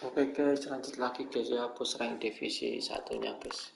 Oke guys, lanjut lagi guys ya, push rank divisi satunya guys.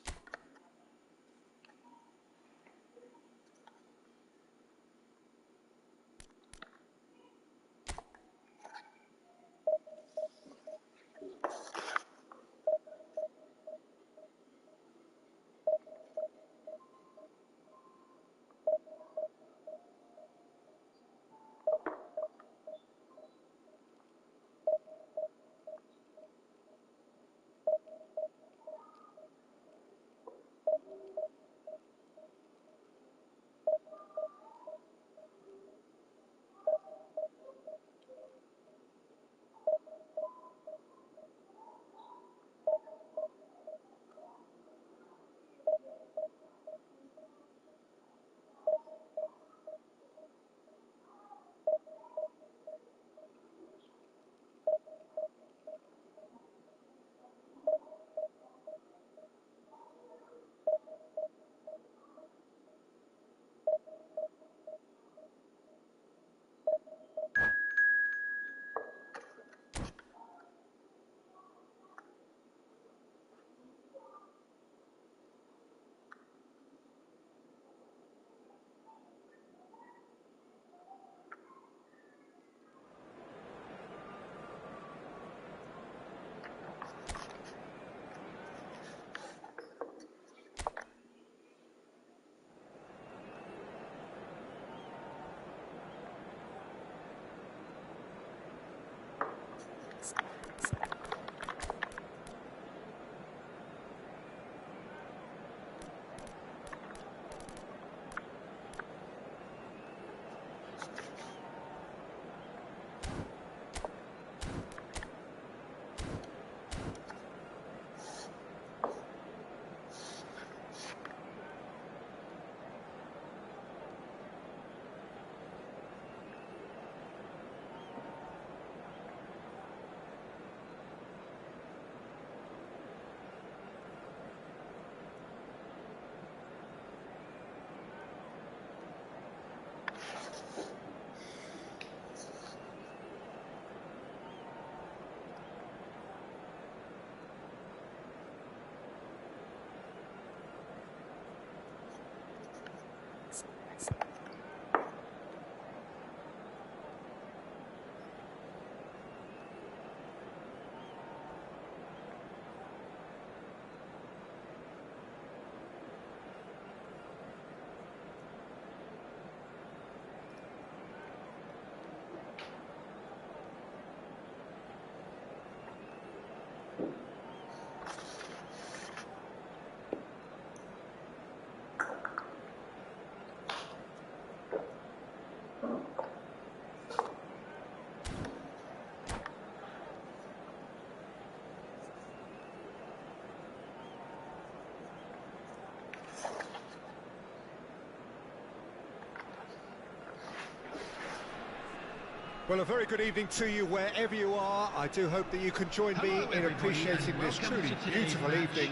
Well, a very good evening to you wherever you are. I do hope that you can join me in appreciating this truly beautiful evening.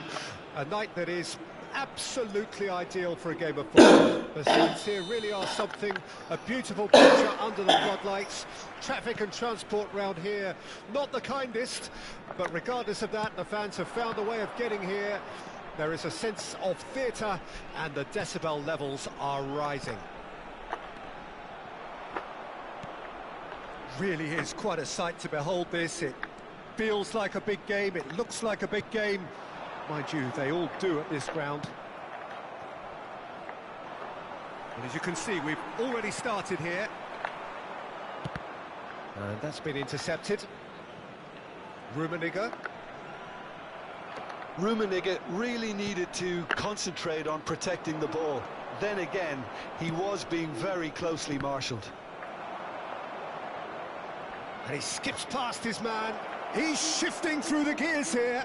A night that is absolutely ideal for a game of football. The scenes here really are something. A beautiful picture under the floodlights. Traffic and transport round here, not the kindest. But regardless of that, the fans have found a way of getting here. There is a sense of theatre and the decibel levels are rising. Really is quite a sight to behold this. It feels like a big game, it looks like a big game. Mind you, they all do at this ground. And as you can see, we've already started here. And that's been intercepted. Rummenigge really needed to concentrate on protecting the ball. Then again, he was being very closely marshalled. And he skips past his man. He's shifting through the gears here.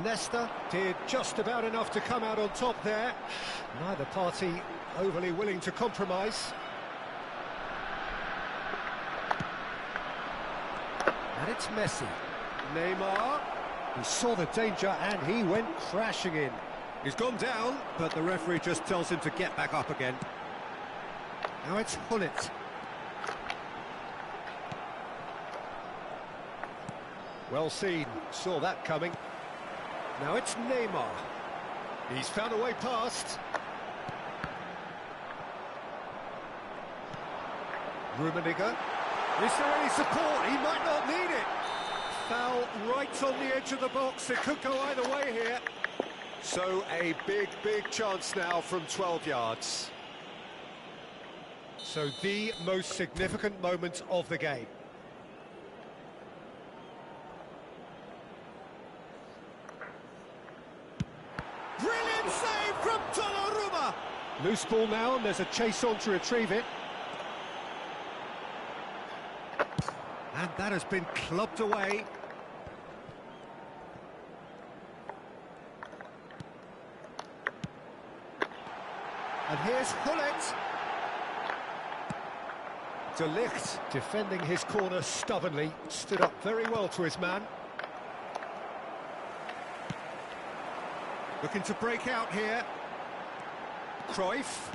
Nesta did just about enough to come out on top there. Neither party overly willing to compromise. And it's Messi. Neymar. He saw the danger and he went crashing in. He's gone down, but the referee just tells him to get back up again. Now it's Hullet. Well seen, saw that coming. Now it's Neymar. He's found a way past. Rummenigge. Is there any support? He might not need it. Foul right on the edge of the box. It could go either way here. So a big chance now from 12 yards. So the most significant moment of the game. Brilliant save from Donnarumma! Loose ball now, and there's a chase on to retrieve it. And that has been clubbed away. And here's Hullet. De Ligt defending his corner stubbornly, stood up very well to his man. Looking to break out here. Cruyff.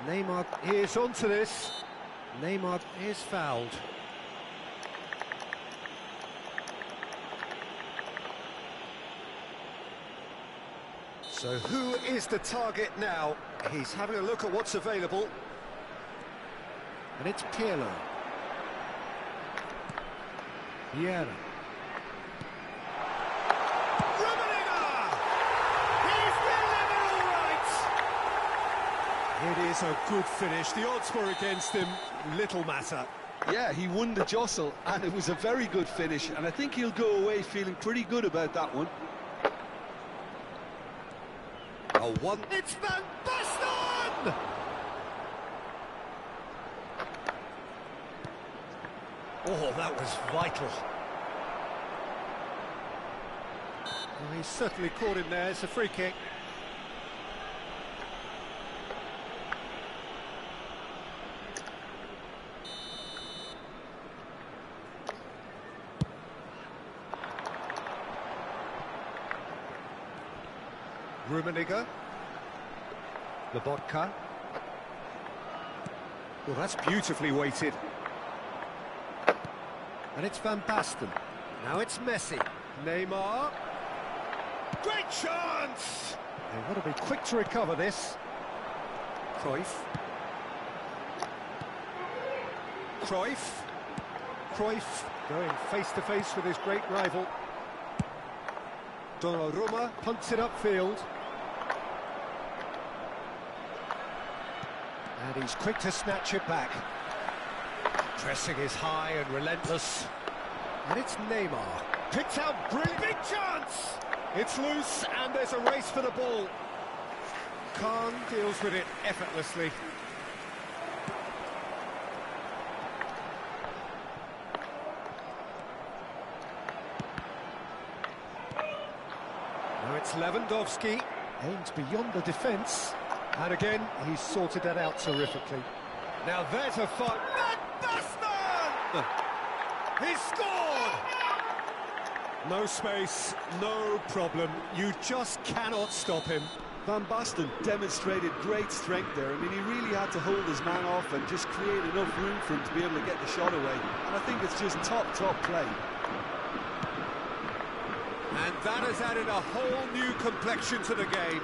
Neymar is onto this. Neymar is fouled. So who is the target now? He's having a look at what's available. And it's Pirlo. Vieira. Rummenigge! He's delivered all right! It is a good finish. The odds were against him. Little matter. Yeah, he won the jostle, and it was a very good finish, and I think he'll go away feeling pretty good about that one. A one. It's Van Basten! Oh, that was vital. Well, he's certainly caught him there. It's a free kick. Rummenigge. Lobotka. Well, that's beautifully weighted. And it's Van Basten. Now it's Messi. Neymar. Great chance! They've got to be quick to recover this. Cruyff. Cruyff. Cruyff going face to face with his great rival. Donnarumma punts it upfield. And he's quick to snatch it back. Pressing is high and relentless. And it's Neymar. Picked out brilliant. Big chance! It's loose and there's a race for the ball. Khan deals with it effortlessly. Now it's Lewandowski. Aims beyond the defence. And again, he's sorted that out terrifically. Now there's a fight. Van Basten! He's scored! No space, no problem. You just cannot stop him. Van Basten demonstrated great strength there. I mean, he really had to hold his man off and just create enough room for him to be able to get the shot away. And I think it's just top play. And that has added a whole new complexion to the game.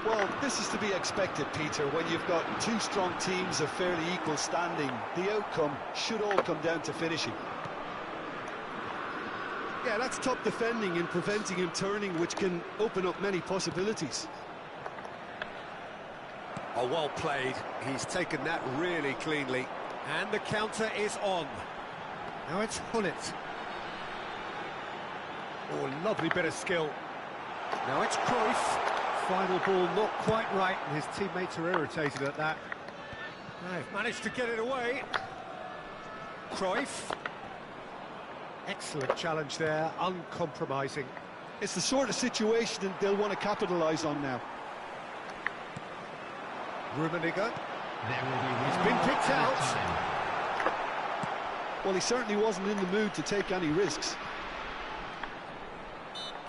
Well, this is to be expected, Peter. When you've got two strong teams of fairly equal standing, the outcome should all come down to finishing. Yeah, that's top defending and preventing him turning, which can open up many possibilities. Oh, well played. He's taken that really cleanly. And the counter is on. Now it's Hullet. Oh, lovely bit of skill. Now it's Cruyff. Final ball not quite right, and his teammates are irritated at that. They've managed to get it away. Cruyff. Excellent challenge there, uncompromising. It's the sort of situation that they'll want to capitalise on now. Rummenigge. He's been picked out. Well, he certainly wasn't in the mood to take any risks.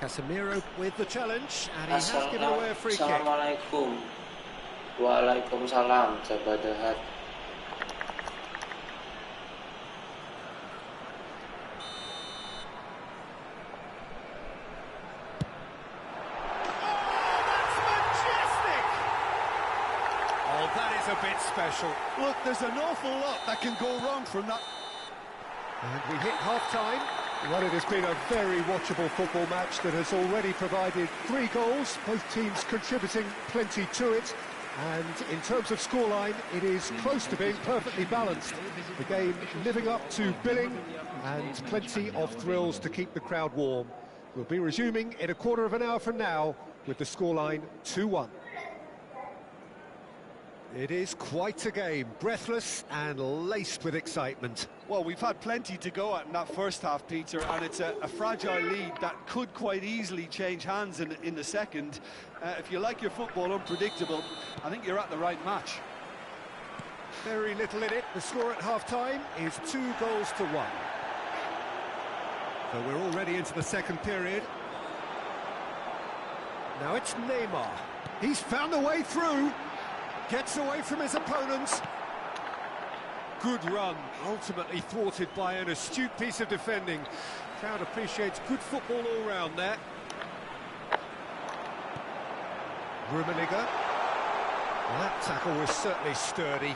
Casemiro with the challenge, and he has given away a free kick. Assalamualaikum. Waalaikumsalam, Jabadahat. special. Look, there's an awful lot that can go wrong from that. And we hit half-time. Well, it has been a very watchable football match that has already provided 3 goals, both teams contributing plenty to it. And in terms of scoreline, it is close to being perfectly balanced. The game living up to billing and plenty of thrills to keep the crowd warm. We'll be resuming in a quarter of an hour from now with the scoreline 2-1. It is quite a game, breathless and laced with excitement. Well, we've had plenty to go at in that first half, Peter, and it's a fragile lead that could quite easily change hands in the second. If you like your football unpredictable, I think you're at the right match. Very little in it. The score at half-time is 2-1. So we're already into the second period. Now it's Neymar. He's found a way through. Gets away from his opponents. Good run, ultimately thwarted by an astute piece of defending. Crowd appreciates good football all round there. Rummenigge. Well, that tackle was certainly sturdy.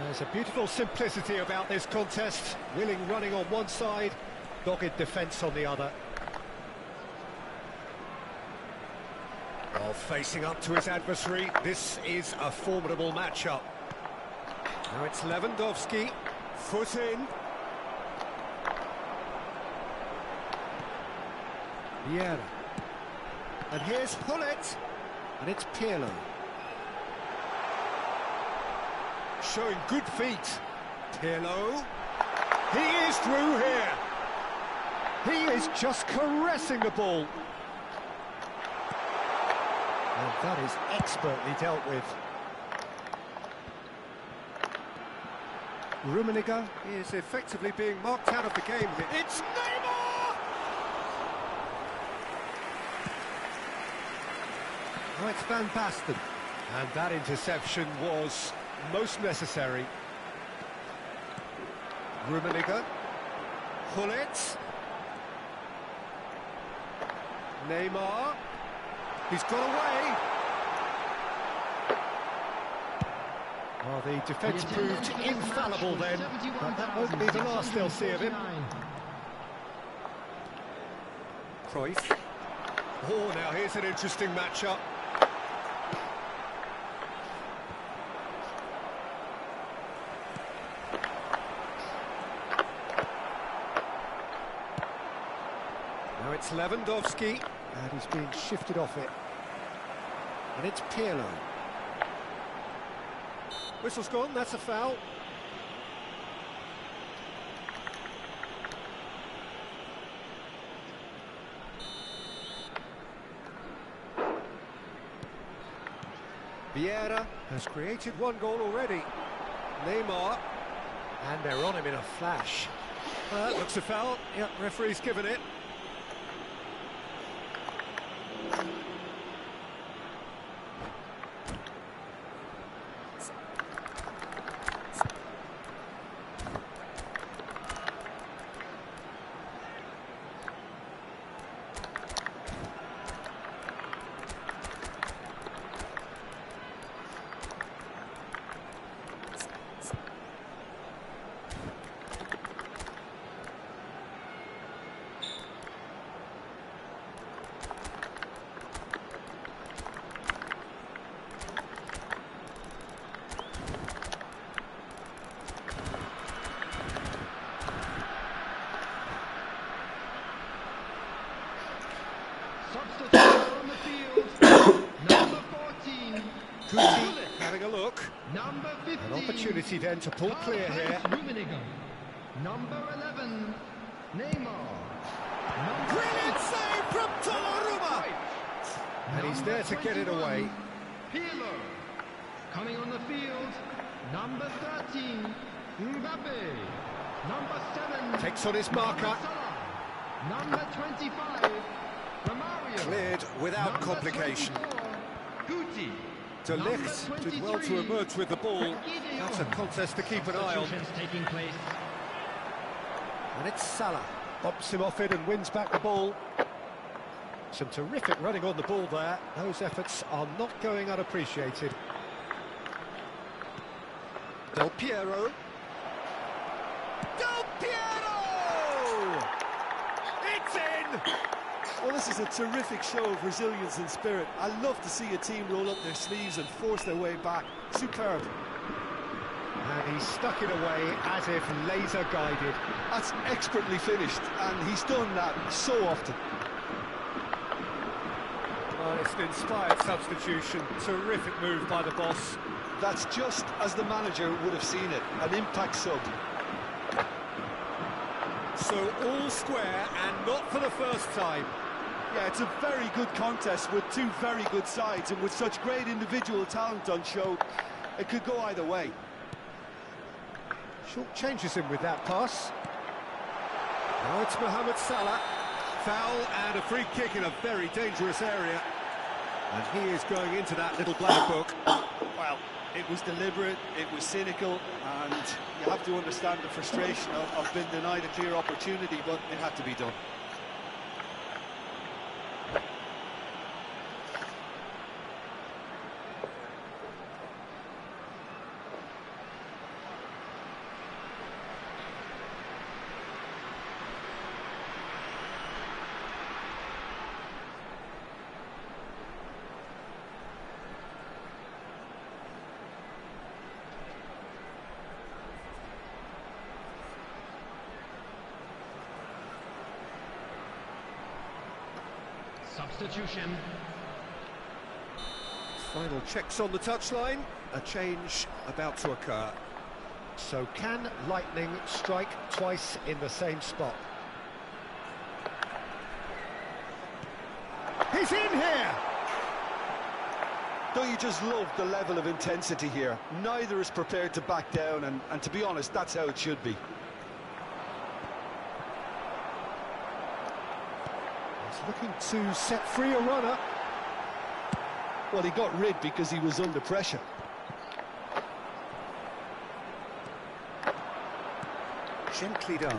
There's a beautiful simplicity about this contest. Willing running on one side, dogged defence on the other. While facing up to his adversary, this is a formidable matchup. Now it's Lewandowski, foot in. Vieira. And here's Hullet, and it's Pirlo. Showing good feet. Pirlo. He is through here. He is just caressing the ball. And that is expertly dealt with. Rummenigge is effectively being marked out of the game here. It's Neymar! Oh, it's Van Basten. And that interception was most necessary. Rummenigge. Hullet. Neymar. He's got away. Well, the defence proved infallible then, but that won't be the last they'll see of him. Cruyff. Oh, now here's an interesting matchup. Now it's Lewandowski, and he's being shifted off it. And it's Pirlo. Whistle's gone, that's a foul. Vieira has created 1 goal already. Neymar. And they're on him in a flash. That looks a foul. Yep, referee's given it. On the field, number 14. Guti having a look. Number 15. An opportunity then to pull clear here. Rummenigge. Number 11. Neymar. Brilliant save from Donnarumma! And he's there to get it away. Pirlo. Coming on the field, number 13. Mbappe. Number 7. Takes on his marker. Number 25. Romario. Cleared without Number complication. 24, Guti. De Ligt did well to emerge with the ball. That's a contest to keep an eye on. Taking place. And it's Salah. Bumps him off it and wins back the ball. Some terrific running on the ball there. Those efforts are not going unappreciated. Piero. Del Piero! It's in! Well, this is a terrific show of resilience and spirit. I love to see a team roll up their sleeves and force their way back. Superb. And he's stuck it away as if laser guided. That's expertly finished, and he's done that so often. Well, it's an inspired substitution. Terrific move by the boss. That's just as the manager would have seen it, an impact sub. So all square, and not for the first time. Yeah, it's a very good contest with two very good sides, and with such great individual talent on show, it could go either way. Short changes him with that pass. Now it's Mohamed Salah. Foul and a free kick in a very dangerous area. And he is going into that little black book. Well, it was deliberate, it was cynical, and you have to understand the frustration of being denied a clear opportunity, but it had to be done. Substitution. Final checks on the touchline. A change about to occur. So can lightning strike twice in the same spot? He's in here! Don't you just love the level of intensity here? Neither is prepared to back down, and to be honest, that's how it should be. Looking to set free a runner. Well, he got rid because he was under pressure. Gently done.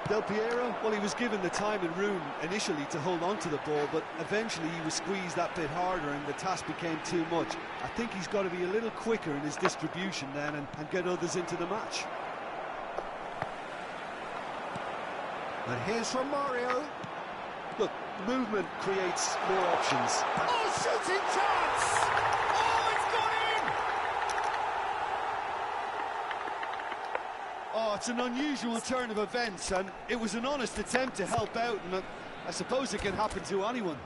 Del Piero, well, he was given the time and room initially to hold on to the ball, but eventually he was squeezed that bit harder and the task became too much. I think he's got to be a little quicker in his distribution then and get others into the match. And here's from Mario. Look, movement creates more options. Oh, shooting chance! Oh, it's gone in! Oh, it's an unusual turn of events, and it was an honest attempt to help out, and I suppose it can happen to anyone.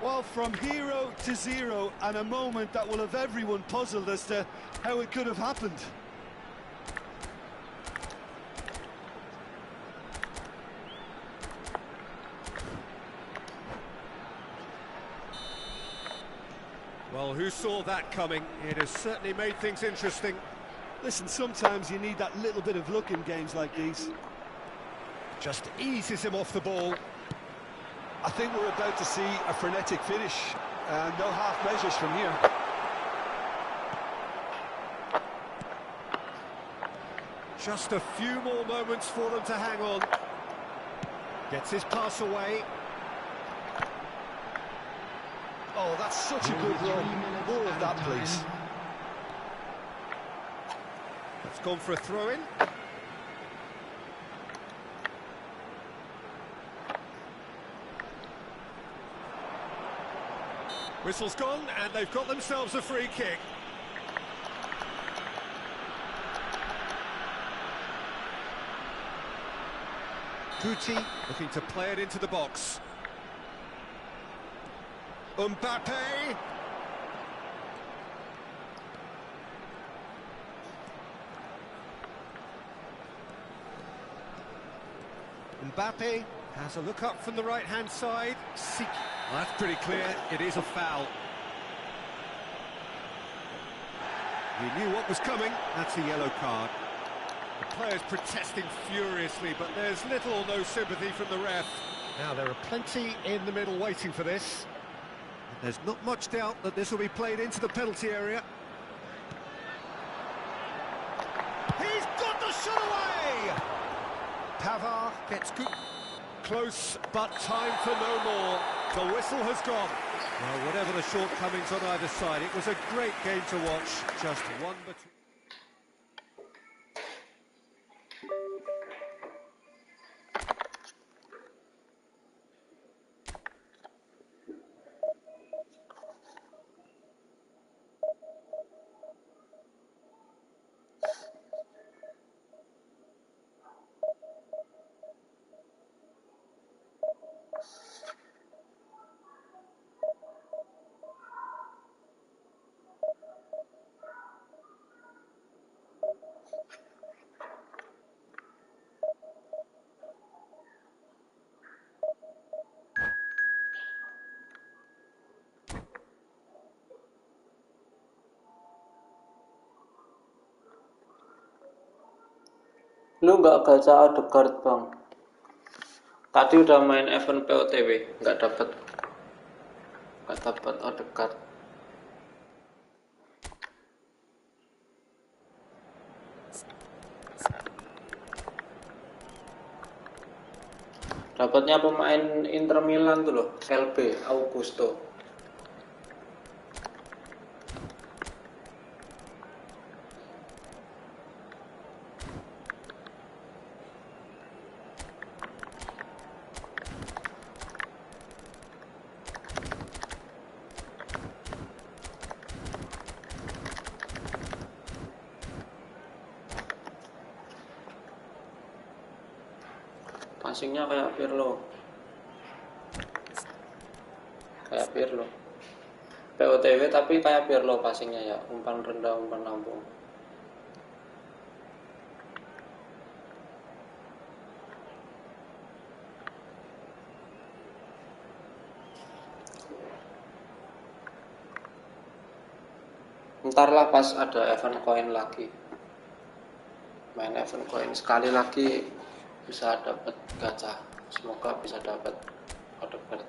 Well, from hero to zero, and a moment that will have everyone puzzled as to how it could have happened. Well, who saw that coming? It has certainly made things interesting. Listen, sometimes you need that little bit of luck in games like these. Just eases him off the ball. I think we're about to see a frenetic finish, and no half measures from here. Just a few more moments for them to hang on. Gets his pass away. Oh, that's such a good run. More of that, please. It's gone for a throw-in. Whistle's gone, and they've got themselves a free kick. Guti looking to play it into the box. Mbappe. Mbappe has a look up from the right-hand side. Well, that's pretty clear. It is a foul. He knew what was coming. That's a yellow card. The players protesting furiously, but there's little or no sympathy from the ref. Now, there are plenty in the middle waiting for this. There's not much doubt that this will be played into the penalty area. He's got the shot away! Pavard gets good. Close, but time for no more. The whistle has gone. Well, whatever the shortcomings on either side, it was a great game to watch. Just one between. Lu nggak gacha Odegaard bang? Tadi udah main event POTW, nggak dapet Odegaard. Dapatnya pemain Inter Milan tuh loh, LB Augusto. Passingnya kayak Pirlo. POTW tapi kayak Pirlo passingnya ya, umpan rendah, umpan lambung. Ntar lah pas ada event koin lagi, main event koin sekali lagi bisa dapat gacha. Semoga bisa dapat Odegaard.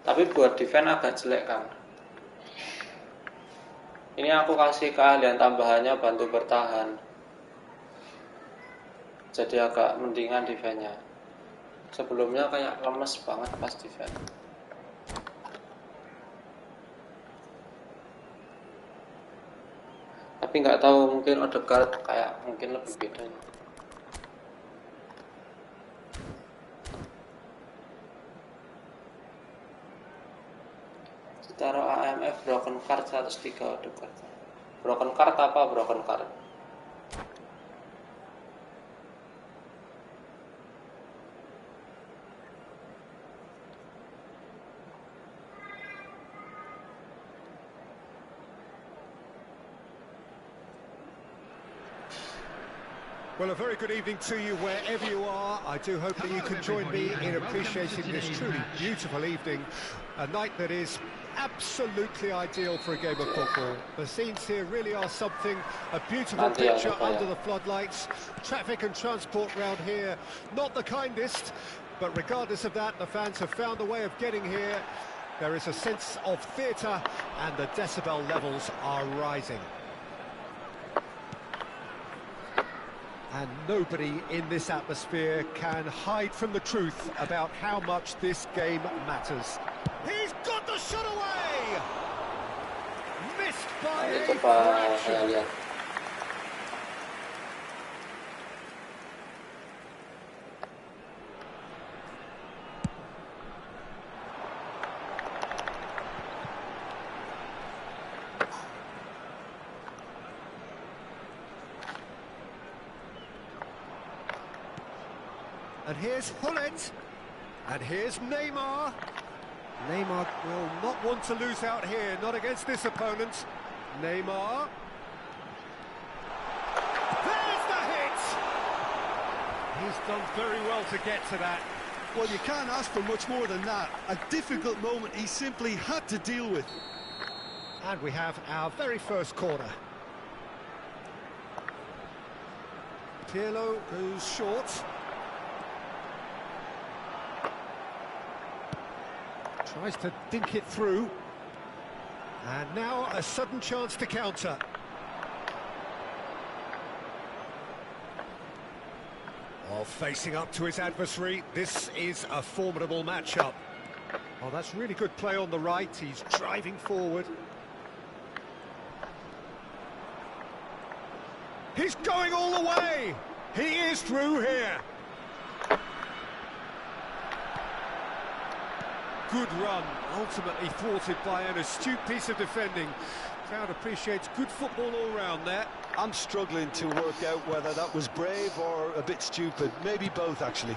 Tapi buat defense agak jelek kan. Ini aku kasih keahlian tambahannya bantu bertahan. Jadi agak mendingan defense-nya. Sebelumnya kayak lemes banget pas defense. Tapi nggak tahu, mungkin Odegaard kayak mungkin lebih beda. Taruh AMF broken card 103 Odegaard. Broken card apa broken card? Well, a very good evening to you wherever you are. I do hope that you can join me in appreciating this truly beautiful evening. A night that is absolutely ideal for a game of football. The scenes here really are something. A beautiful picture under the floodlights. Traffic and transport round here, not the kindest. But regardless of that, the fans have found a way of getting here. There is a sense of theatre and the decibel levels are rising. And nobody in this atmosphere can hide from the truth about how much this game matters. He's got the shot away! Missed by a fraction. And here's Hullet, and here's Neymar. Neymar will not want to lose out here, not against this opponent. Neymar. There's the hit! He's done very well to get to that. Well, you can't ask for much more than that. A difficult moment he simply had to deal with. And we have our very first corner. Pirlo goes short. Tries to dink it through. And now a sudden chance to counter. Oh, facing up to his adversary, this is a formidable matchup. Oh, that's really good play on the right, he's driving forward. He's going all the way! He is through here! Good run, ultimately thwarted by an astute piece of defending. Crowd appreciates good football all round there. I'm struggling to work out whether that was brave or a bit stupid. Maybe both, actually.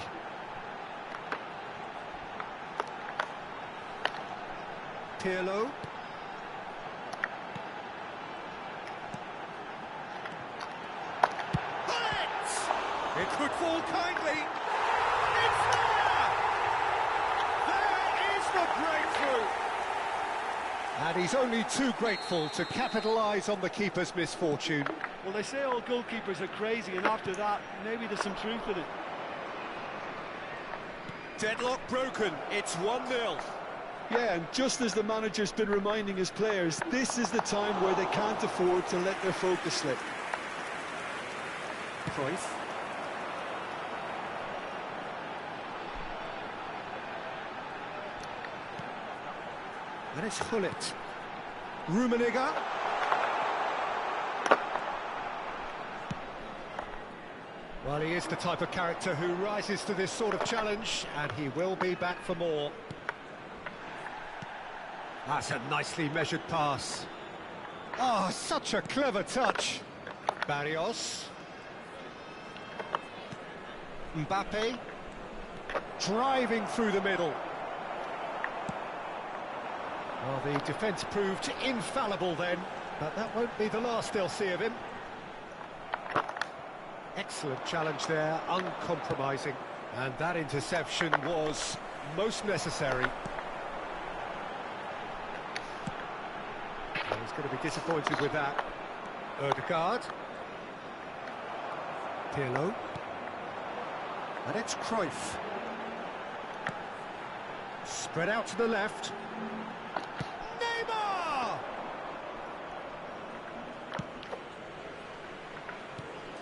Pirlo. It could fall kindly. It's there! There is the breakthrough! And he's only too grateful to capitalise on the keeper's misfortune. Well, they say all goalkeepers are crazy, and after that, maybe there's some truth in it. Deadlock broken, it's 1-0. Yeah, and just as the manager's been reminding his players, this is the time where they can't afford to let their focus slip. Cruyff. And it's Hullet. Rummenigge. Well, he is the type of character who rises to this sort of challenge, and he will be back for more. That's a nicely measured pass. Oh, such a clever touch. Barrios. Mbappe. Driving through the middle. Well, the defence proved infallible then, but that won't be the last they'll see of him. Excellent challenge there, uncompromising. And that interception was most necessary. Well, he's going to be disappointed with that. Ødegaard. Pirlo. And it's Cruyff. Spread out to the left. Neymar!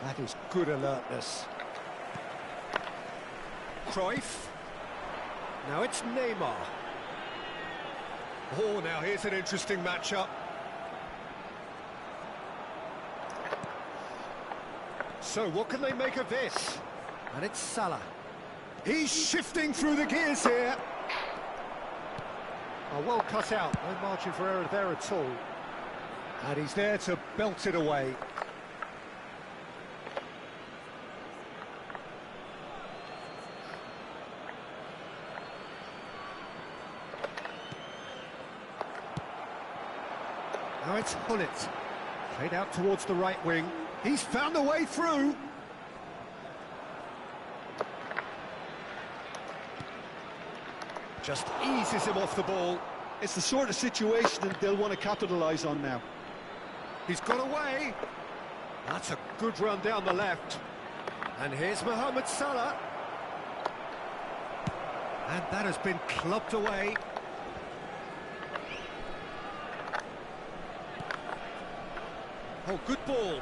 That is good alertness. Cruyff. Now it's Neymar. Oh, now here's an interesting matchup. So what can they make of this? And it's Salah. He's shifting through the gears here. Oh, well cut out, no margin for error there at all. And he's there to belt it away. Now it's Hullet. Played out towards the right wing. He's found a way through. Just eases him off the ball. It's the sort of situation that they'll want to capitalise on now. He's got away. That's a good run down the left. And here's Mohamed Salah. And that has been clubbed away. Oh, good ball.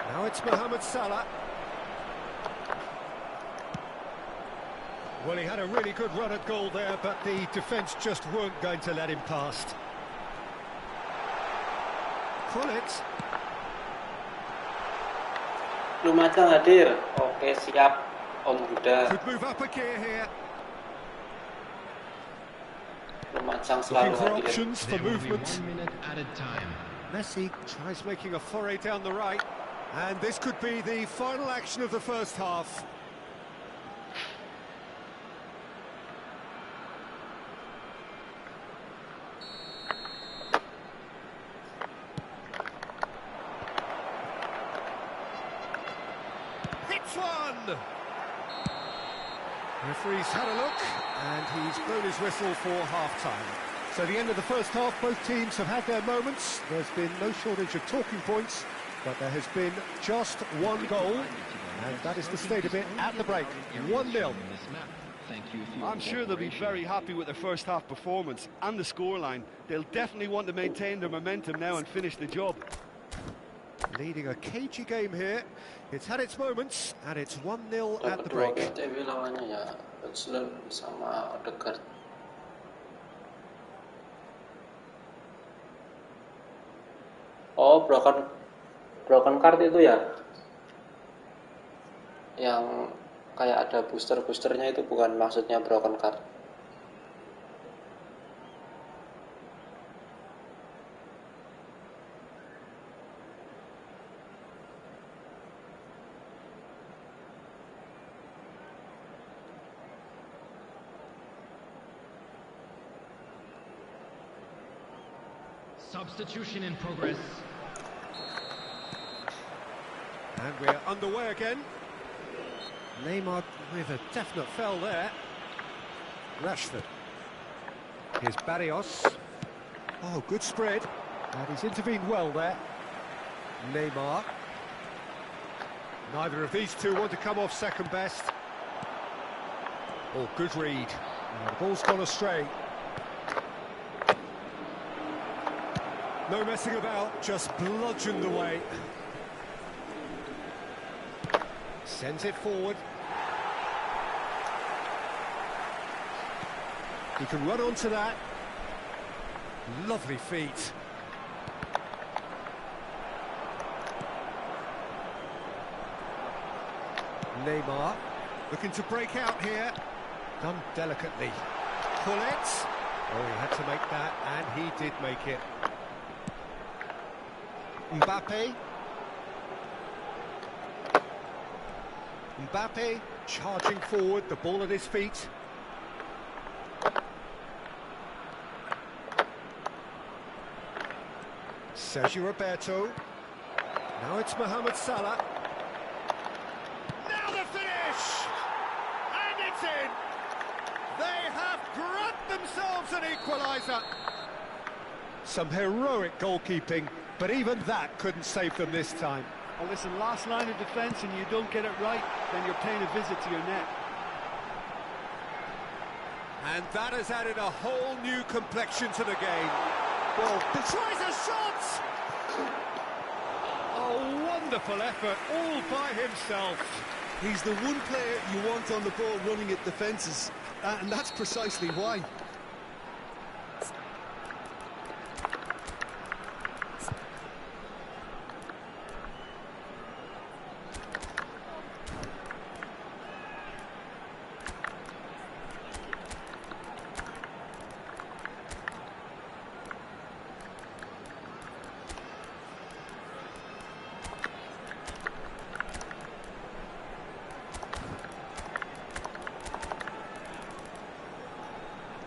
Now it's Mohamed Salah. Well, he had a really good run at goal there, but the defence just weren't going to let him past. Hullet. Lumajang hadir. Oke, siap Om Buddha. Could move up a gear here. Lumajang Looking selalu for hadir. options for There will be movement. 1 minute at a time. Messi tries making a foray down the right. And this could be the final action of the first half. Hits one! Referee's had a look, and he's blown his whistle for half-time. So the end of the first half, both teams have had their moments. There's been no shortage of talking points, but there has been just one goal, and that is the state of it at the break, 1-0. I'm sure they'll be very happy with their first half performance and the scoreline. They'll definitely want to maintain their momentum now and finish the job. Leading a cagey game here. It's had its moments, and it's 1-0 at the break. TV lawannya ya Bachelor sama Odegaard. Oh, broken card itu ya, yang kayak ada boosternya itu bukan maksudnya broken card. Substitution in progress. And we're underway again. Neymar with a definite foul there. Rashford. Here's Barrios. Oh, good spread. And he's intervened well there. Neymar. Neither of these two want to come off second best. Oh, good read. The ball's gone astray. No messing about, just bludgeoned away. Sends it forward. He can run onto that. Lovely feet. Neymar looking to break out here. Done delicately. Pull it. Oh, he had to make that, and he did make it. Mbappe. Mbappe charging forward, the ball at his feet. Sergio Roberto. Now it's Mohamed Salah. Now the finish! And it's in! They have grabbed themselves an equaliser. Some heroic goalkeeping, but even that couldn't save them this time. Well, listen, last line of defence and you don't get it right, then you're paying a visit to your net. And that has added a whole new complexion to the game. Well, he tries a shot! Oh, wonderful effort, all by himself. He's the one player you want on the ball running at defences, and that's precisely why.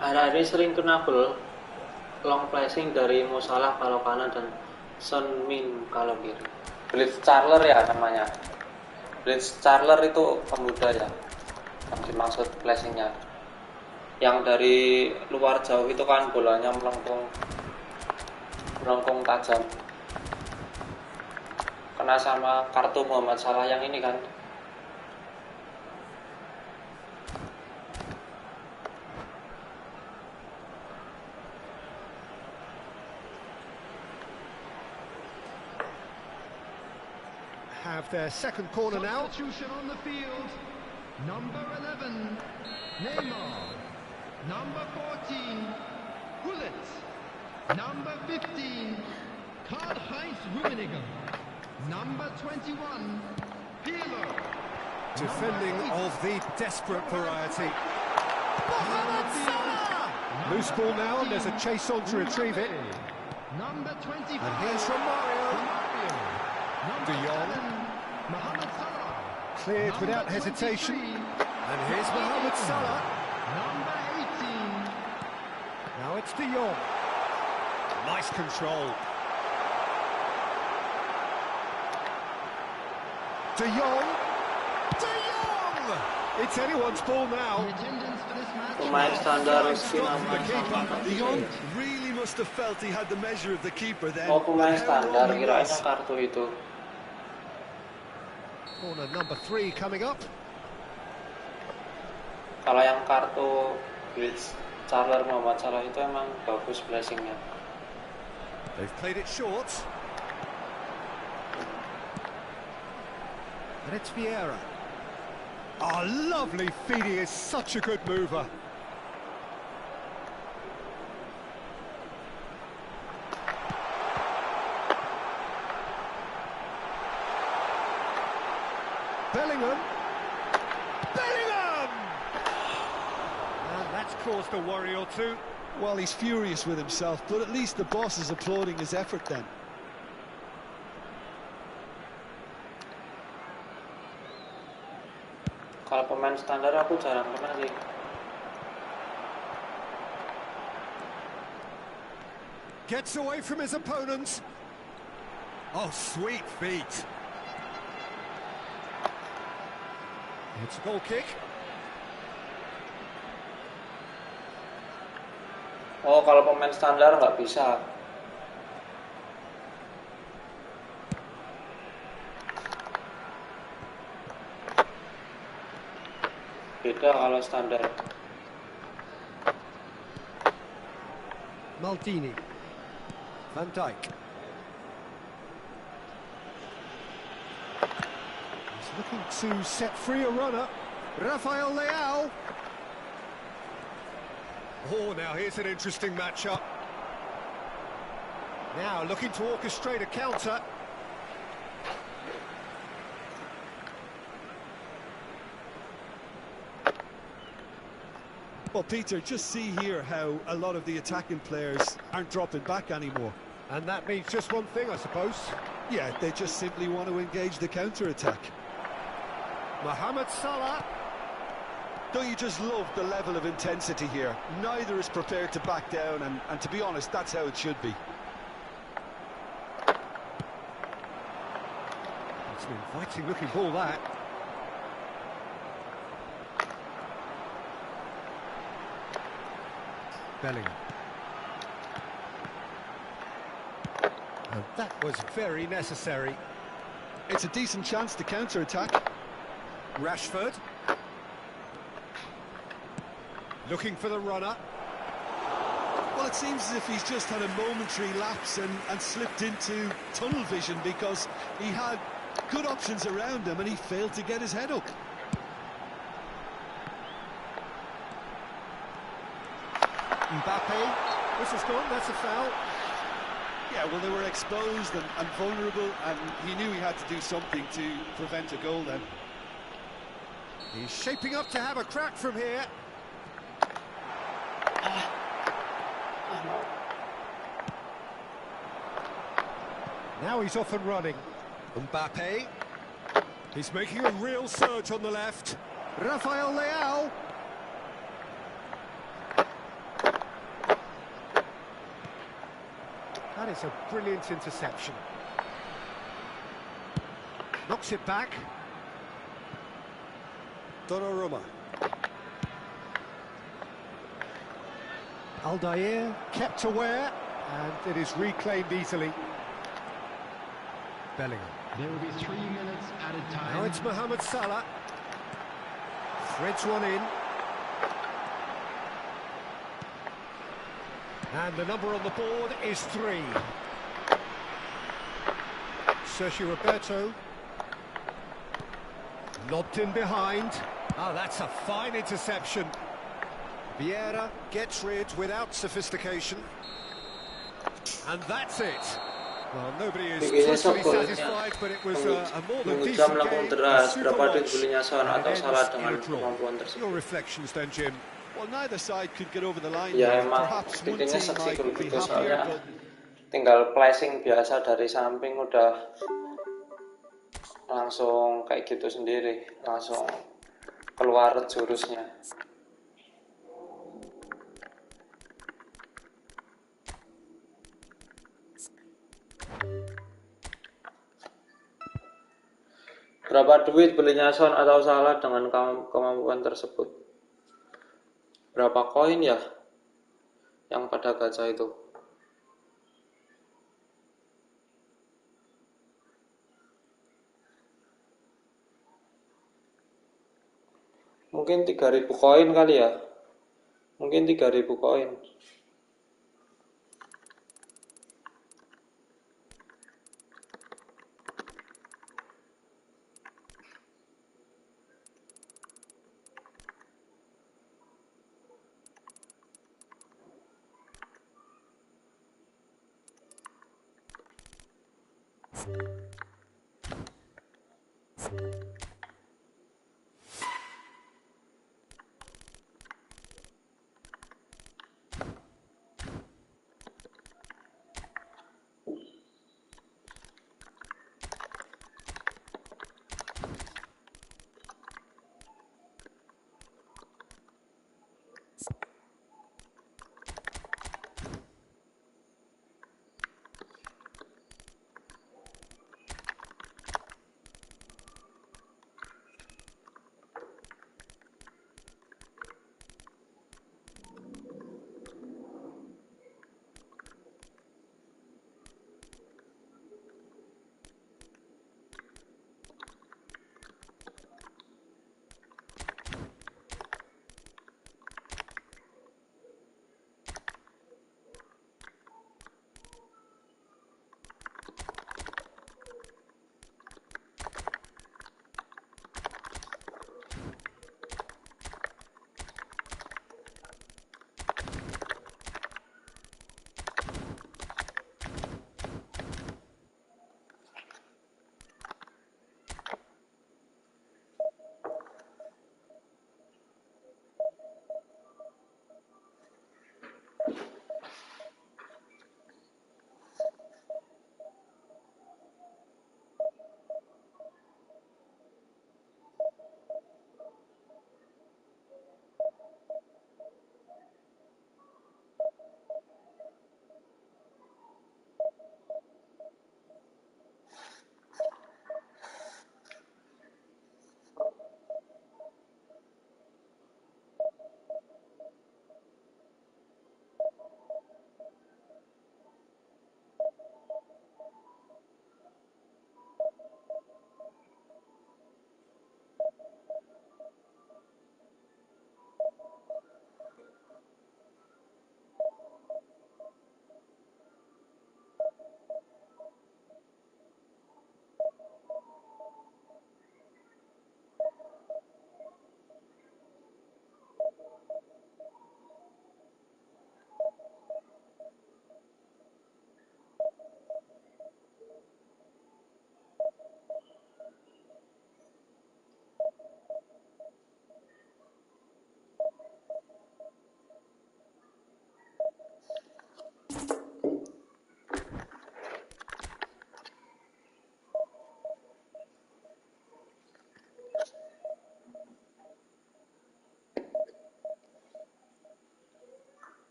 Hari-hari sering kena gol long passing dari Mo Salah kalau kanan dan Son Min kalau kiri. Blitz Charler ya namanya. Blitz Charler itu pemuda ya, yang dimaksud passingnya. Yang dari luar jauh itu kan bolanya melengkung tajam. Kena sama kartu Muhammad Salah yang ini kan. Have their second corner now. Substitution on the field. Number 11, Neymar. Number 14, Gullit. Number 15, Karl-Heinz Rummenigge. Number 21, Pirlo. Defending of the desperate variety. Mohamed Salah! Loose ball now, and there's a chase on to retrieve it. Number 25, And here's Romario. Number De Jong. 7, Mohamed Salah. Cleared Number without hesitation. 23, And here's Mohamed Salah. Number 18, Now it's De Jong. Nice control. De Jong. De Jong! It's anyone's ball The now. attendance for this match. Pemain standar Fine Rizky stop for the Nama keeper. sama The young really must have felt he had the measure of the keeper then. Oh, pemain and how standar, long he kirain was. yang kartu itu. Corner number 3 coming up. Kalau yang kartu Blitz Charler Muhammad Salah itu emang bagus blessingnya. They've played it short. And it's Vieira. Oh, lovely feed. He is such a good mover. Bellingham. Bellingham! And that's caused a worry or two. Well, he's furious with himself, but at least the boss is applauding his effort then. Kalau pemain standar aku jarang kena sih. Gets away from his opponents. Oh, sweet feet. It's a goal kick. Oh, kalau pemain standar nggak bisa. Beda kalau standar. Maldini. Van Dijk. He's looking to set free a runner. Rafael Leao. Oh, now here's an interesting matchup. Now looking to orchestrate a counter. Well, Peter, just see here how a lot of the attacking players aren't dropping back anymore. And that means just one thing, I suppose. Yeah, they just simply want to engage the counter-attack. Mohamed Salah. Don't you just love the level of intensity here? Neither is prepared to back down, and to be honest, that's how it should be. It's an inviting looking ball, that. Bellingham. And that was very necessary. It's a decent chance to counter-attack. Rashford. Looking for the runner. Well, it seems as if he's just had a momentary lapse and slipped into tunnel vision because he had good options around him and he failed to get his head up. Mbappe. This is gone, that's a foul. Yeah, well, they were exposed and vulnerable, and he knew he had to do something to prevent a goal then. He's shaping up to have a crack from here. Now he's off and running. Mbappe. He's making a real surge on the left. Rafael Leao. That is a brilliant interception. Knocks it back. Donnarumma. Aldair kept aware, and it is reclaimed easily. Bellingham. There will be 3 minutes added time. Now it's Mohamed Salah. Threads one in. And the number on the board is 3. Sergio Roberto. Lobbed in behind. Oh, that's a fine interception. Vieira gets rid without sophistication. And that's it. Well, nobody is totally satisfied, but it was a more than decent game, a super watch, and it ends in a draw. Your reflections then, Jim? Well, neither side could get over the line. Ya emang Perhaps one bikinnya team seksi might be begitu happier, soalnya but tinggal placing biasa dari samping udah langsung kayak gitu sendiri, langsung keluar jurusnya. Berapa duit belinya Son atau Salah dengan kemampuan tersebut? Berapa koin ya yang pada gacha itu? Mungkin 3.000 koin kali ya. Mungkin 3.000 koin.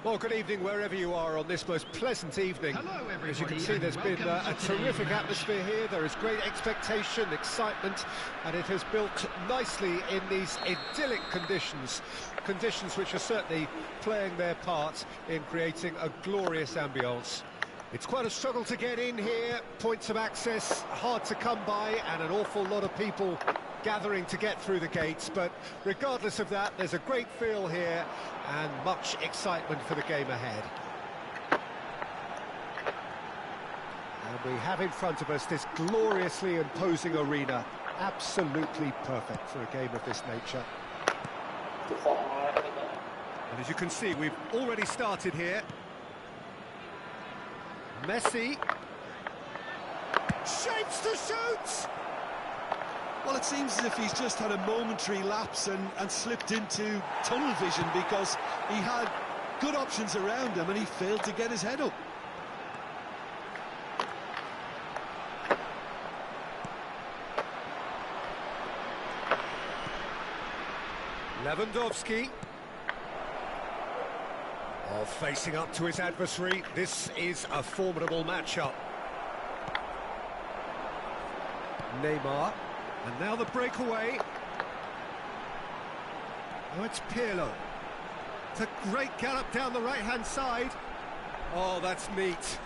Well, good evening wherever you are on this most pleasant evening. Hello, everybody, As you can see, and there's been welcome a to today's terrific match. atmosphere here. There is great expectation, excitement, and it has built nicely in these idyllic conditions. Conditions which are certainly playing their part in creating a glorious ambience. It's quite a struggle to get in here, points of access hard to come by, and an awful lot of people gathering to get through the gates, but regardless of that, there's a great feel here and much excitement for the game ahead. And we have in front of us this gloriously imposing arena, absolutely perfect for a game of this nature. And as you can see, we've already started here. Messi shapes to shoot! Well, it seems as if he's just had a momentary lapse and slipped into tunnel vision because he had good options around him and he failed to get his head up. Lewandowski. Oh, facing up to his adversary. This is a formidable matchup. Neymar. And now the breakaway. Oh, it's Pirlo. It's a great gallop down the right-hand side. Oh, that's neat.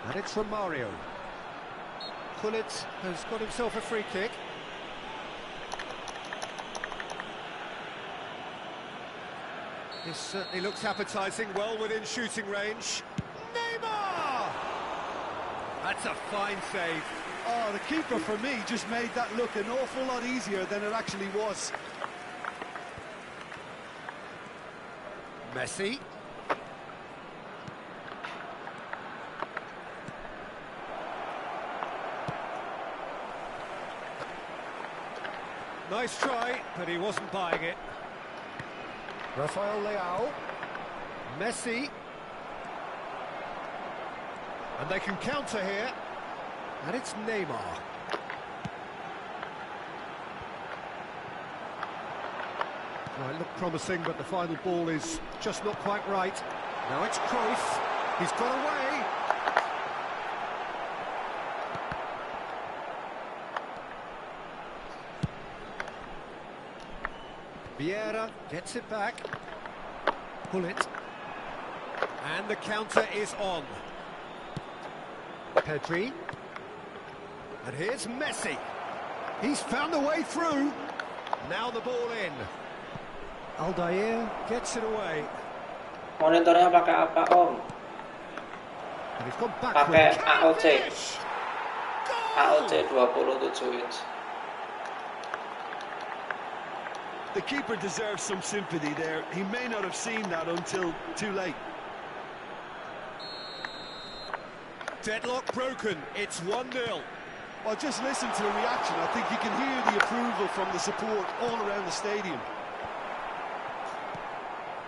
And it's from Mario. Gullit has got himself a free kick. This certainly looks appetising, well within shooting range. Neymar! That's a fine save. Oh, the keeper, for me, just made that look an awful lot easier than it actually was. Messi. Nice try, but he wasn't buying it. Rafael Leao. Messi. And they can counter here. And it's Neymar. Well, it looked promising, but the final ball is just not quite right. Now it's Cruyff. He's got away. Vieira gets it back. Gullit. And the counter is on. Pedri. And here's Messi. He's found a way through. Now the ball in. Aldair gets it away. Monitornya pakai apa, Om? And he's gone back. Pakai AOC. Goal! AOC 27 inch. The keeper deserves some sympathy there. He may not have seen that until too late. Deadlock broken. It's 1-0. Well, just listen to the reaction. I think you can hear the approval from the support all around the stadium.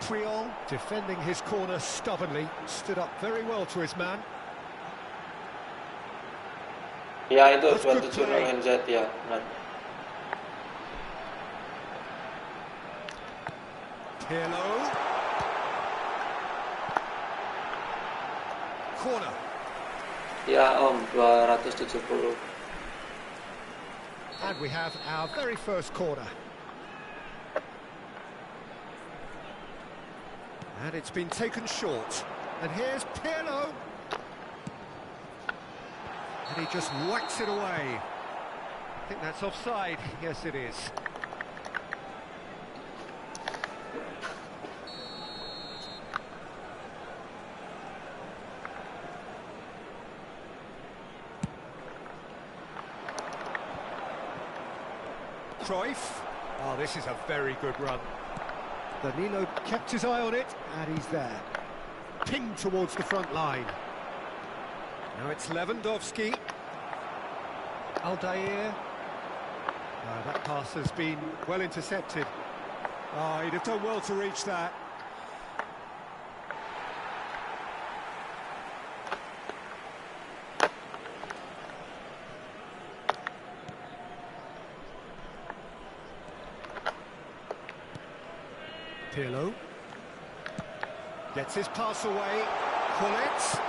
Puyol defending his corner stubbornly, stood up very well to his man. Ya, itu That's good 27 play. NZ ya, benar. Pirlo. Corner. Ya, Om, 270. And we have our very first corner. And it's been taken short. And here's Pirlo. And he just whacks it away. I think that's offside. Yes, it is. Cruyff. Oh, this is a very good run. Danilo kept his eye on it, and he's there. Pinged towards the front line. Now it's Lewandowski. Aldair. That pass has been well intercepted. Oh, he'd have done well to reach that. Pirlo. Gets his pass away. Pull it!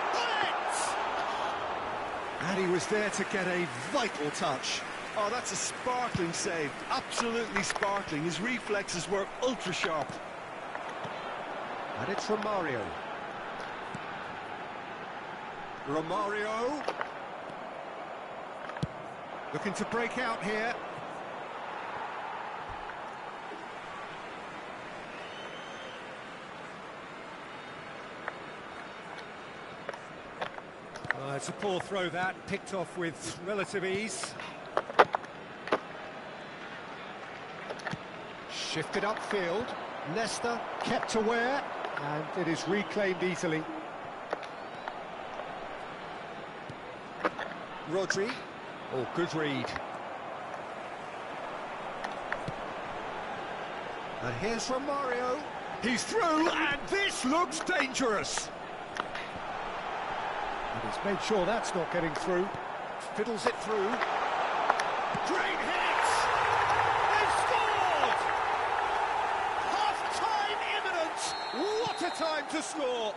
And he was there to get a vital touch. Oh, that's a sparkling save. Absolutely sparkling. His reflexes were ultra sharp. And it's Romario. Romario. Looking to break out here. It's a poor throw that, picked off with relative ease. Shifted upfield. Leicester kept aware, and it is reclaimed easily. Rodri. Oh, good read. And here's Romario. He's through, and this looks dangerous. And he's made sure that's not getting through. Fiddles it through. Great hit! They've scored! Half-time imminent! What a time to score!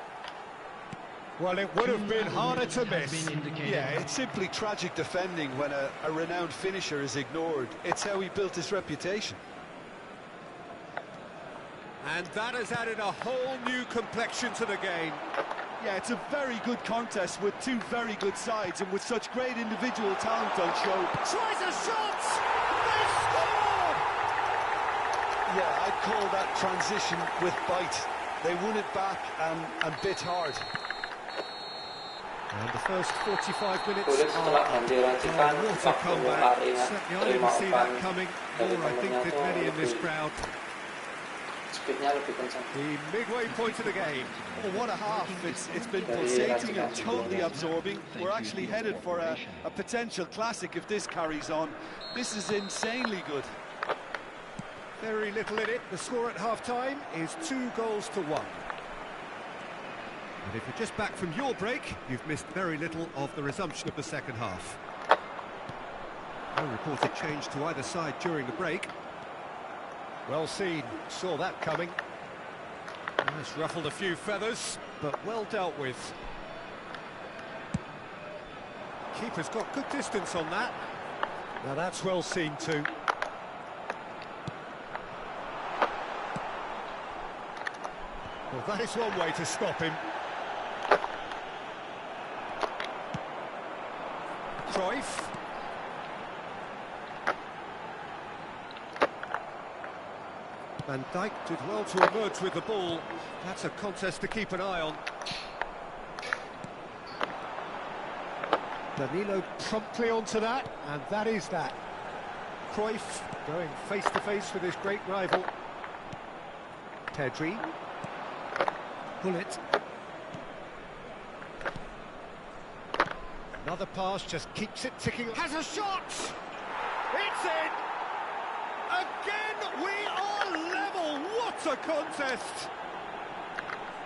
Well, it would have been harder to miss. Yeah, it's simply tragic defending when a renowned finisher is ignored. It's how he built his reputation. And that has added a whole new complexion to the game. Yeah, it's a very good contest with two very good sides and with such great individual talent on show. Tries a shot! They scored! Yeah, I'd call that transition with bite. They won it back and bit hard. And the first 45 minutes Kulit setelah ganti racikan what a 40 comeback. hari ya, Certainly I terima didn't see that umpan coming, dari nor I think temennya did tuh many in this lebih crowd. speednya lebih kencang. The midway point of the game. Oh, what a half. It's been pulsating and totally absorbing. We're actually headed for a potential classic if this carries on. This is insanely good. Very little in it. The score at half-time is 2-1. And if you're just back from your break, you've missed very little of the resumption of the second half. No reported change to either side during the break. Well seen, saw that coming. It's ruffled a few feathers, but well dealt with. Keeper's got good distance on that. Now that's well seen too. Well, that is one way to stop him. Cruyff. Van Dijk did well to emerge with the ball. That's a contest to keep an eye on. Danilo promptly onto that, and that is that. Cruyff going face-to-face with his great rival. Pedri. Bullet. Another pass, just keeps it ticking. Has a shot! It's in! Again, we are level! What a contest!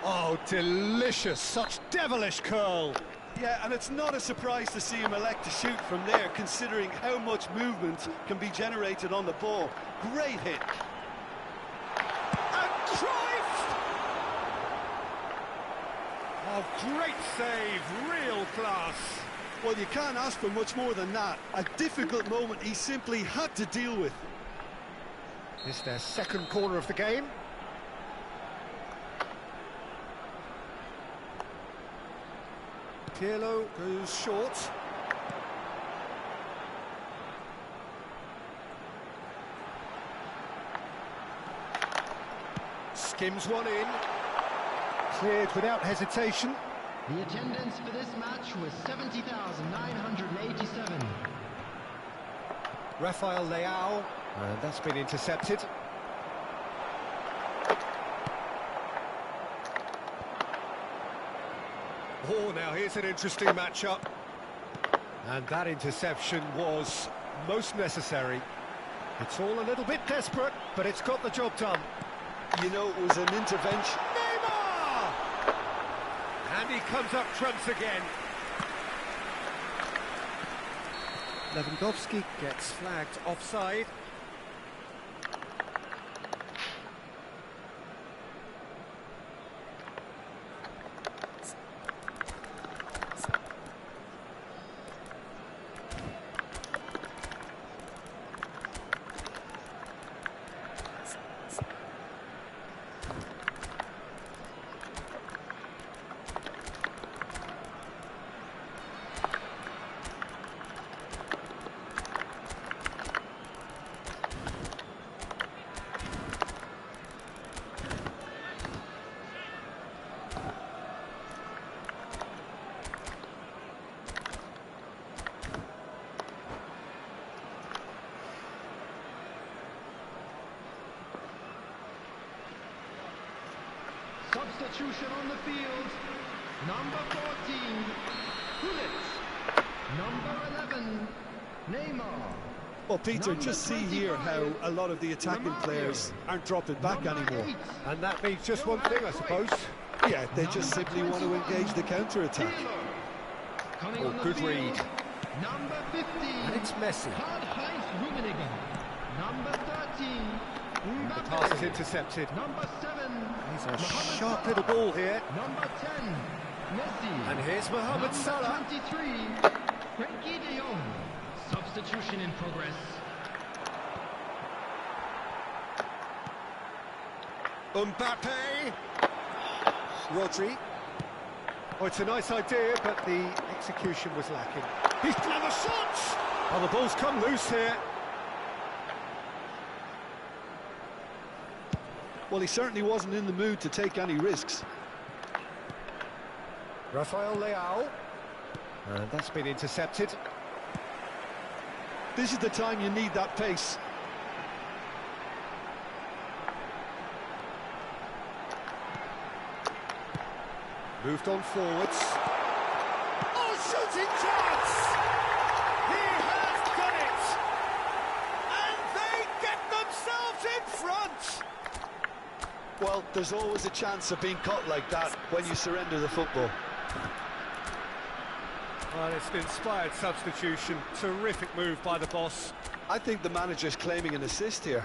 Oh, delicious! Such devilish curl! Yeah, and it's not a surprise to see him elect to shoot from there, considering how much movement can be generated on the ball. Great hit. And Cruyff! Oh, great save, real class. Well, you can't ask for much more than that. A difficult moment he simply had to deal with. It's their second corner of the game. Pirlo goes short. Skims one in. Cleared without hesitation. The attendance for this match was 70,987. Rafael Leao, and that's been intercepted. Oh, now here's an interesting matchup. And that interception was most necessary. It's all a little bit desperate, but it's got the job done. You know, it was an intervention. Neymar! And he comes up trumps again. Lewandowski gets flagged offside. Substitution on the field. Number 14, Gullit. Number 11, Neymar. Well, Peter, just see here how a lot of the attacking players aren't dropping back anymore. And that means just one thing, I suppose. Yeah, they just simply want to engage the counter-attack. Oh, good read. Number 15, And it's Messi. Karl-Heinz Rummenigge. Number 13, The Mbappe. pass is intercepted. Number 7, He's a Mohamed sharp Salah. little ball here. Number 10, Messi. And here's Mohamed Number Salah. 23, Frankie de Jong. Substitution in progress. Mbappe. Rodri. Oh, it's a nice idea, but the execution was lacking. He's done the shots! Oh, the ball's come loose here. Well, he certainly wasn't in the mood to take any risks. Rafael Leao. And that's been intercepted. This is the time you need that pace. Moved on forwards. Oh, shooting chance! He has done it! And they get themselves in front! Well, there's always a chance of being caught like that when you surrender the football. Well, it's an inspired substitution. Terrific move by the boss. I think the manager's claiming an assist here.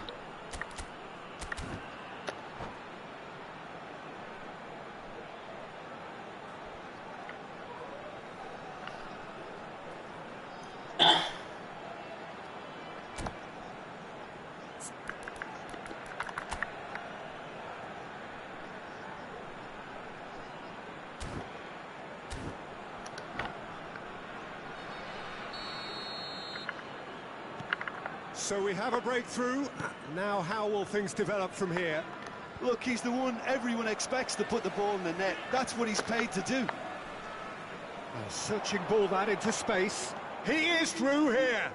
So we have a breakthrough. Now how will things develop from here? Look, he's the one everyone expects to put the ball in the net. That's what he's paid to do. A searching ball that into space. He is through here.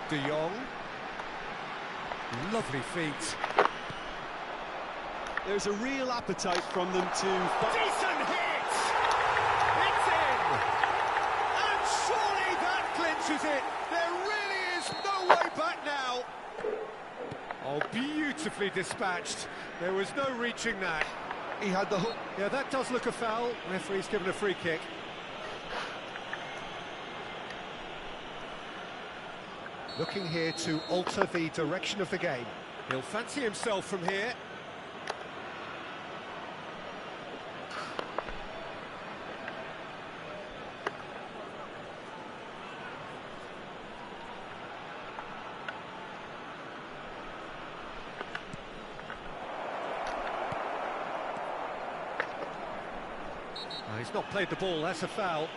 De Jong. Lovely feet. There's a real appetite from them to... Decent hit! It's in! And surely that clinches it! There really is no way back now! Oh, beautifully dispatched. There was no reaching that. He had the hook. Yeah, that does look a foul. Referee's given a free kick. Looking here to alter the direction of the game. He'll fancy himself from here. He's not played the ball, that's a foul.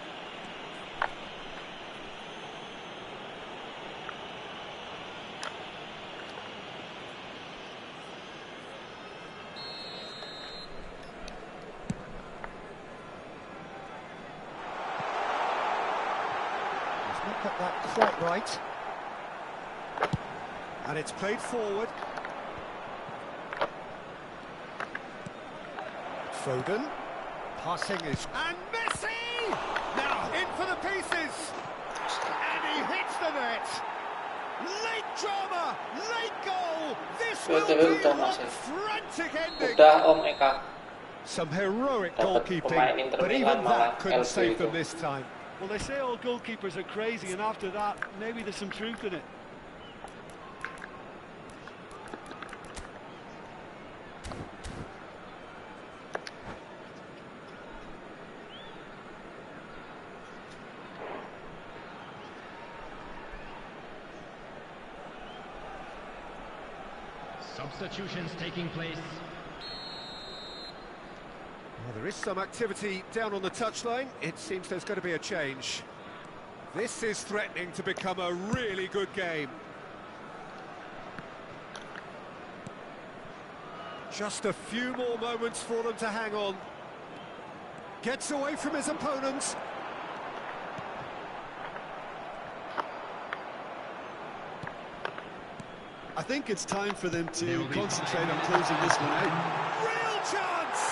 He's not got that quite right. And it's played forward. Foden. Passing is... And Messi! Now, in for the pieces! And he hits the net! Late drama! Late goal! This will be one frantic ending! Udah Om Eka. Some heroic Dapat goalkeeping, pemain Inter but Milan even malah that couldn't LB save them itu. this time. Well, they say all goalkeepers are crazy, and after that, maybe there's some truth in it. Substitutions taking place. Well, there is some activity down on the touchline. It seems there's going to be a change. This is threatening to become a really good game. Just a few more moments for them to hang on. Gets away from his opponents. I think it's time for them to concentrate on closing this one out. Real chance!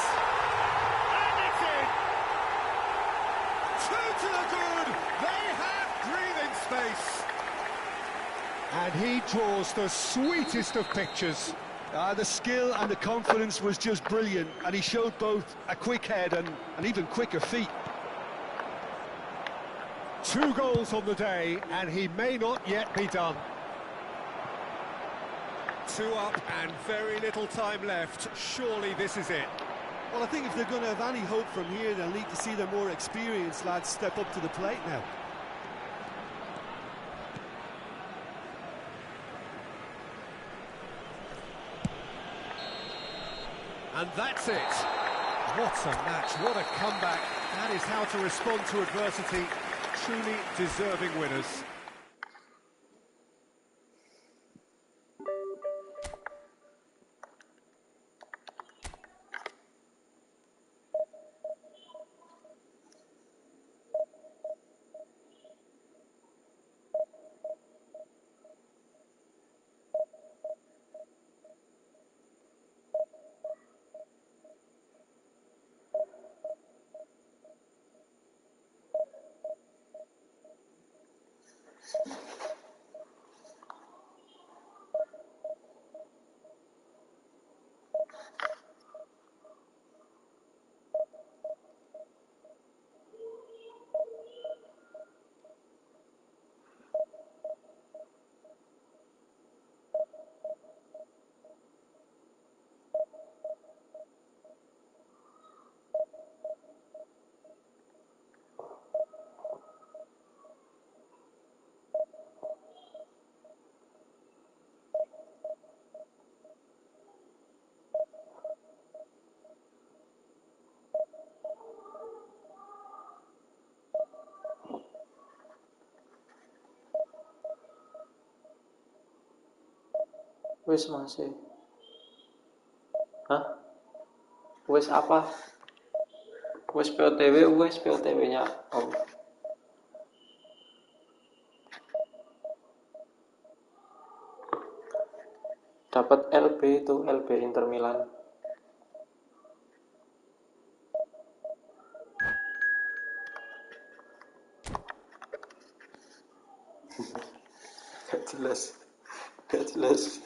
And it's in! Two to the good! They have breathing space! And he draws the sweetest of pictures. The skill and the confidence was just brilliant, and he showed both a quick head and even quicker feet. 2 goals on the day, and he may not yet be done. 2 up and very little time left. Surely this is it. Well, I think if they're going to have any hope from here, they'll need to see their more experienced lads step up to the plate now. And that's it. What a match, what a comeback. That is how to respond to adversity. Truly deserving winners. Wis masih. Hah? Wis apa? Wis POTW-nya Om. Dapat LB itu, LB Inter Milan. Gak jelas.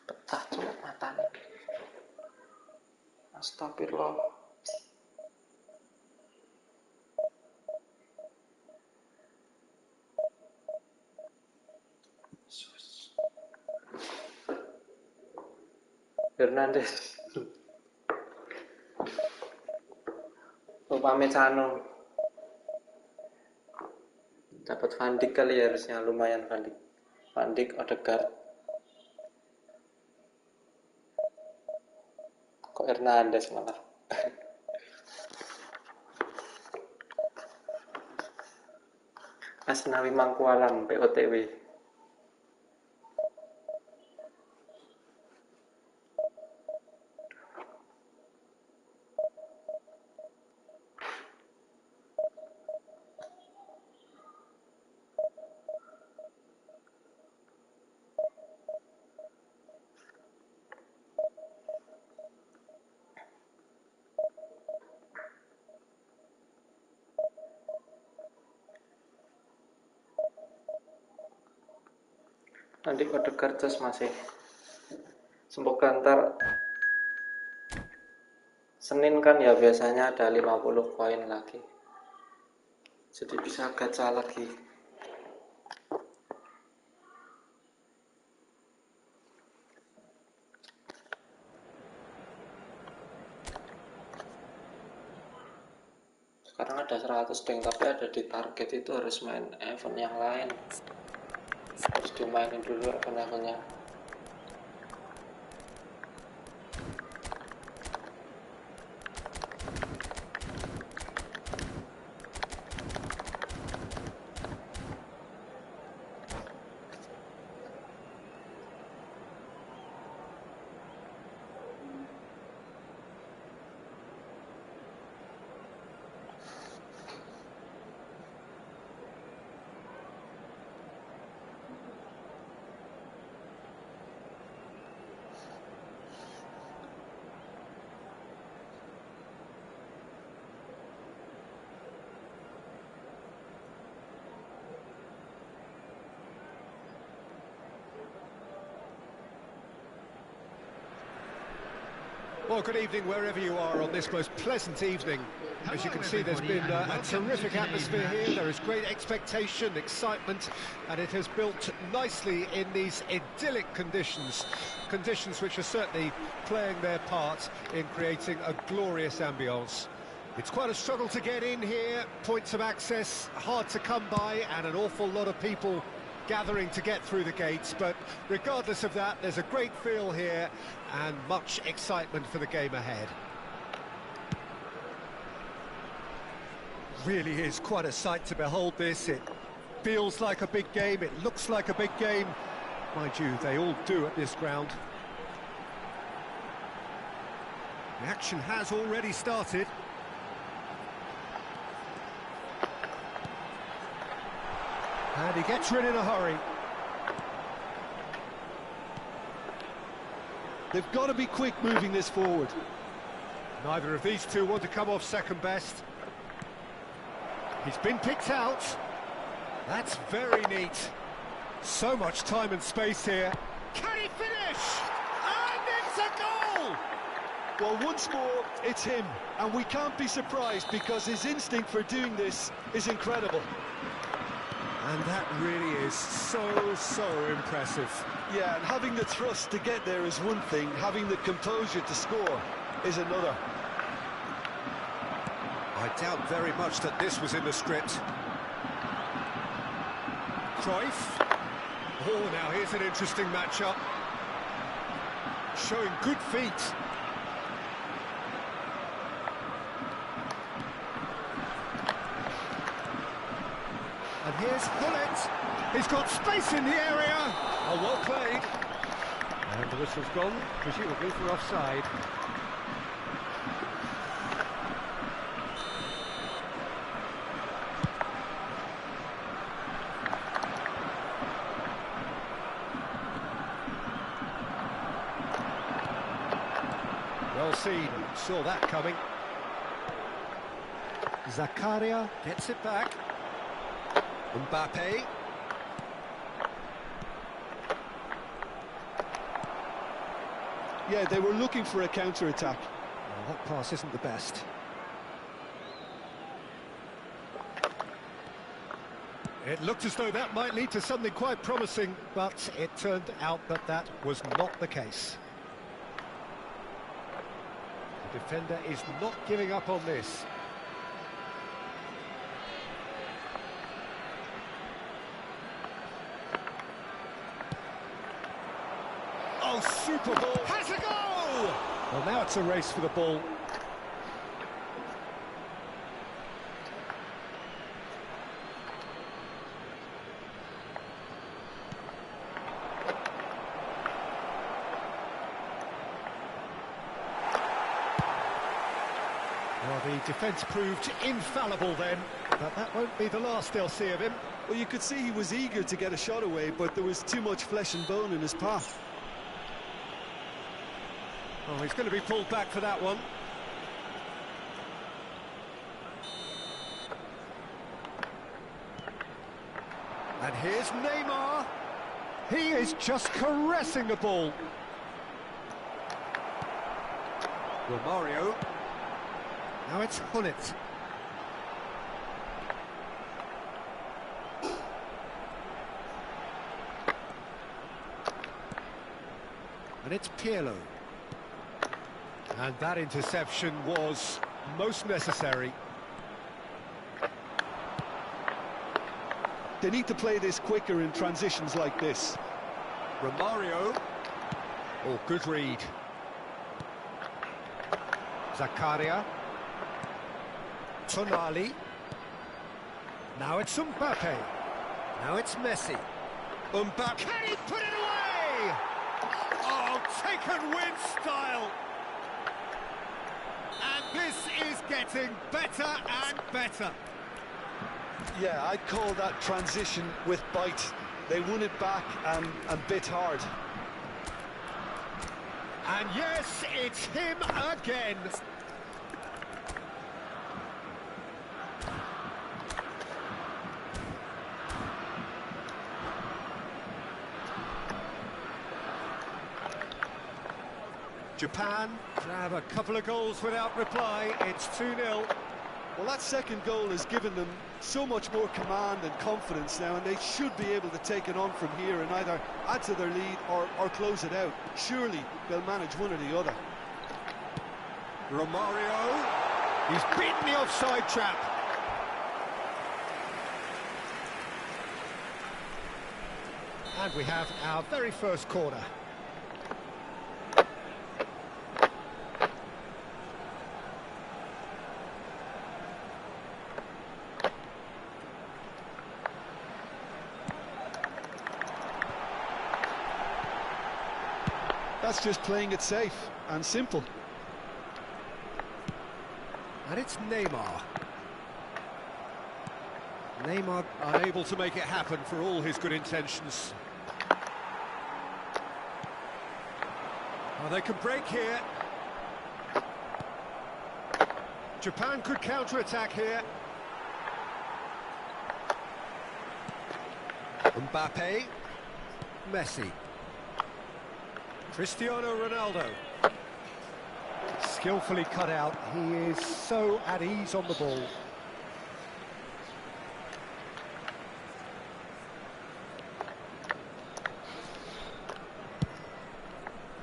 Betah cuma matanya. Astagfirullah. Hernandez. Upamecano. Dapat Van Dijk kali ya, harusnya lumayan Van Dijk, Odegaard. Kok Hernandez malah. Asnawi Mangkualam POTW. Nanti Odegaard terus masih. Semoga ntar Senin kan ya biasanya ada 50 koin lagi. Jadi bisa gacha lagi. Sekarang ada 100 deng, tapi ada di target itu harus main event yang lain. Harus dimainin dulu event-eventnya. Well, good evening wherever you are on this most pleasant evening. As you can see, there's been a terrific atmosphere here. There is great expectation, excitement, and it has built nicely in these idyllic conditions. Conditions which are certainly playing their part in creating a glorious ambience. It's quite a struggle to get in here, points of access hard to come by, and an awful lot of people gathering to get through the gates, but regardless of that, there's a great feel here and much excitement for the game ahead. Really is quite a sight to behold this. It feels like a big game, it looks like a big game. Mind you, they all do at this ground. The action has already started. And he gets rid in a hurry. They've got to be quick moving this forward. Neither of these two want to come off second best. He's been picked out. That's very neat. So much time and space here. Can he finish? And it's a goal! Well, once more, it's him. And we can't be surprised because his instinct for doing this is incredible. And that really is so impressive. Yeah, and having the thrust to get there is one thing, having the composure to score is another. I doubt very much that this was in the script. Cruyff. Oh, now here's an interesting matchup. Showing good feet. And here's Bullet. He's got space in the area. Oh, well played. And the whistle's gone, presumably for offside. Well seen, saw that coming. Zakaria gets it back. Mbappe. Yeah, they were looking for a counter-attack. Well, that pass isn't the best. It looked as though that might lead to something quite promising, but it turned out that that was not the case. The defender is not giving up on this. Oh, super ball! Has a goal! Well, now it's a race for the ball. Well, the defence proved infallible then, but that won't be the last they'll see of him. Well, you could see he was eager to get a shot away, but there was too much flesh and bone in his path. Oh, he's going to be pulled back for that one. And here's Neymar. He is just caressing the ball. Romario. Now it's Hullet. And it's Pirlo. And that interception was most necessary. They need to play this quicker in transitions like this. Romario. Oh, good read. Zakaria. Tonali. Now it's Mbappe. Now it's Messi. Mbappe. Can he put it away? Oh, take and win style. And this is getting better and better. Yeah, I'd call that transition with bite. They won it back and bit hard. And yes, it's him again. Japan grab a couple of goals without reply. It's 2-0. Well, that second goal has given them so much more command and confidence now, and they should be able to take it on from here and either add to their lead or close it out. Surely they'll manage one or the other. Romario, he's beaten the offside trap. And we have our very first corner. That's just playing it safe and simple. And it's Neymar. Neymar unable to make it happen for all his good intentions. Oh, they can break here. Japan could counter-attack here. Mbappe. Messi. Cristiano Ronaldo. Skillfully cut out. He is so at ease on the ball.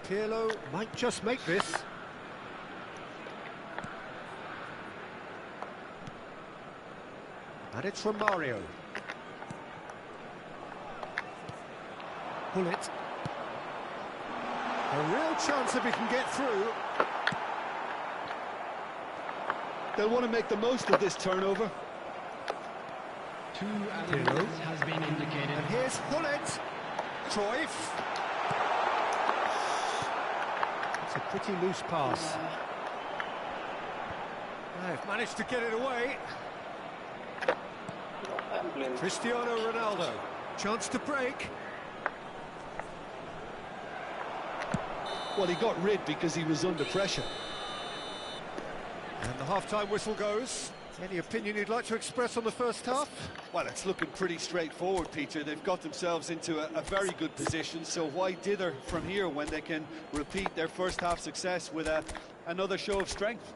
Pirlo might just make this. And it's Romario. Pull it. A real chance if he can get through. They'll want to make the most of this turnover. 2 hours has been indicated. And here's Hullet. Cruyff. It's a pretty loose pass. They've managed to get it away. Cristiano Ronaldo. Chance to break. Well, he got rid because he was under pressure. And the half-time whistle goes. Any opinion you'd like to express on the first half? Well, it's looking pretty straightforward, Peter. They've got themselves into a very good position, so why dither from here when they can repeat their first half success with another show of strength?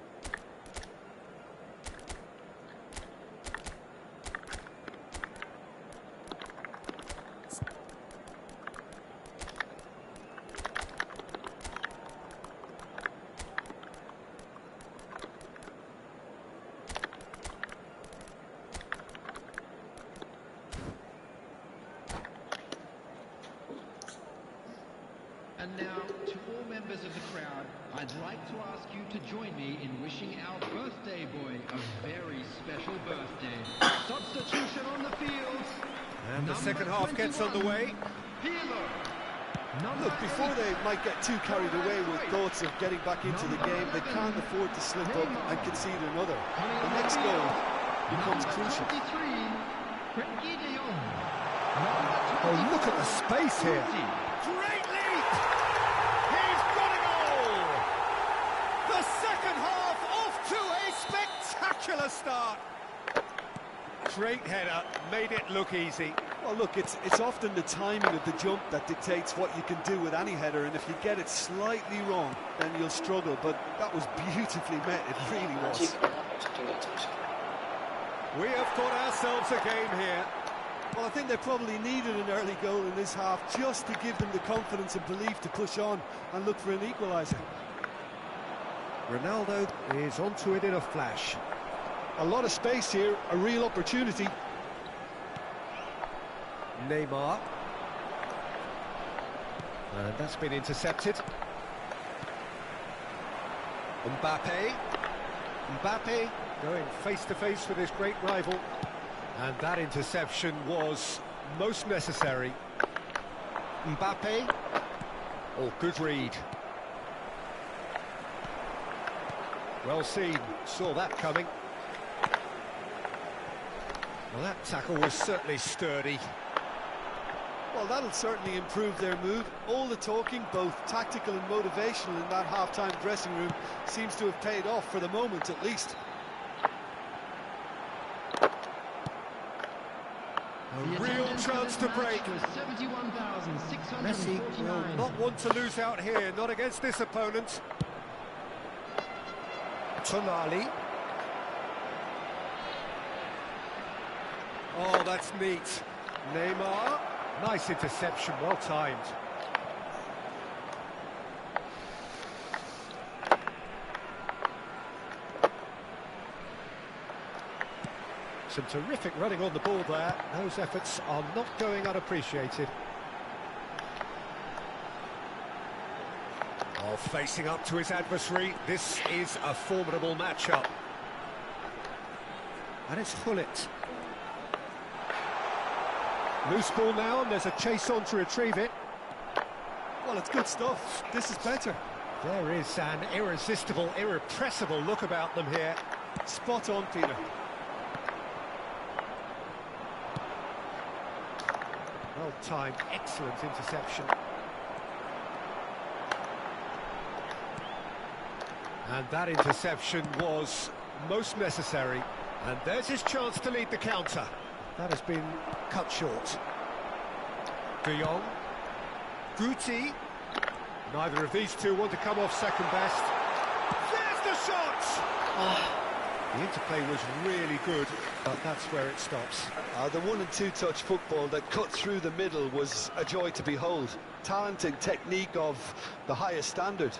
And now, to all members of the crowd, I'd like to ask you to join me in wishing our birthday boy a very special birthday. Substitution on the field. And the second half gets underway. Pirlo. Look, before they might get too carried away with thoughts of getting back into the game, they can't afford to slip up and concede another. The next goal becomes crucial. Oh, look at the space here. Great leap! He's got a goal! The second half off to a spectacular start. Great header, made it look easy. Well, look, it's often the timing of the jump that dictates what you can do with any header, and if you get it slightly wrong, then you'll struggle, but that was beautifully met, it really was. We have got ourselves a game here. Well, I think they probably needed an early goal in this half just to give them the confidence and belief to push on and look for an equaliser. Ronaldo is onto it in a flash. A lot of space here, a real opportunity. Neymar. And that's been intercepted. Mbappe. Mbappe going face-to-face with his great rival. And that interception was most necessary. Mbappe. Oh, good read. Well seen, saw that coming. Well, that tackle was certainly sturdy. Well, that'll certainly improve their mood. All the talking, both tactical and motivational in that half-time dressing room, seems to have paid off for the moment at least. A real chance to break. Messi will not want to lose out here, not against this opponent. Tonali. Oh, that's neat. Neymar. Nice interception, well timed. Some terrific running on the ball there. Those efforts are not going unappreciated. Oh, facing up to his adversary. This is a formidable matchup. And it's Hullet. Loose ball now, and there's a chase on to retrieve it. Well, it's good stuff. This is better. There is an irresistible, irrepressible look about them here. Spot on, Peter. Well-timed, excellent interception. And that interception was most necessary. And there's his chance to lead the counter. That has been cut short. De Jong. Guti. Neither of these two want to come off second best. There's the shot! The interplay was really good, but that's where it stops. The 1- and 2-touch football that cut through the middle was a joy to behold. Talent and technique of the highest standard.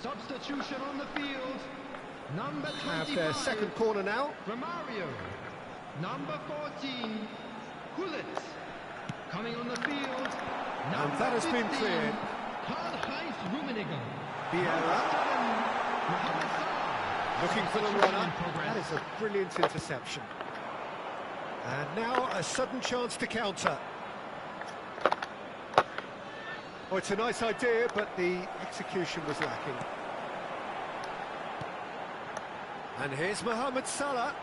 Substitution on the field. Number 25. Have their second corner now. Romario. Number 14. Hullet. Coming on the field. And that has been cleared. Karl-Heinz Rummenigge. Vieira. Looking for the runner. That is a brilliant interception. And now a sudden chance to counter. Oh, it's a nice idea, but the execution was lacking. And here's Mohamed Salah.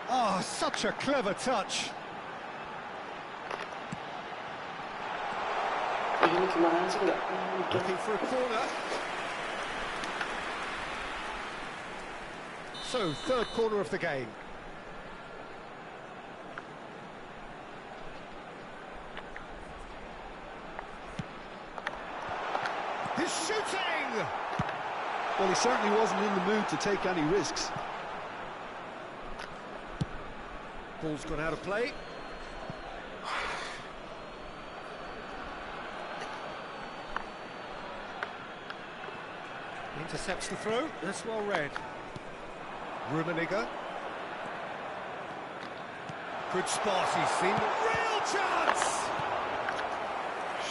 Oh, such a clever touch. Looking for a corner. So, third corner of the game. He's shooting! Well, he certainly wasn't in the mood to take any risks. Ball's gone out of play. Intercepts the throw. That's well read. Rummenigge. Good spot. He's seen the real chance!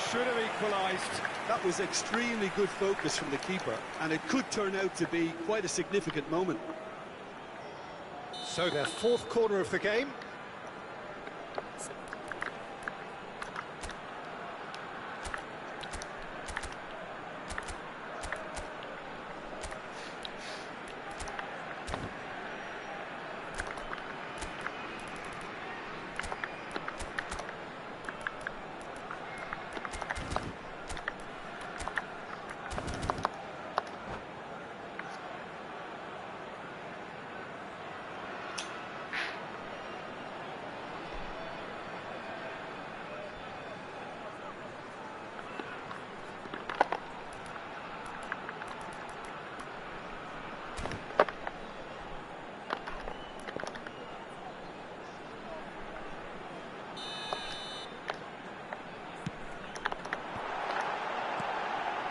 Should have equalised. That was extremely good focus from the keeper, and it could turn out to be quite a significant moment. So their fourth corner of the game.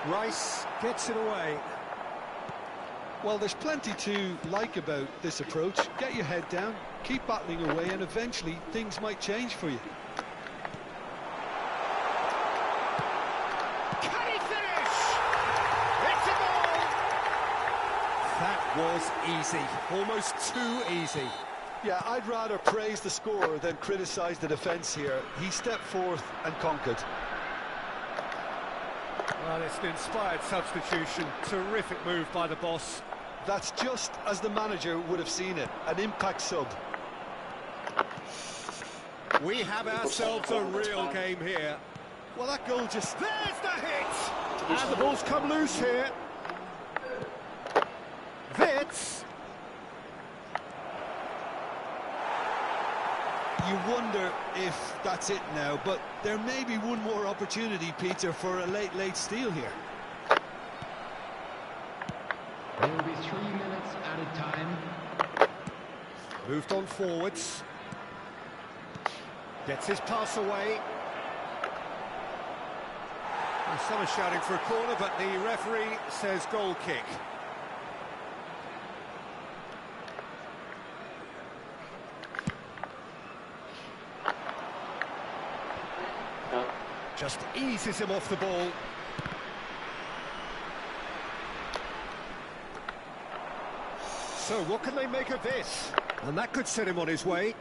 Rice gets it away. Well, there's plenty to like about this approach. Get your head down, keep battling away, and eventually things might change for you. was easy, almost too easy. Yeah, I'd rather praise the scorer than criticise the defence here. He stepped forth and conquered. Well, it's an inspired substitution. Terrific move by the boss. That's just as the manager would have seen it, an impact sub. We have ourselves a real game here. Well, that goal just... There's the hit! And the ball's come loose here. Wits. You wonder if that's it now, but there may be one more opportunity, Peter, for a late steal here. There will be 3 minutes added time. Moved on forwards. Gets his pass away. Well, some are shouting for a corner, but the referee says goal kick. Just eases him off the ball. So what can they make of this? And that could set him on his way.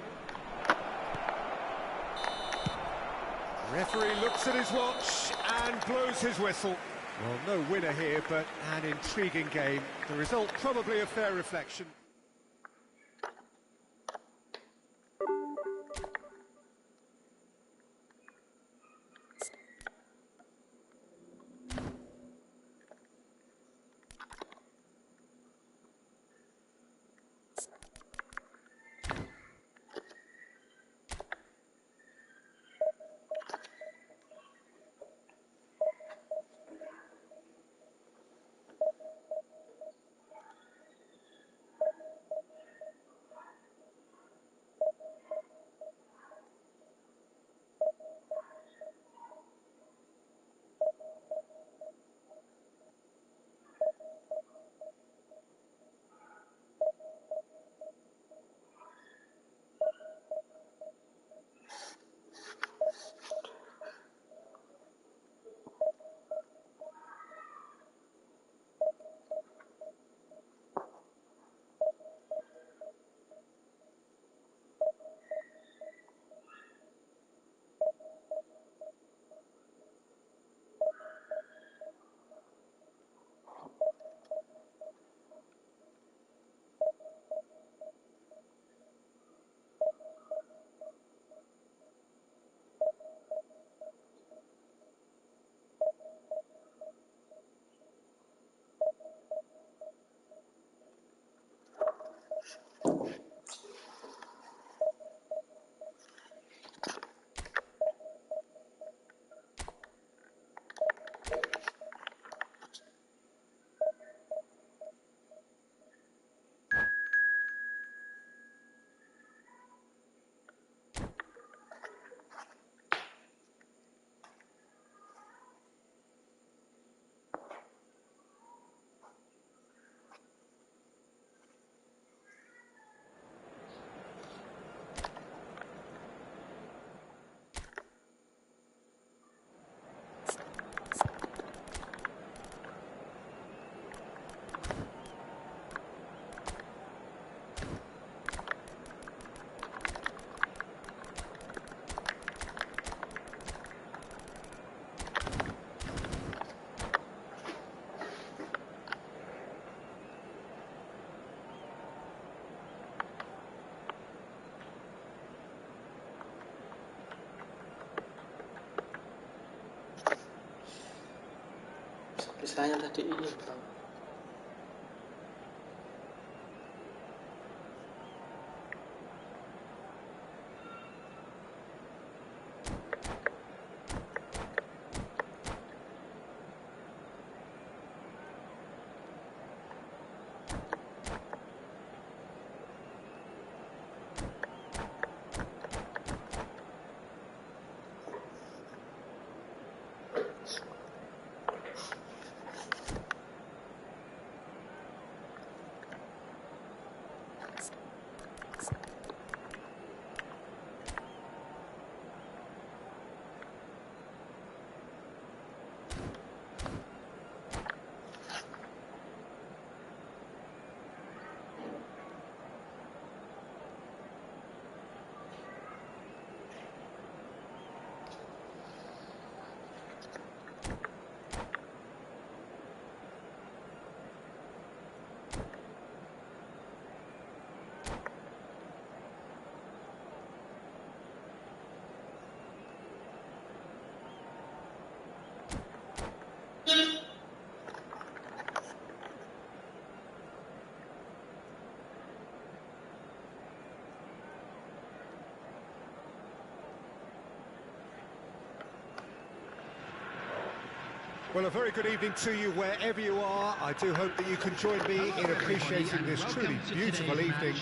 Referee looks at his watch and blows his whistle. Well, no winner here, but an intriguing game. The result probably a fair reflection. Misalnya tadi ini Bang. Well, a very good evening to you wherever you are. I do hope that you can join me in appreciating this truly beautiful evening.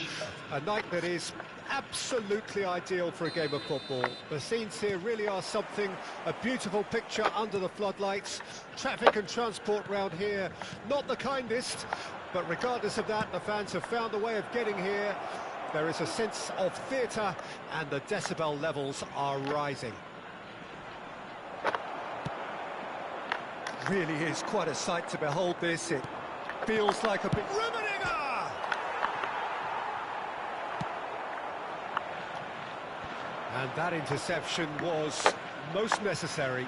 A night that is absolutely ideal for a game of football. The scenes here really are something, a beautiful picture under the floodlights. Traffic and transport round here, not the kindest, but regardless of that, the fans have found a way of getting here. There is a sense of theatre and the decibel levels are rising. Really is quite a sight to behold this. It feels like a big Rummenigge! And that interception was most necessary.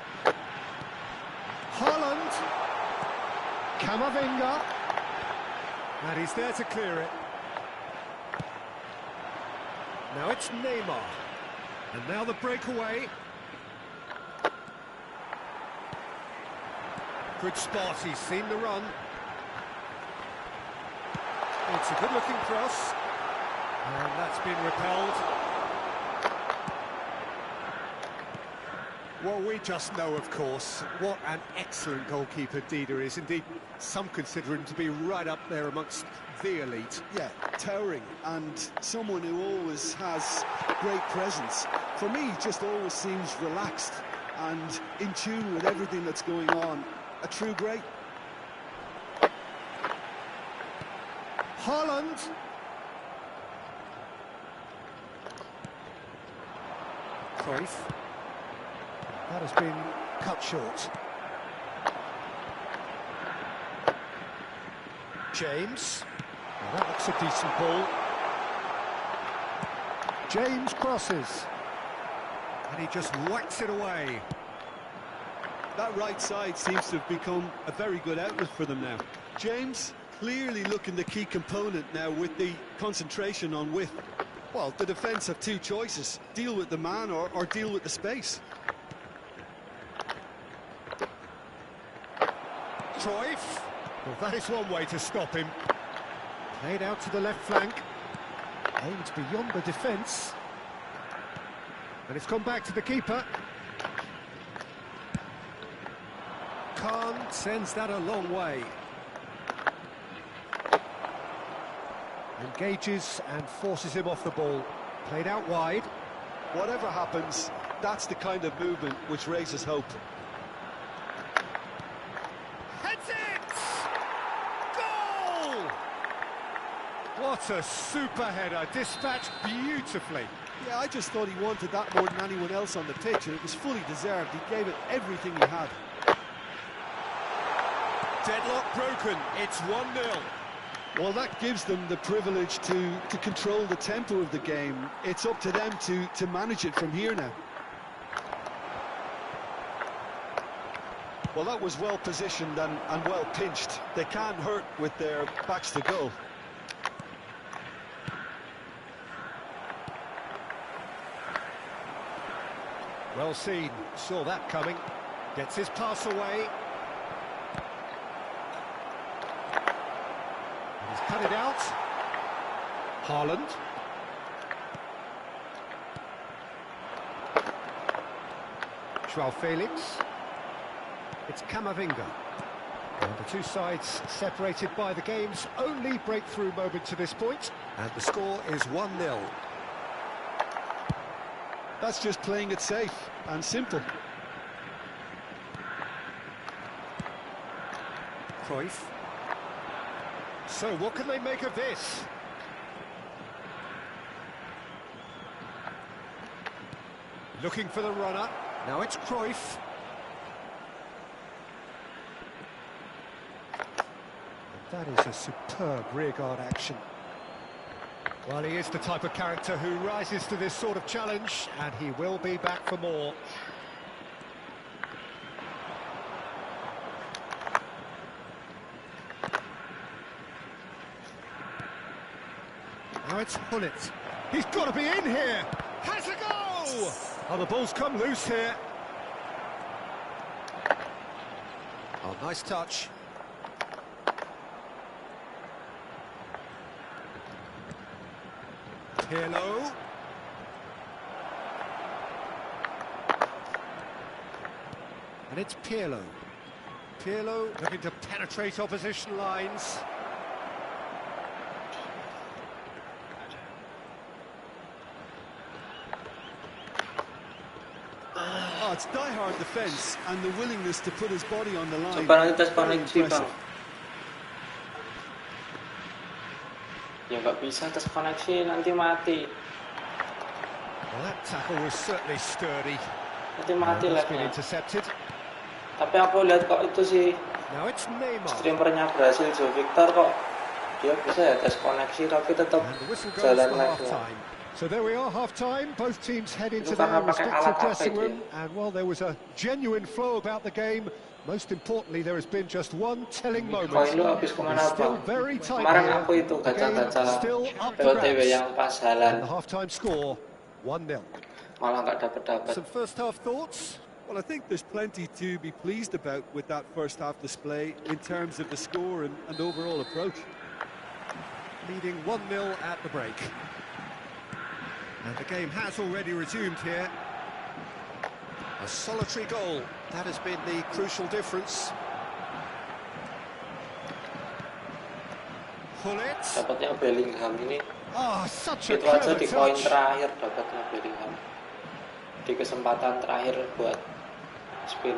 Haaland, Camavinga, and he's there to clear it. Now it's Neymar, and now the breakaway. Good spot, he's seen the run. It's a good-looking cross, and that's been repelled. Well, we just know, of course, what an excellent goalkeeper Dida is. Indeed, some consider him to be right up there amongst the elite. Yeah, towering, and someone who always has great presence. For me, he just always seems relaxed and in tune with everything that's going on. A true great. Haaland. Cruyff. That has been cut short. James. Well, that looks a decent ball. James crosses. And he just whacks it away. That right side seems to have become a very good outlet for them now. James clearly looking the key component now with the concentration on width. Well, the defence have two choices: deal with the man or deal with the space. Cruyff. Well, that is one way to stop him. Played out to the left flank. Aimed beyond the defence. And it's gone back to the keeper. Khan sends that a long way. Engages and forces him off the ball. Played out wide. Whatever happens, that's the kind of movement which raises hope. Heads it! Goal! What a super header, dispatched beautifully. Yeah, I just thought he wanted that more than anyone else on the pitch, and it was fully deserved. He gave it everything he had. Deadlock broken, it's 1-0. Well, that gives them the privilege to control the tempo of the game. It's up to them to manage it from here now. Well, that was well positioned and well pinched. They can't hurt with their backs to goal. Well seen, saw that coming. Gets his pass away. He's cut it out. Haaland. Joao Felix. It's Camavinga. And the two sides separated by the game's only breakthrough moment to this point. And the score is 1-0. That's just playing it safe and simple. Cruyff. So what can they make of this? Looking for the runner. Now it's Cruyff. And that is a superb rearguard action. Well, he is the type of character who rises to this sort of challenge, and he will be back for more. Now it's Hullet. He's got to be in here. Has a go! Oh, the ball's come loose here. Oh, nice touch. Pirlo. And it's Pirlo. Pirlo looking to penetrate opposition lines. Oh, it's die-hard defence and the willingness to put his body on the line. Coba nanti tes Very koneksi bang. impressive. Ya nggak bisa tes koneksi, nanti mati. Well, that tackle was certainly sturdy. Nanti mati That's been lagnya. intercepted. Tapi aku lihat kok itu sih Now it's Neymar. streamernya Brasil Joe Victor kok dia bisa ya tes koneksi tapi tetap And the whistle goes jalan for lagi. half-time. So there we are, half-time. Both teams head into Itu karena their pakai respective alat apa dressing itu room. And while there was a genuine flow about the game, most importantly, there has been just one telling moment. Koin lu habis kemana It's still bang? very tight Kemarin here. aku itu The game gacha-gacha still up for POTW grabs. yang pas And jalan the half-time score, 1-0. malah nggak dapet. Some first-half thoughts? Well, I think there's plenty to be pleased about with that first half display in terms of the score and overall approach. Leading 1-0 at the break. And the game has already resumed here. A solitary goal, that has been the crucial difference. Hullet. Dapatnya Bellingham ini Oh, such a itu aja clever di koin touch. terakhir dapatnya Bellingham di kesempatan terakhir buat spin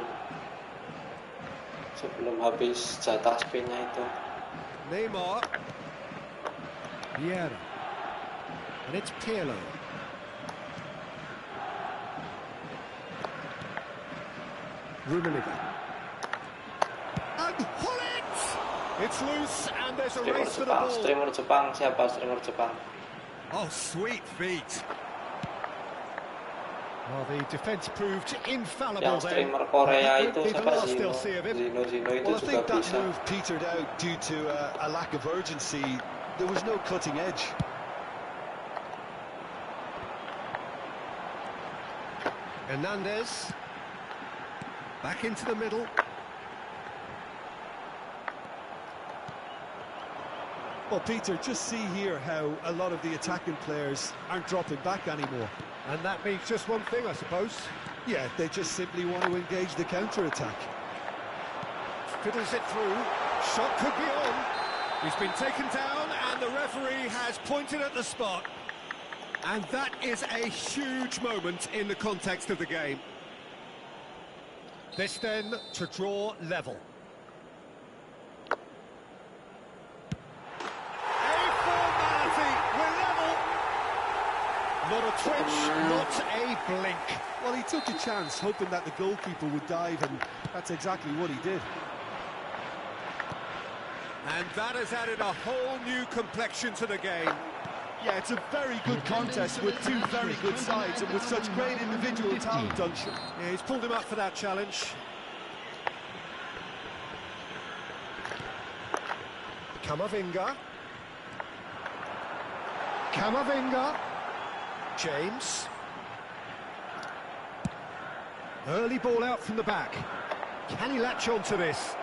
sebelum habis jatah spinnya itu. Neymar. Vieira. And it's Pirlo. Rummenigge. And Hullet! It's loose and there's a race for the ball. Streamer Jepang siapa? Streamer Jepang. Oh, sweet feet. Well, the defence proved infallible Yang then. streamer Korea That itu won't be the siapa? last Zino. they'll see of him. Zino itu Well, I juga think that bisa. move petered out due to a lack of urgency. There was no cutting edge. Hernandez. Back into the middle. Well, Peter, just see here how a lot of the attacking players aren't dropping back anymore. And that means just one thing, I suppose. Yeah, they just simply want to engage the counter-attack. Fiddles it through. Shot could be on. He's been taken down and the referee has pointed at the spot. And that is a huge moment in the context of the game. This then to draw level. A formality, we're level. Not a twitch, not a blink. Well, he took a chance, hoping that the goalkeeper would dive, and that's exactly what he did. And that has added a whole new complexion to the game. Yeah, it's a very good contest with two very good sides and with such great individual talent, Dunshire. Yeah, he's pulled him up for that challenge. Camavinga. Camavinga. James. Early ball out from the back. Can he latch on to this?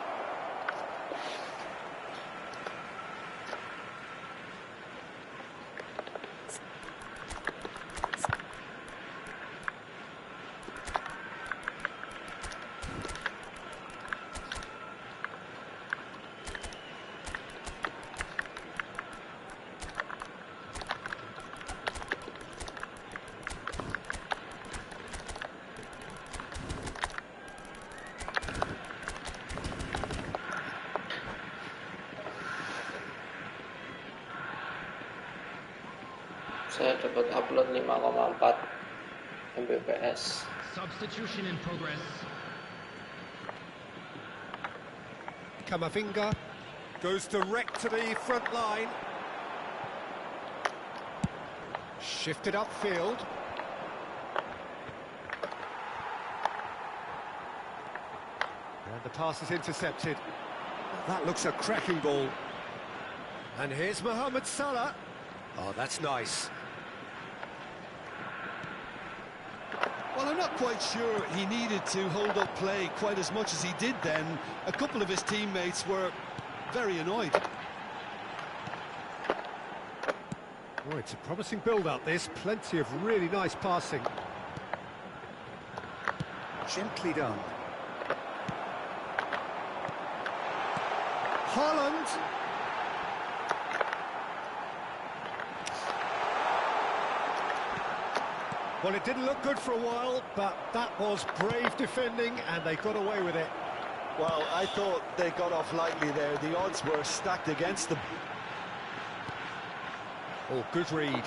Saya dapat upload 5,4 Mbps. Substitution in progress. Camavinga goes direct to the front line. Shifted upfield. And the pass is intercepted. That looks a cracking ball. And here's Mohamed Salah. Oh, that's nice. Well, I'm not quite sure he needed to hold up play quite as much as he did then. A couple of his teammates were very annoyed. Oh, it's a promising build-up, this. Plenty of really nice passing. Gently done. Haaland. Well, it didn't look good for a while, but that was brave defending, and they got away with it. Well, I thought they got off lightly there. The odds were stacked against them. Oh, good read.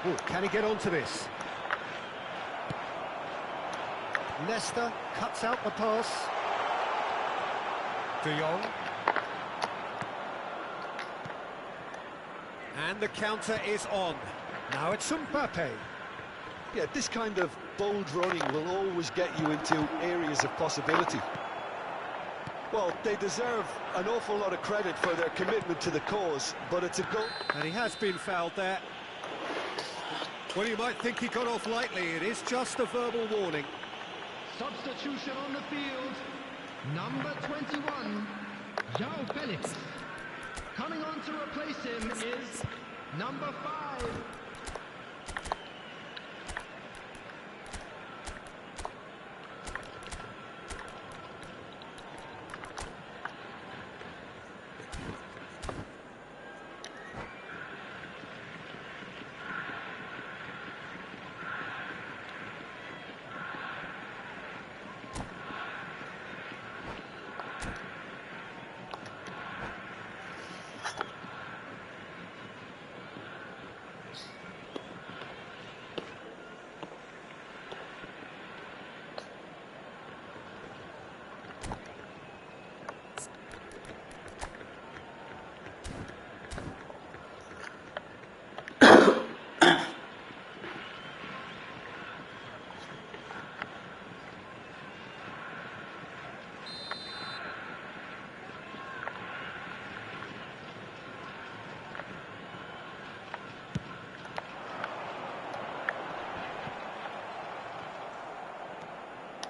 Oh, can he get onto this? Leicester cuts out the pass. De Jong. And the counter is on. Now it's Mbappe. Yeah, this kind of bold running will always get you into areas of possibility. Well, they deserve an awful lot of credit for their commitment to the cause, but it's a goal. And he has been fouled there. Well, you might think he got off lightly. It is just a verbal warning. Substitution on the field. Number 21, João Felix. Coming on to replace him is number 5.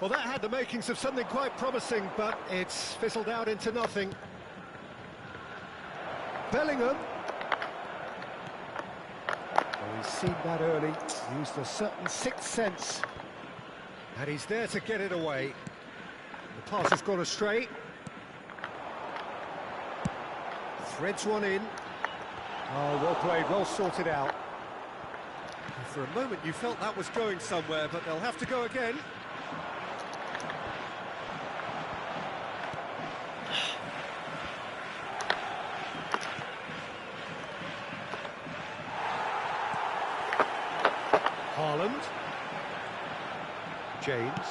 Well, that had the makings of something quite promising, but it's fizzled out into nothing. Bellingham. Oh, he's seen that early, used a certain sixth sense. And he's there to get it away. The pass has gone astray. Threads one in. Oh, well played, well sorted out. And for a moment you felt that was going somewhere, but they'll have to go again. Haaland. James.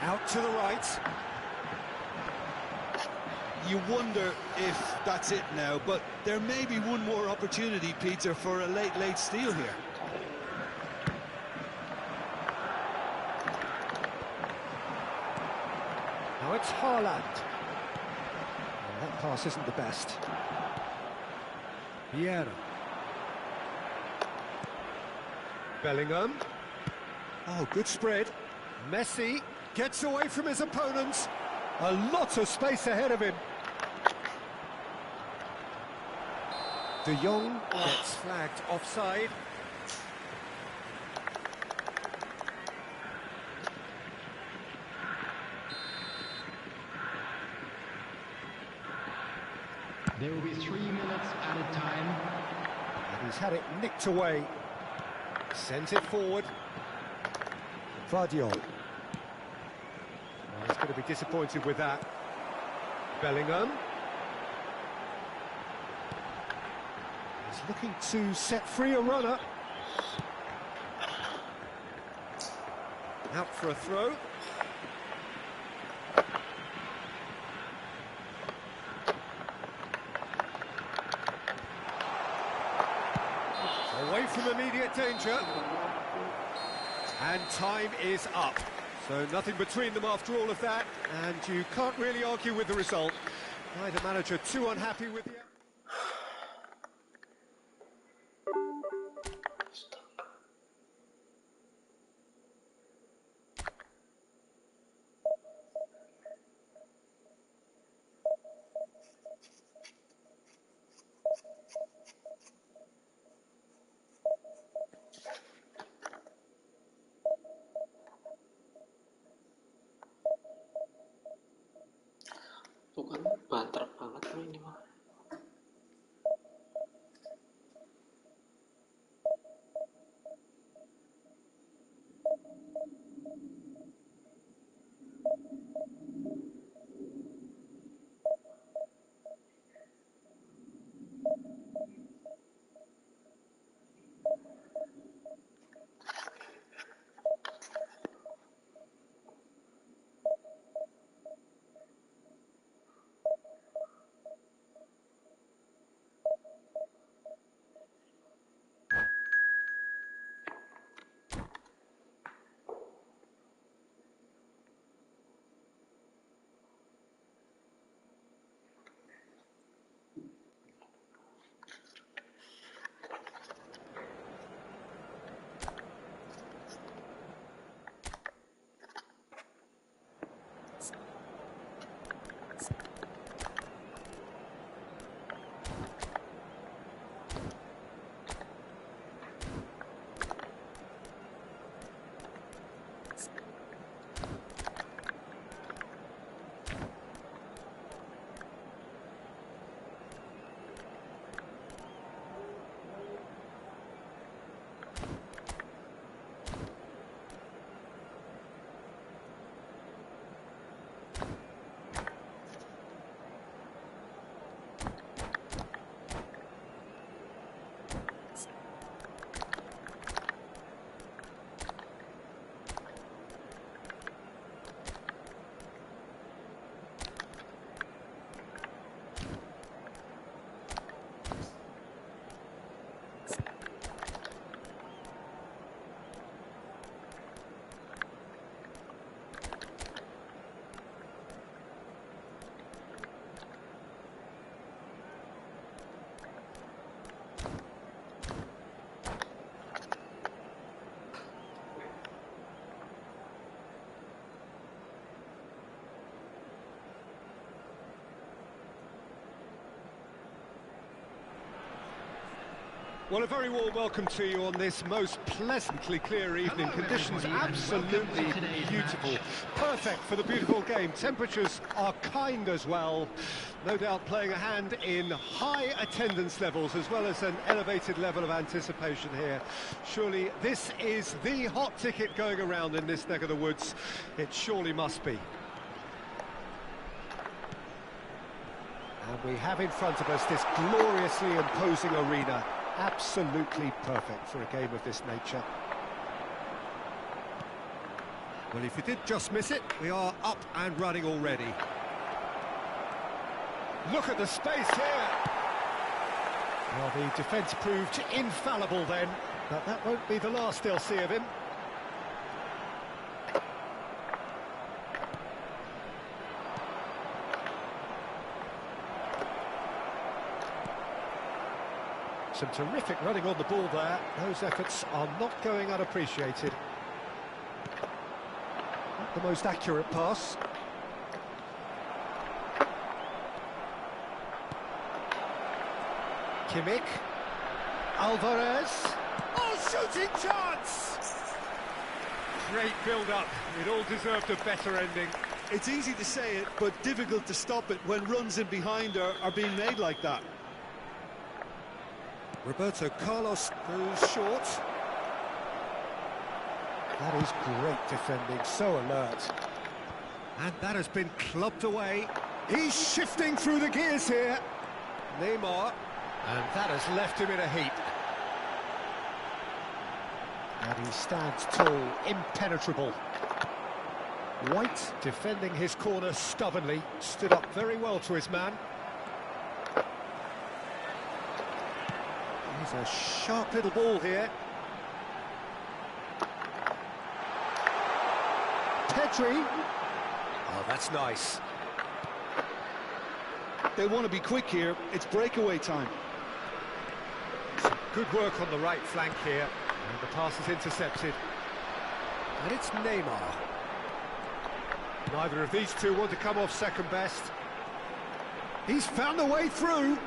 Out to the right. You wonder if that's it now, but there may be one more opportunity, Peter, for a late steal here. Now it's Haaland. Well, that pass isn't the best. Vieira. Bellingham. Oh, good spread. Messi gets away from his opponents. A lot of space ahead of him. De Jong gets flagged offside. There will be 3 minutes at a time. And he's had it nicked away. Sends it forward. Vardiol. Well, he's going to be disappointed with that. Bellingham. He's looking to set free a runner. Out for a throw. Away from immediate danger. And time is up. So nothing between them after all of that, and you can't really argue with the result. Neither manager too unhappy with the... kan banter banget ini mah. Well, a very warm welcome to you on this most pleasantly clear evening. Conditions absolutely beautiful. Perfect for the beautiful game. Temperatures are kind as well. No doubt playing a hand in high attendance levels as well as an elevated level of anticipation here. Surely this is the hot ticket going around in this neck of the woods. It surely must be. And we have in front of us this gloriously imposing arena. Absolutely perfect for a game of this nature. Well, if you did just miss it, we are up and running already. Look at the space here. Well, the defence proved infallible then, but that won't be the last they'll see of him. Some terrific running on the ball there. Those efforts are not going unappreciated. Not the most accurate pass. Kimmich. Alvarez. Oh, shooting chance! Great build-up. It all deserved a better ending. It's easy to say it, but difficult to stop it when runs in behind are being made like that. Roberto Carlos goes short. That is great defending, so alert. And that has been clubbed away. He's shifting through the gears here. Neymar. And that has left him in a heap. And he stands tall, impenetrable. White defending his corner stubbornly. Stood up very well to his man. He's a sharp little ball here. Pedri. Oh, that's nice. They want to be quick here. It's breakaway time. Some good work on the right flank here. And the pass is intercepted. And it's Neymar. Neither of these two want to come off second best. He's found a way through.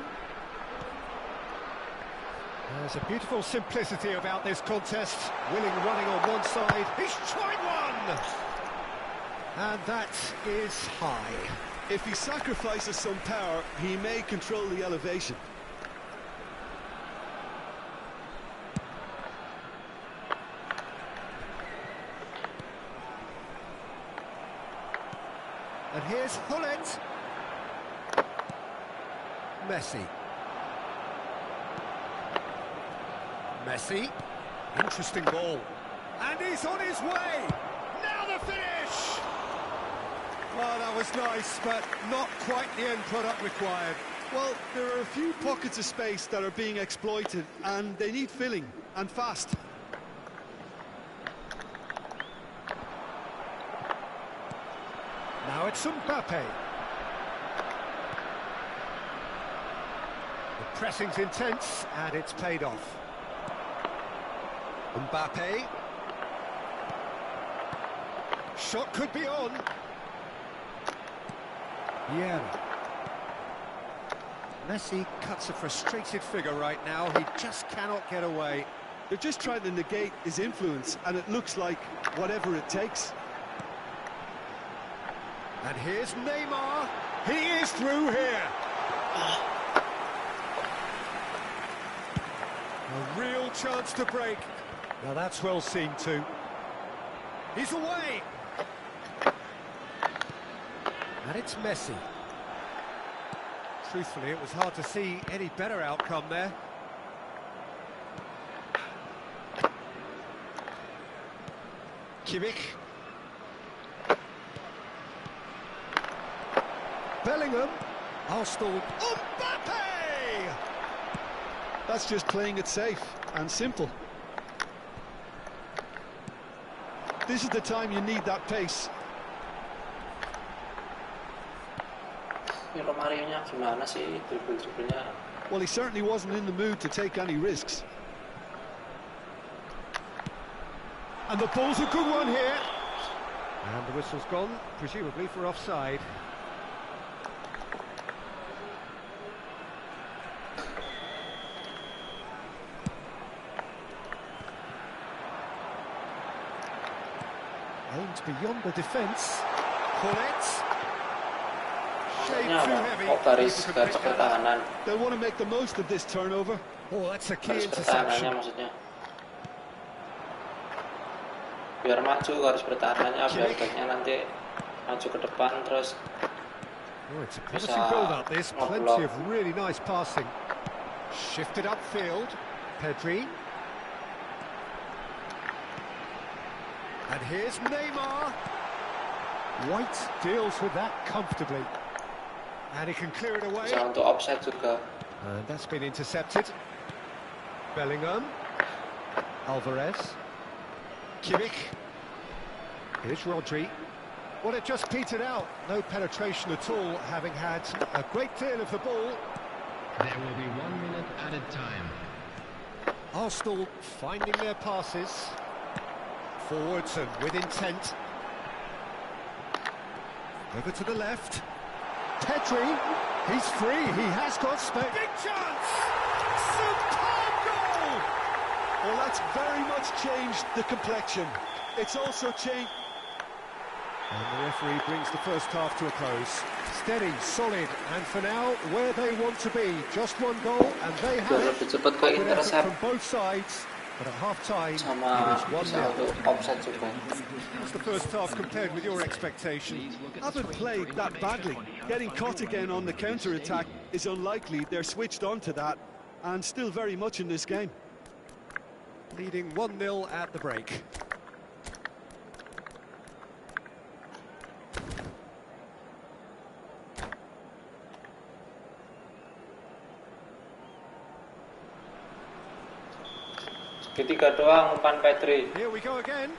There's a beautiful simplicity about this contest. Willing running on one side. He's tried one! And that is high. If he sacrifices some power, he may control the elevation. And here's Hullet. Messi. Messi. Interesting ball. And he's on his way. Now the finish. Well, that was nice, but not quite the end product required. Well, there are a few pockets of space that are being exploited, and they need filling, and fast. Now it's Mbappe. The pressing's intense, and it's paid off. Mbappe. Shot could be on. Yeah. Messi cuts a frustrated figure right now. He just cannot get away. They're just trying to negate his influence, and it looks like whatever it takes. And here's Neymar. He is through here. A real chance to break. Now that's well seen too. He's away. And it's Messi. Truthfully, it was hard to see any better outcome there. Kimmich. Bellingham. Arsenal. Mbappe! That's just playing it safe and simple. This is the time you need that pace. Romario-nya gimana sih dribble-dribblenya? Well, he certainly wasn't in the mood to take any risks. And the ball's a good one here. And the whistle's gone, presumably for offside. Aimed beyond the defence. Hullet. Garis pertahanan. They'll want to make the most of this turnover. Oh, that's a key Garis interception. pertahanannya maksudnya. Biar maju garis pertahanannya, biar backnya nanti maju ke depan terus. Oh, it's a promising build-up. There's plenty of really nice passing. Shifted upfield. Pedri. And here's Neymar. White deals with that comfortably. And he can clear it away. Bisa untuk offside juga. And that's been intercepted. Bellingham. Alvarez. Kimmich. Here's Rodri. Well, it just petered out. No penetration at all, having had a great deal of the ball. There will be 1 minute added time. Arsenal finding their passes. Forwards and with intent. Over to the left. Pedri, he's free, he has got space. Big chance! Superb goal! Well, that's very much changed the complexion. It's also changed... And the referee brings the first half to a close. Steady, solid, and for now, where they want to be. Just one goal, and they have it. Good effort from both sides. But at half-time, it is 1-0. How's the first half compared with your expectation? Haven't played that badly. Getting caught again on the counter-attack is unlikely. They're switched on to that, and still very much in this game. Leading 1-0 at the break. Segitiga doang umpan Pedri. Here we go again.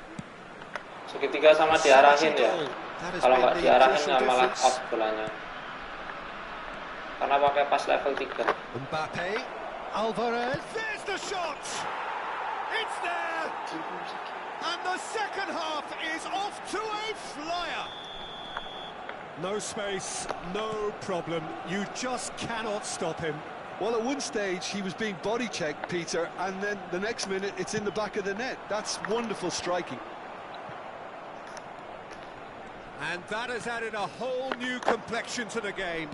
Segitiga sama diarahin ya. Kalau nggak diarahin ya malah off bolanya. Karena pakai pas level 3. Mbappe, Alvarez, there's the shot! It's there! And the second half is off to a flyer! No space, no problem. You just cannot stop him. Well, at one stage, he was being body-checked, Peter, and then the next minute, it's in the back of the net. That's wonderful striking. And that has added a whole new complexion to the game.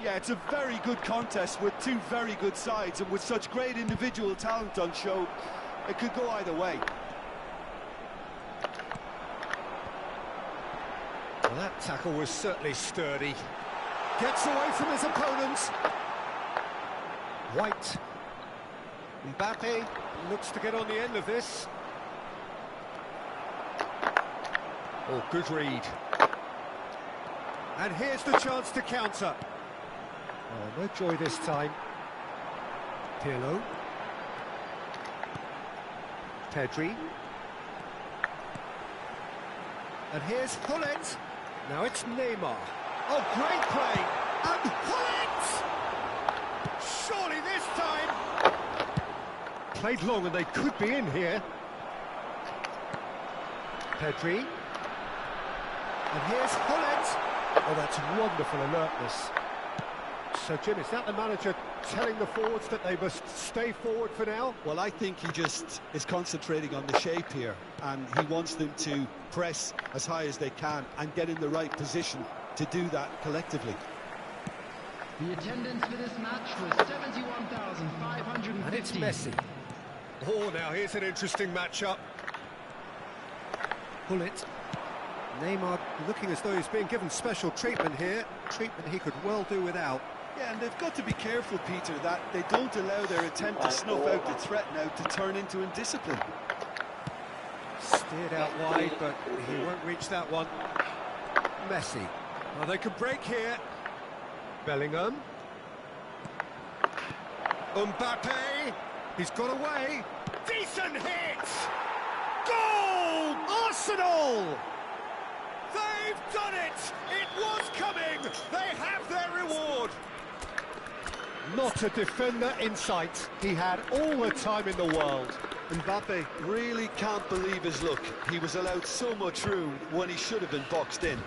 Yeah, it's a very good contest with two very good sides, and with such great individual talent on show, it could go either way. Well, that tackle was certainly sturdy. Gets away from his opponents. White. Mbappe looks to get on the end of this. Oh, good read. And here's the chance to counter. Oh, no joy this time. Pirlo. Pedri. And here's Hullet. Now it's Neymar. Oh, great play! And Hullet! Surely this time! Played long and they could be in here. Pedri. And here's Hullet. Oh, that's wonderful alertness. So, Jim, is that the manager telling the forwards that they must stay forward for now? Well, I think he just is concentrating on the shape here, and he wants them to press as high as they can and get in the right position to do that collectively. The attendance for this match was 71,550. And it's Messi. Oh, now here's an interesting matchup. Hullet. Neymar looking as though he's being given special treatment here. Treatment he could well do without. Yeah, and they've got to be careful, Peter, that they don't allow their attempt to snuff out the threat now to turn into indiscipline. Steered out wide, but he won't reach that one. Messi. Well, they can break here. Bellingham. Mbappe. He's got away. Decent hit! Goal! Arsenal! They've done it! It was coming! They have their reward! Not a defender in sight. He had all the time in the world. Mbappe really can't believe his luck. He was allowed so much room when he should have been boxed in.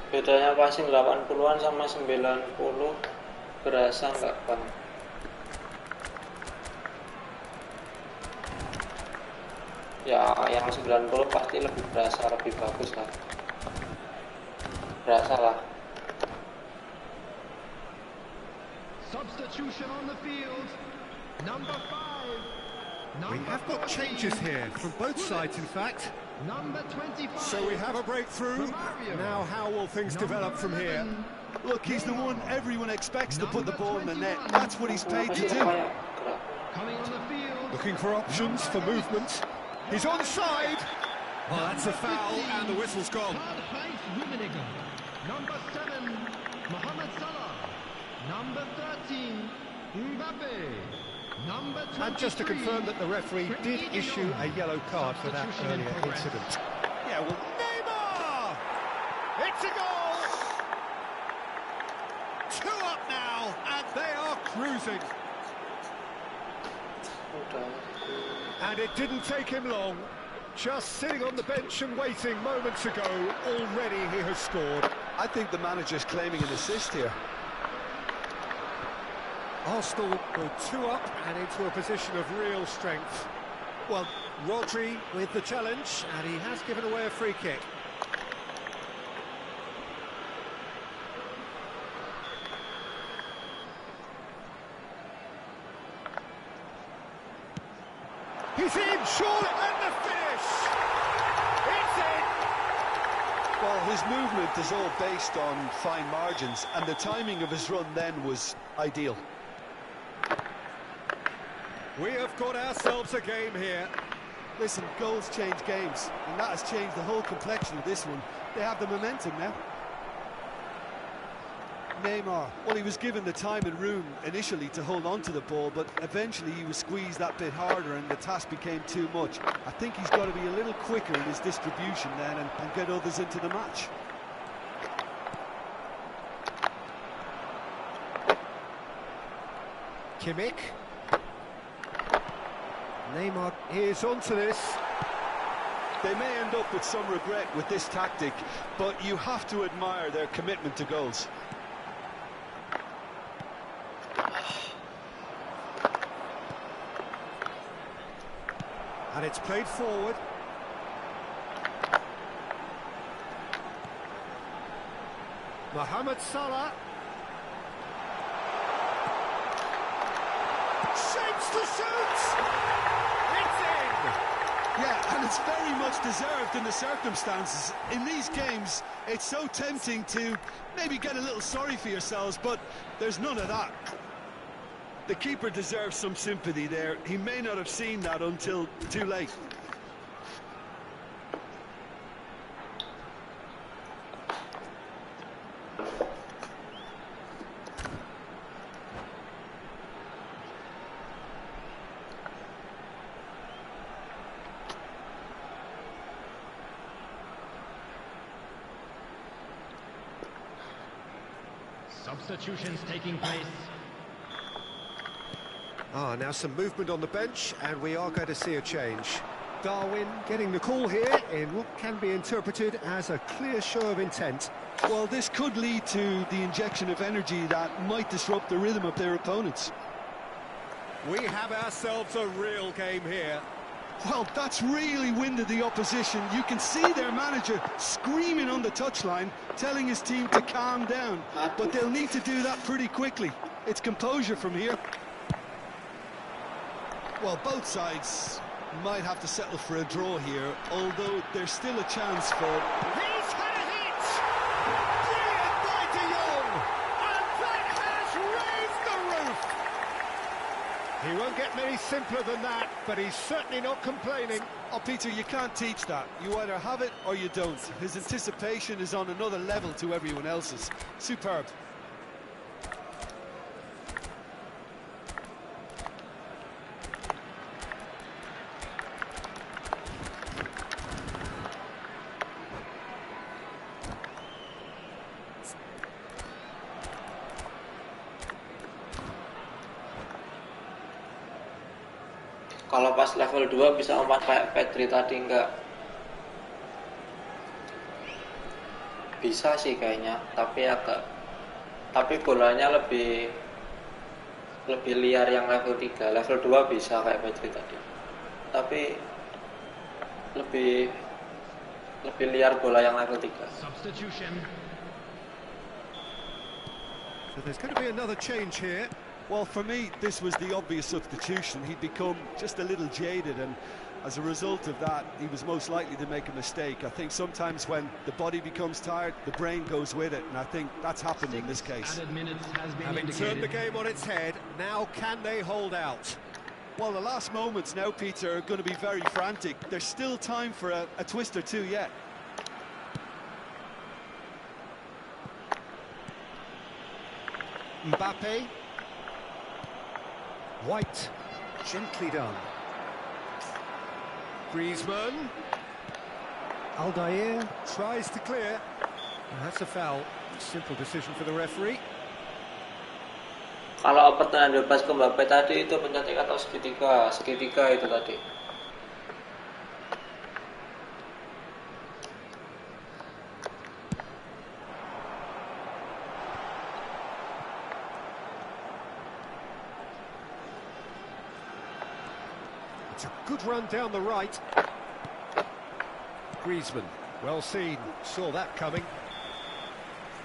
Bedanya passing 80-an sama 90 berasa nggak, Bang? Ya, yang 90 pasti lebih berasa, lebih bagus lah. Berasa lah. Substitution on the field. Number 5. We have got changes here from both sides, in fact. Number 25. So we have a breakthrough. Now how will things develop from here? Look, he's the one everyone expects to put the ball in the net. That's what he's paid to do. Coming on the field. Looking for options for movement. He's onside. Well, that's a foul, and the whistle's gone. Number 7, Mohamed Salah. Number 13, Mbappe. Number 23, and just to confirm that the referee did issue a yellow card for that earlier incident. Yeah, well, Neymar! It's a goal! 2 up now, and they are cruising. And it didn't take him long. Just sitting on the bench and waiting moments ago, already he has scored. I think the manager's claiming an assist here. Arsenal go 2 up and into a position of real strength. Well, Rodri with the challenge, and he has given away a free kick. He's in, surely, and the finish! It's in! Well, his movement is all based on fine margins, and the timing of his run then was ideal. We have got ourselves a game here. Listen, goals change games, and that has changed the whole complexion of this one. They have the momentum now. Neymar, well, he was given the time and room initially to hold on to the ball, but eventually he was squeezed that bit harder and the task became too much. I think he's got to be a little quicker in his distribution then and get others into the match. Neymar is onto this. They may end up with some regret with this tactic, but you have to admire their commitment to goals. And it's played forward. Mohamed Salah. Shapes to shoot! It's in! Yeah, and it's very much deserved in the circumstances. In these games, it's so tempting to maybe get a little sorry for yourselves, but there's none of that. The keeper deserves some sympathy there. He may not have seen that until too late. Substitutions taking place. Now some movement on the bench, and we are going to see a change. Darwin getting the call here in what can be interpreted as a clear show of intent. Well, this could lead to the injection of energy that might disrupt the rhythm of their opponents. We have ourselves a real game here. Well, that's really winded the opposition. You can see their manager screaming on the touchline, telling his team to calm down. But they'll need to do that pretty quickly. It's composure from here. Well, both sides might have to settle for a draw here, although there's still a chance for... He's had a hit! Brilliant by De Jong! And that has raised the roof! He won't get many simpler than that, but he's certainly not complaining. Oh, Peter, you can't teach that. You either have it or you don't. His anticipation is on another level to everyone else's. Superb. Kalau pas level 2 bisa umpan kayak Pedri tadi enggak. Bisa sih kayaknya, tapi bolanya lebih liar yang level 3. Level 2 bisa kayak Pedri tadi. Tapi lebih liar bola yang level 3. Substitution. So there's going to be another change here. Well, for me, this was the obvious substitution. He'd become just a little jaded, and as a result of that, he was most likely to make a mistake. I think sometimes when the body becomes tired, the brain goes with it, and I think that's happened in this case. Added minutes has been Having turned the game on its head, now can they hold out? Well, the last moments now, Peter, are going to be very frantic. There's still time for a twist or two yet. Mbappe. White, gently done. Griezmann. Aldair tries to clear. And that's a foul. Simple decision for the referee. Kalau pertandingan bebas ke Mbappe tadi itu pencetak atau segitiga itu tadi. It's a good run down the right. Griezmann, well seen, saw that coming.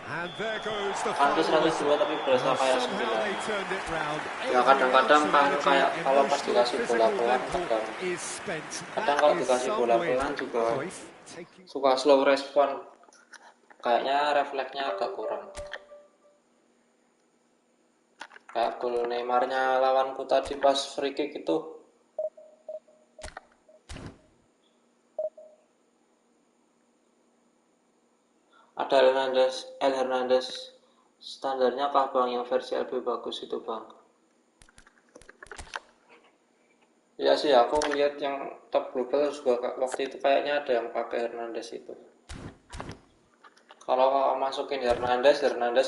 And there goes the final whistle. 102 tapi berasa kayak Somehow they turned it round. Ya kadang-kadang kayak kalau pas dikasih bola pelan kadang kalau dikasih bola pelan juga suka slow respon. Kayaknya refleksnya agak kurang. Kayak gol Neymarnya lawanku tadi pas free kick itu. Ada El Hernandez standarnya kah bang yang versi lebih bagus itu bang? Ya sih aku lihat yang top global juga waktu itu kayaknya ada yang pakai Hernandez itu. Kalau masukin Hernandez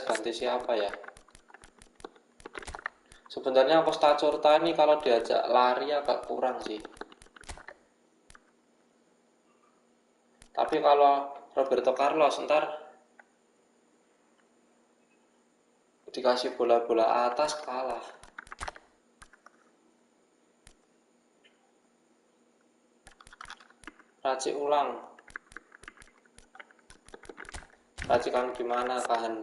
ganti siapa ya? Sebenarnya Costa Curta ini kalau diajak lari agak kurang sih. Tapi kalau Roberto Carlos ntar dikasih bola-bola atas kalah. Racik ulang. Racikan gimana kahan?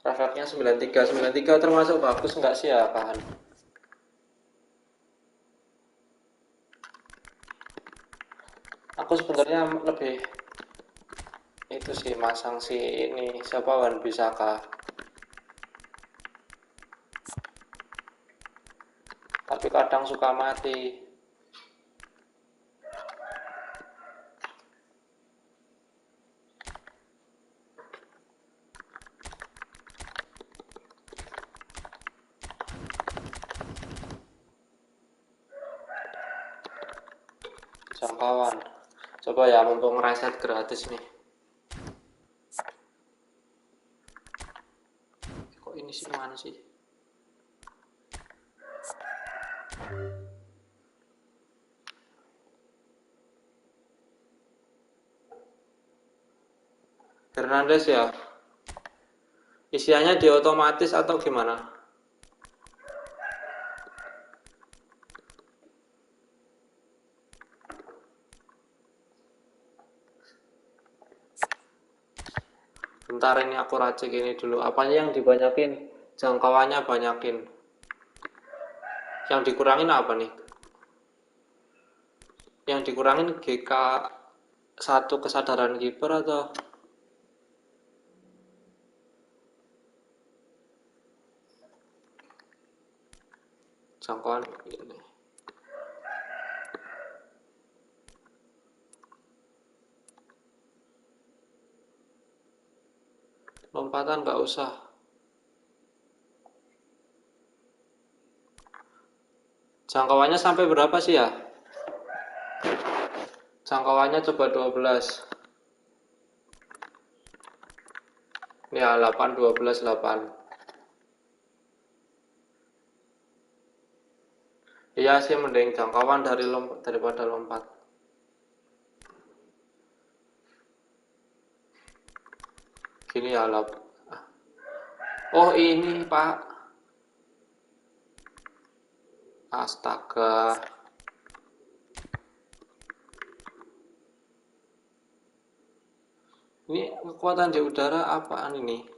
Refleksnya 93 termasuk bagus nggak sih ya kahan? Aku sebenarnya lebih itu sih masang si ini siapa Wan Bisaka. Tapi kadang suka mati. Jangkauan. Coba ya mumpung reset gratis nih. Kok ini sih mana sih? Hernandez ya. Isiannya di otomatis atau gimana? Bentar ini aku racik ini dulu. Apanya yang dibanyakin? Jangkauannya banyakin. Yang dikurangin apa nih? Yang dikurangin GK 1 kesadaran kiper atau jangkauan ini? Lompatan nggak usah. Jangkauannya sampai berapa sih ya? Jangkauannya coba 12. Ya 8 12 8. Iya sih mending jangkauan daripada lompat. Gini ya lap. Oh ini Pak. Astaga. Ini kekuatan di udara apaan ini?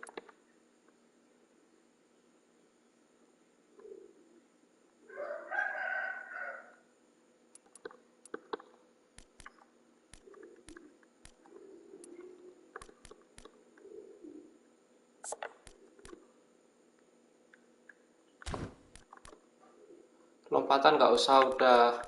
Lompatan nggak usah udah.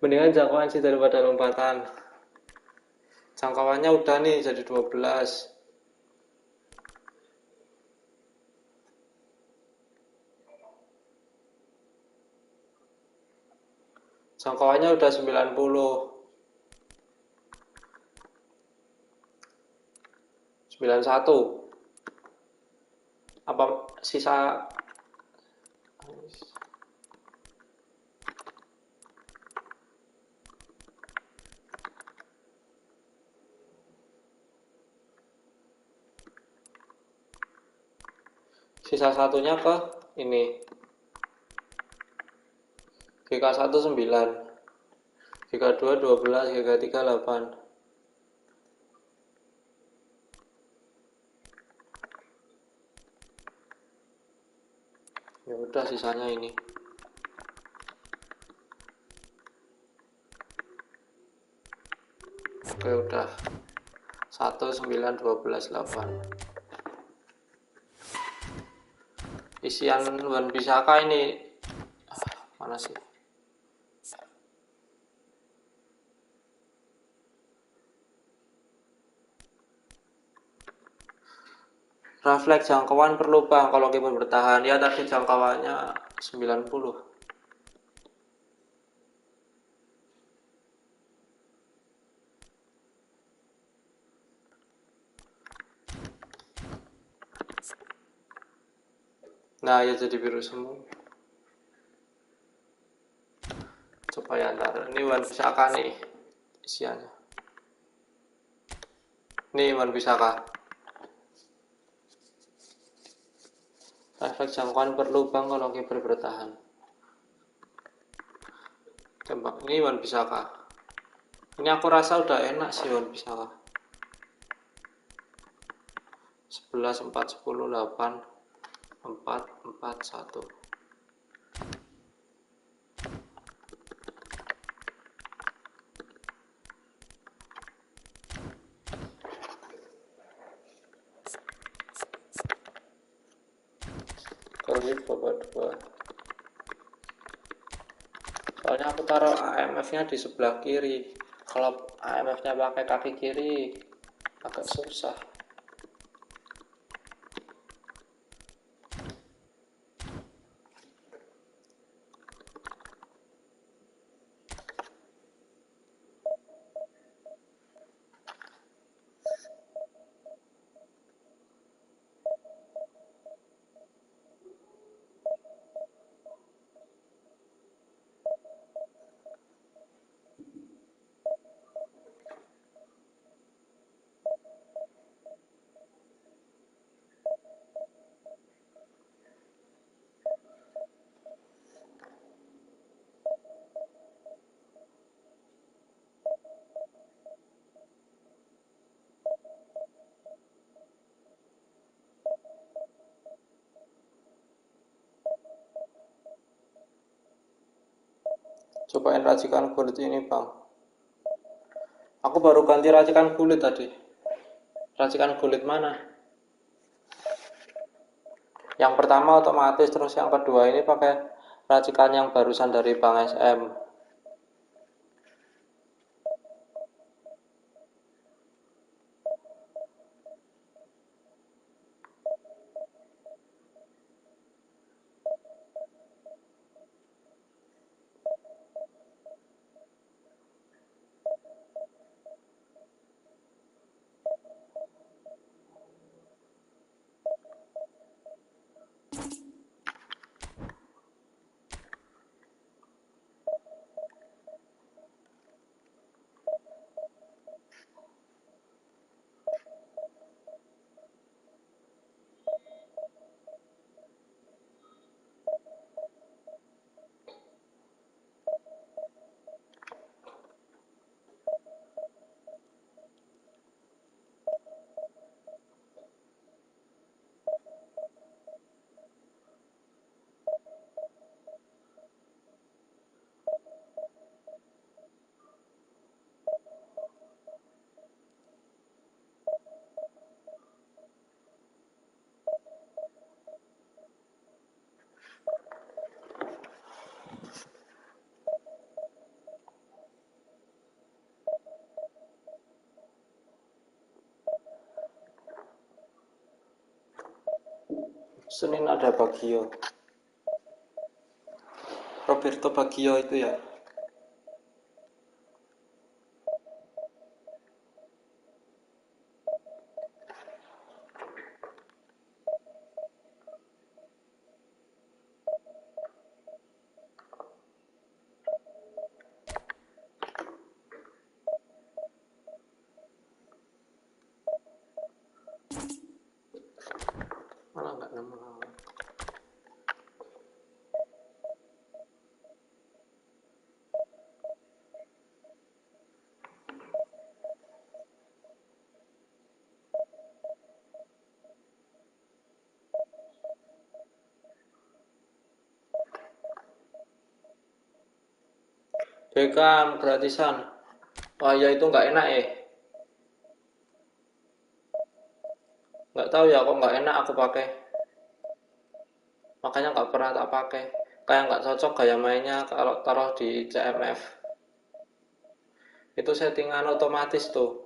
Mendingan jangkauan sih daripada lompatan. Jangkauannya udah nih jadi 12. Jangkauannya udah 90. 91. Apa sisa satunya ke ini. GK1 9. GK2 12, GK3 8. Ya udah sisanya ini. Oke udah. 1 9 12 8. Isian Wan Bisaka ini mana sih? Refleks jangkauan perlu bang kalau kiper bertahan. Ya tadi jangkauannya 90. Nah ya jadi biru semua. Coba ya ntar, ini Wan Bisaka nih isiannya. Nih Wan Bisaka. Efek jangkauan berlubang kalau kiper bertahan. Tembak, ini Wan Bisaka. Ini aku rasa udah enak sih Wan Bisaka. 11, 4, 10, 8, 4, 4, 1. Kali babak 2. Soalnya aku taruh AMF-nya di sebelah kiri. Kalau AMF-nya pakai kaki kiri agak susah. Cobain racikan kulit ini bang. Aku baru ganti racikan kulit tadi. Racikan kulit mana? Yang pertama otomatis, terus yang kedua ini pakai racikan yang barusan dari Bang SM. Senin ada Baggio. Roberto Baggio itu ya. Malah nggak nemu. Beckham gratisan. Wah ya itu nggak enak ya. Nggak tahu ya kok nggak enak aku pakai. Makanya nggak pernah tak pakai. Kayak nggak cocok gaya mainnya kalau taruh di CMF. Itu settingan otomatis tuh.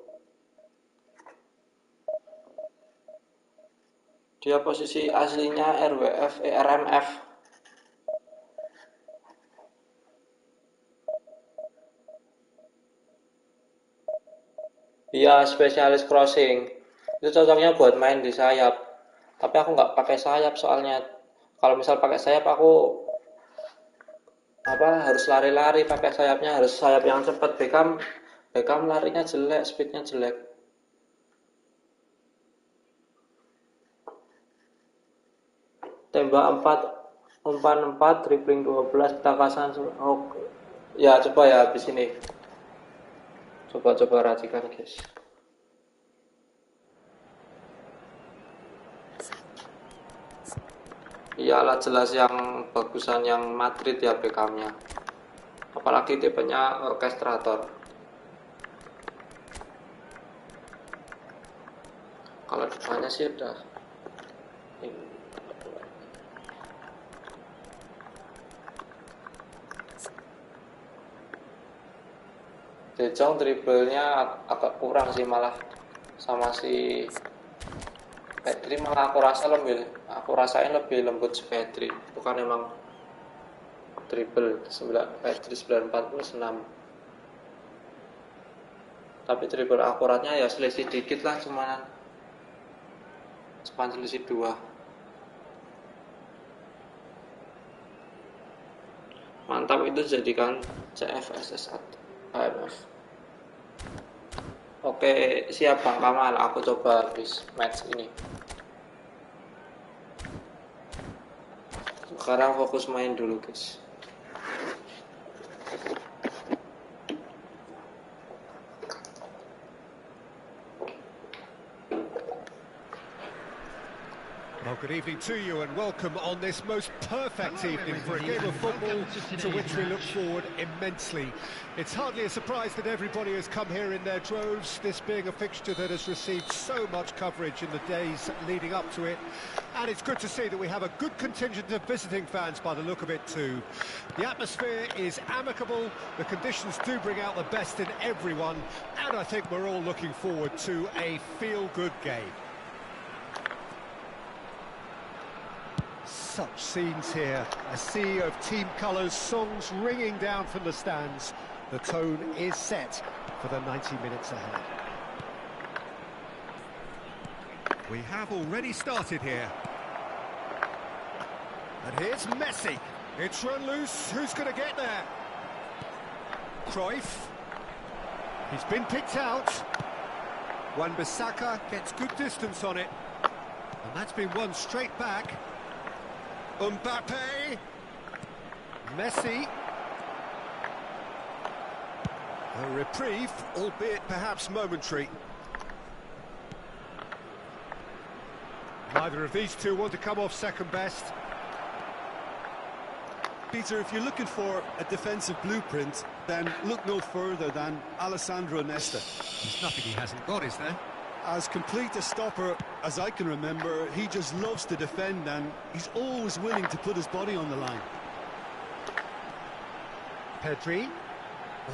Dia posisi aslinya RWF, RMF. Iya, spesialis crossing. Itu cocoknya buat main di sayap. Tapi aku nggak pakai sayap soalnya. Kalau misal pakai sayap aku harus lari-lari, pakai sayapnya harus sayap yang cepat. Beckham larinya jelek, speednya jelek. Tembak 4, umpan 4, dribbling 12, takasan. Oh, ya coba ya habis ini. Coba racikan guys. Iyalah jelas yang bagusan yang Madrid ya Beckhamnya. Apalagi tipenya orkestrator. Kalau depannya sih udah De Jong dribblenya agak kurang sih malah, sama si Pedri malah aku rasain lebih lembut si Pedri, bukan emang dribble Pedri 946, tapi dribble akuratnya ya selisih dikit lah, cuman selisih 2. Mantap itu jadikan CFSS AMF. Oke, siap Bang Kamal, aku coba habis match ini. Sekarang fokus main dulu guys. Well, good evening to you and welcome on this most perfect evening for a game of football to which we look forward immensely. It's hardly a surprise that everybody has come here in their droves, this being a fixture that has received so much coverage in the days leading up to it. And it's good to see that we have a good contingent of visiting fans by the look of it too. The atmosphere is amicable, the conditions do bring out the best in everyone, and I think we're all looking forward to a feel-good game. Such scenes here, a sea of team colours, songs ringing down from the stands. The tone is set for the 90 minutes ahead. We have already started here. And here's Messi. It's run loose, who's going to get there? Cruyff. He's been picked out. Wan-Bissaka gets good distance on it. And that's been won straight back. Mbappe, Messi, a reprieve, albeit perhaps momentary. Neither of these two want to come off second best. Peter, if you're looking for a defensive blueprint, then look no further than Alessandro Nesta. There's nothing he hasn't got, is there? As complete a stopper as I can remember, he just loves to defend and he's always willing to put his body on the line. Pedri.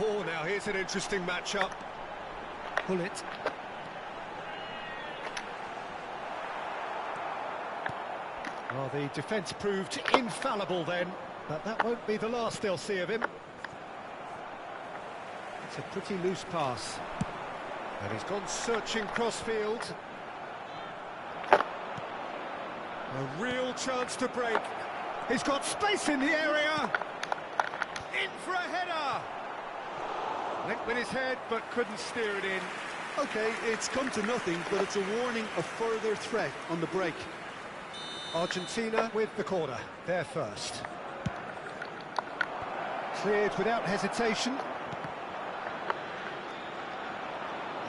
Oh, now here's an interesting matchup. Pull it. Well, the defence proved infallible then, but that won't be the last they'll see of him. It's a pretty loose pass. And he's gone searching crossfield. A real chance to break. He's got space in the area. In for a header. Went with his head, but couldn't steer it in. Okay, it's come to nothing, but it's a warning of further threat on the break. Argentina with the corner, they're first. Cleared without hesitation.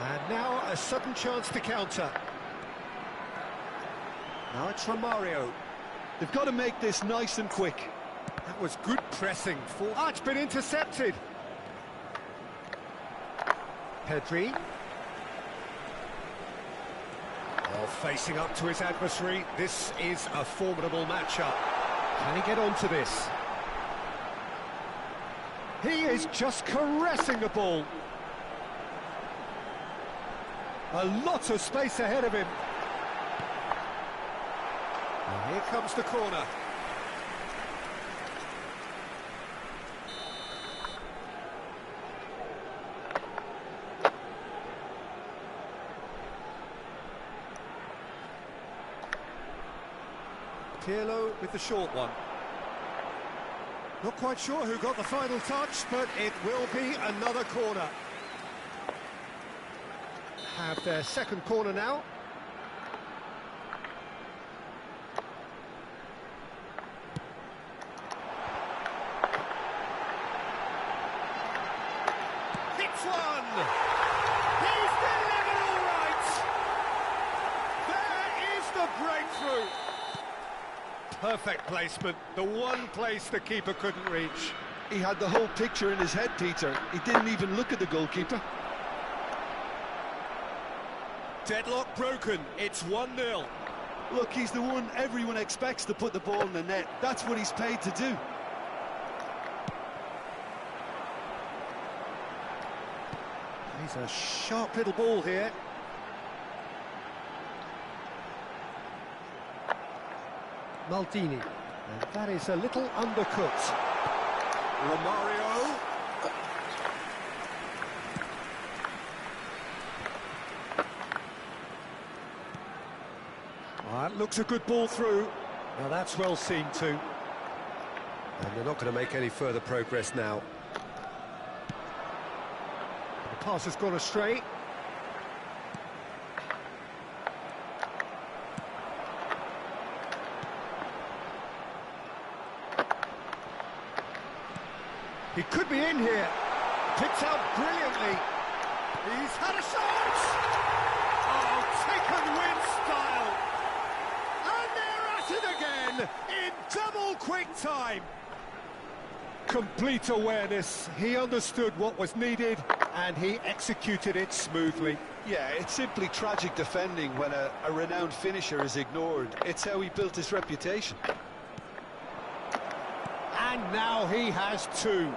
And now a sudden chance to counter. Now it's Romario. They've got to make this nice and quick. That was good pressing. It's been intercepted. Pedri. Oh, facing up to his adversary. This is a formidable matchup. Can he get onto this? He is just caressing the ball. A lot of space ahead of him. And here comes the corner. Pirlo with the short one. Not quite sure who got the final touch, but it will be another corner. Have their second corner now. Hits one! He's delivered all right! There is the breakthrough! Perfect placement, the one place the keeper couldn't reach. He had the whole picture in his head, Peter. He didn't even look at the goalkeeper. Deadlock broken, it's 1-0. Look, he's the one everyone expects to put the ball in the net. That's what he's paid to do. He's a sharp little ball here. Maldini, and that is a little undercooked. Romario. That looks a good ball through. Now that's well seen too. And they're not going to make any further progress now. The pass has gone astray. He could be in here. Picked out brilliantly. He's had a shot! Oh, taken with style. And they're at it again in double quick time. Complete awareness. He understood what was needed and he executed it smoothly. Yeah, it's simply tragic defending when a renowned finisher is ignored. It's how he built his reputation. And now he has two.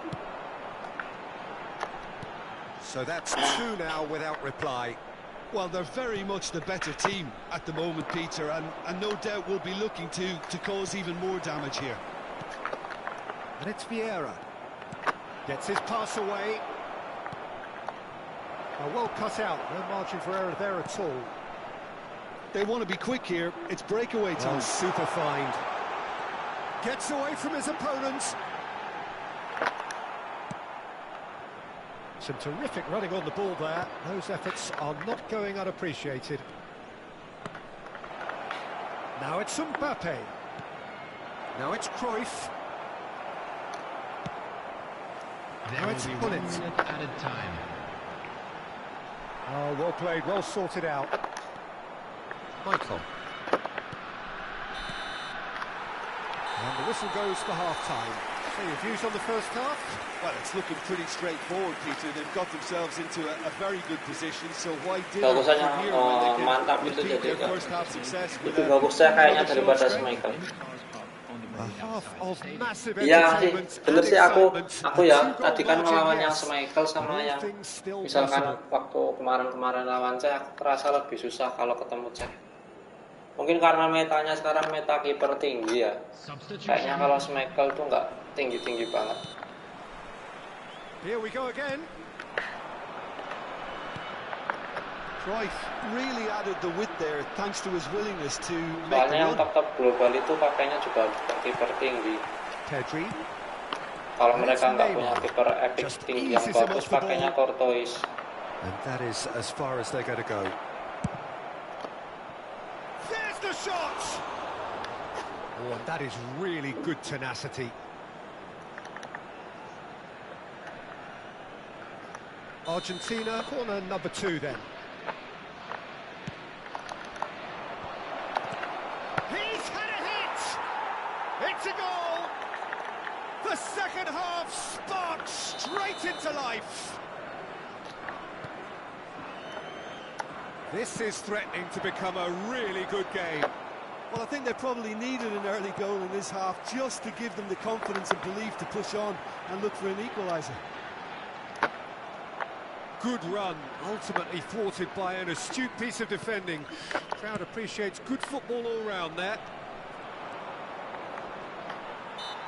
So that's two now without reply. Well, they're very much the better team at the moment, Peter, and no doubt will be looking to cause even more damage here. And it's Vieira. Gets his pass away. Well cut out, no margin for error there at all. They want to be quick here, it's breakaway time. Oh, super find. Gets away from his opponents. Some terrific running on the ball there. Those efforts are not going unappreciated. Now it's Mbappe. Now it's Cruyff. Now it's Bullet. Added time. Oh, well played, well sorted out. Michael. And the whistle goes for half-time. So your views on the first half? Well, it's looking pretty straightforward, Peter. They've got themselves into a very good position, so why did Bagusnya mantap itu jadi lebih bagusnya kayaknya daripada Michael. A half of massive Iya sih, entertainment bener and sih aku excitement. ya tadi kan ngelawan yang Michael sama yang Everything's still misalkan possible. waktu kemarin lawan Cech aku terasa lebih susah kalau ketemu Cech. Mungkin karena metanya sekarang meta kiper tinggi ya. Kayaknya kalau Michael tuh nggak tinggi-tinggi banget. Here we go again. Cruyff really added the width there thanks to his willingness to make the Soalnya yang run. top global itu pakainya juga kiper tinggi. Pedri. Kalau mereka nggak punya kiper epic tinggi yang bagus, pakainya Courtois. And that is as far as they're going to go. There's the shot! Oh, and that is really good tenacity. Argentina, corner number 2 then. He's had a hit! It's a goal! The second half sparks straight into life. This is threatening to become a really good game. Well, I think they probably needed an early goal in this half just to give them the confidence and belief to push on and look for an equaliser. Good run, ultimately thwarted by an astute piece of defending. Crowd appreciates good football all round there.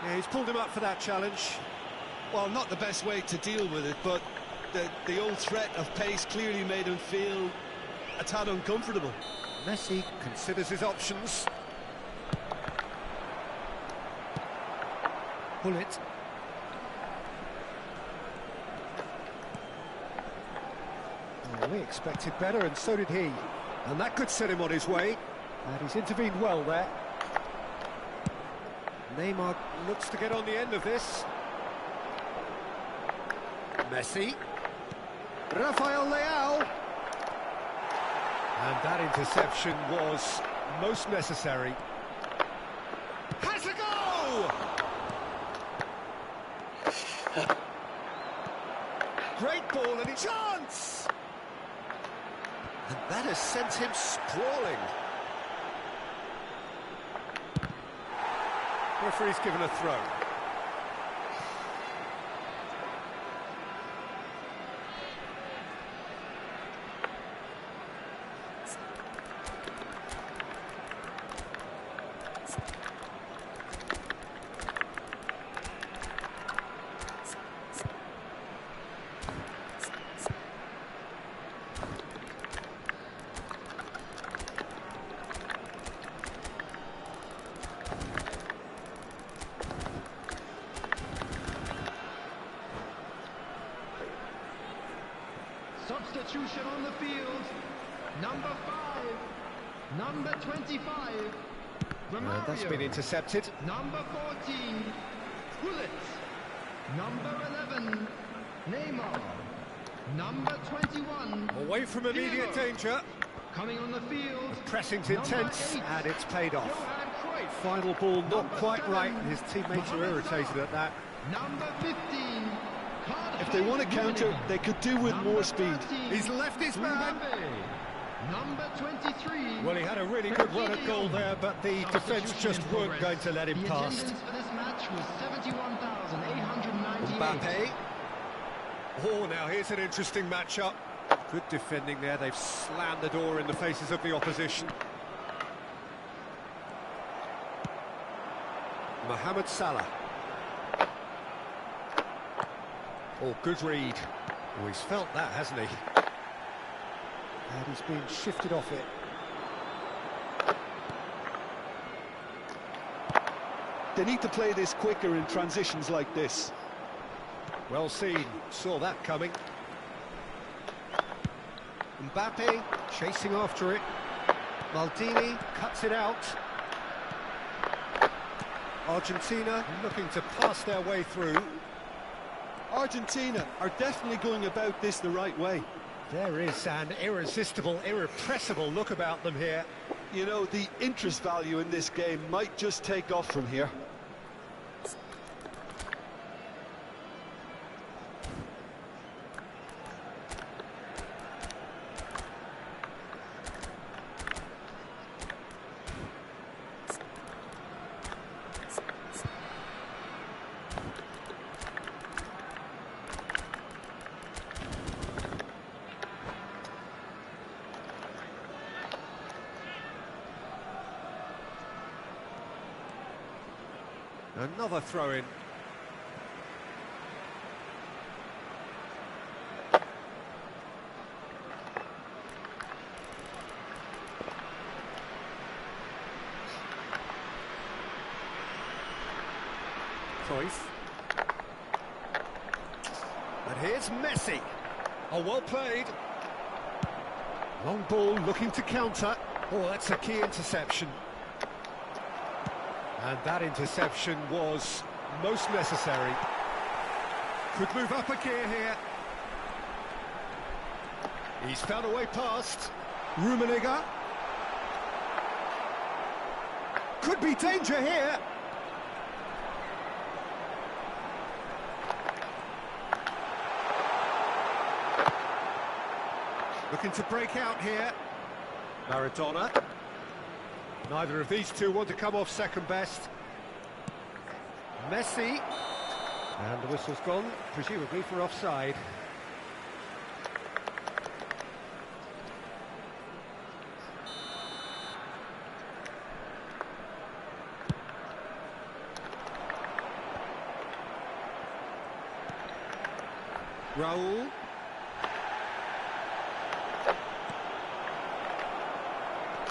Yeah, he's pulled him up for that challenge. Well, not the best way to deal with it, but the old threat of pace clearly made him feel a tad uncomfortable. Messi considers his options. pull it. Well, we expected better, and so did he. And that could set him on his way. And he's intervened well there. Neymar looks to get on the end of this. Messi. Rafael Leao. And that interception was most necessary. Has a go! Great ball and a chance! And that has sent him sprawling. Referee's given a throw. Substitution on the field. Number 5. Number 25. Romario. That's been intercepted. Number 14. Bullet. Number 11. Neymar. Number 21. Away from immediate danger. Coming on the field. The pressing's intense, and it's paid off. Johan Cruyff. Final ball not quite right, and his teammates are irritated at that. Number 15. If they want to counter, they could do with more speed. He's left his man. Number 23. Well, he had a really good run at goal there, but the defence just weren't going to let him The past. attendance for this match was 71,898. Mbappe. Oh, now here's an interesting matchup. Good defending there. They've slammed the door in the faces of the opposition. Mohamed Salah. Oh, good read. Oh, he's felt that, hasn't he? And he's been shifted off it. They need to play this quicker in transitions like this. Well seen. Saw that coming. Mbappe chasing after it. Maldini cuts it out. Argentina looking to pass their way through. Argentina are definitely going about this the right way. There is an irresistible, irrepressible look about them here. You know, the interest value in this game might just take off from here. Another throw-in. Cruyff. And here's Messi. Oh, well played. Long ball looking to counter. Oh, that's a key interception. And that interception was most necessary. Could move up a gear here. He's found a way past. Rummenigge. Could be danger here. Looking to break out here. Maradona. Neither of these two want to come off second best. Messi. And the whistle's gone, presumably for offside. Raul.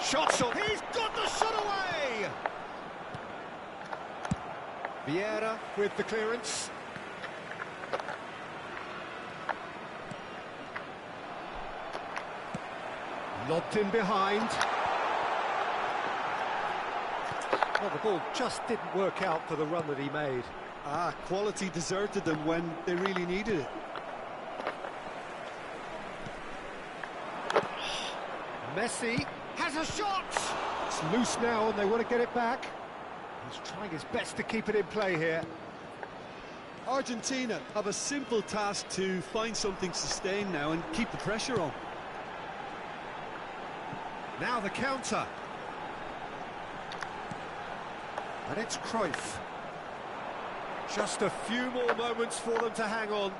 Shots on. He's got the shot away! Vieira with the clearance. Lobbed in behind. Well, the ball just didn't work out for the run that he made. Quality deserted them when they really needed it. Messi has a shot! It's loose now and they want to get it back. He's trying his best to keep it in play here. Argentina have a simple task to find something sustained now and keep the pressure on. Now the counter. And it's Cruyff. Just a few more moments for them to hang on.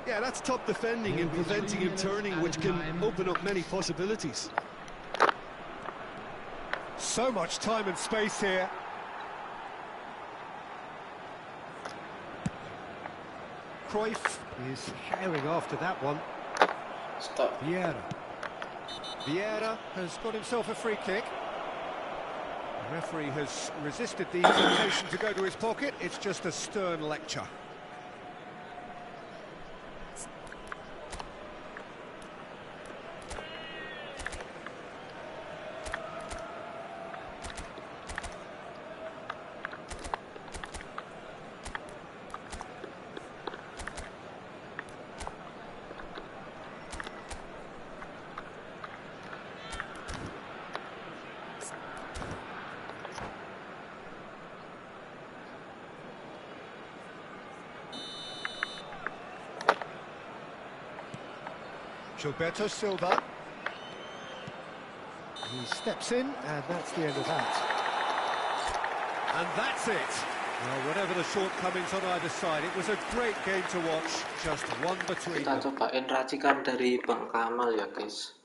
Yeah, that's top defending and preventing him turning, which can open up many possibilities. So much time and space here. Cruyff is herring after that one. Stop. Vieira. Vieira has got himself a free kick. The referee has resisted the temptation to go to his pocket. It's just a stern lecture. Gilberto Silva. He steps in, and that's the end of that. And that's it. Well, whatever the shortcomings on either side, it was a great game to watch. Just one between Kita them. cobain racikan dari Bang Kamal ya guys.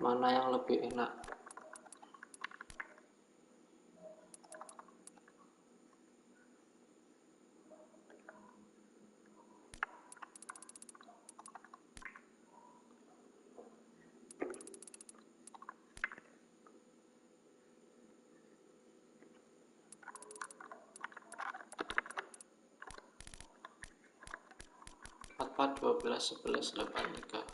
Mana yang lebih enak? Empat 12 11 83.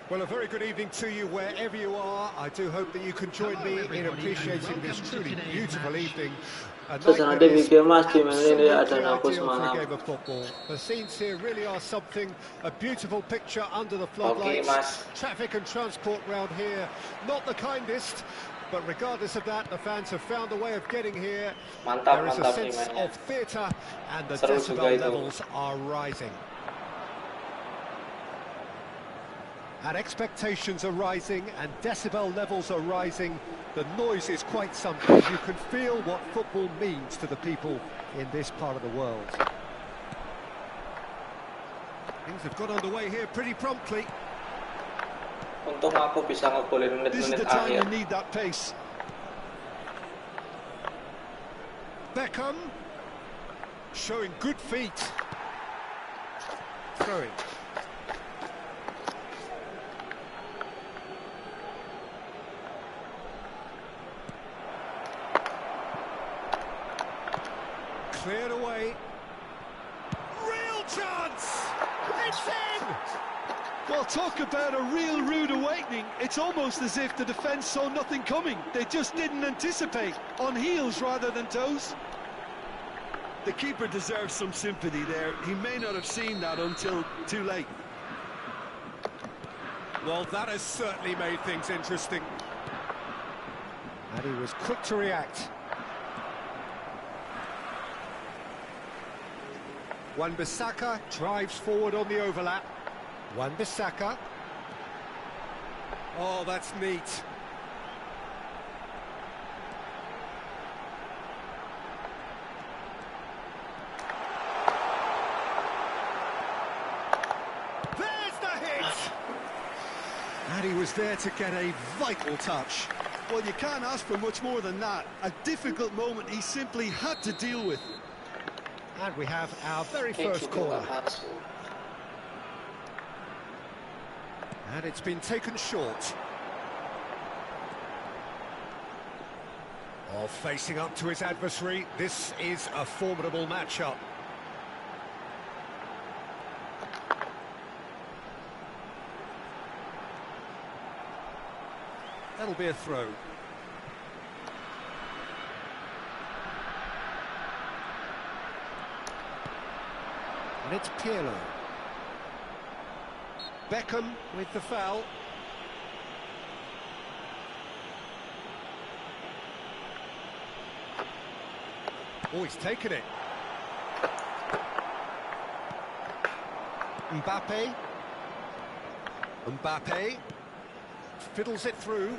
Well, a very good evening to you wherever you are. I do hope that you can join me in appreciating this truly beautiful evening. A night that is absolutely ideal for a game of football. The scenes here really are something, a beautiful picture under the floodlights. Mas. Traffic and transport round here, not the kindest, but regardless of that, the fans have found a way of getting here. There is a sense of theatre and the decibel levels are rising. And expectations are rising and decibel levels are rising. The noise is quite something. You can feel what football means to the people in this part of the world. Things have got underway here pretty promptly. Untung aku bisa ngegolin This is the menit-menit time you akhir. need that pace. Beckham showing good feet. Throwing. Cleared away. Real chance! It's in! Well, talk about a real rude awakening. It's almost as if the defence saw nothing coming. They just didn't anticipate, on heels rather than toes. The keeper deserves some sympathy there. He may not have seen that until too late. Well, that has certainly made things interesting. And he was quick to react. Wan-Bissaka drives forward on the overlap. Wan-Bissaka. Oh, that's neat. There's the hit! And he was there to get a vital touch. Well, you can't ask for much more than that. A difficult moment he simply had to deal with. And we have our very first corner. And it's been taken short. Oh, facing up to his adversary, this is a formidable matchup. That'll be a throw. And it's Pirlo. Beckham with the foul. Oh, he's taken it. Mbappe. Mbappe fiddles it through.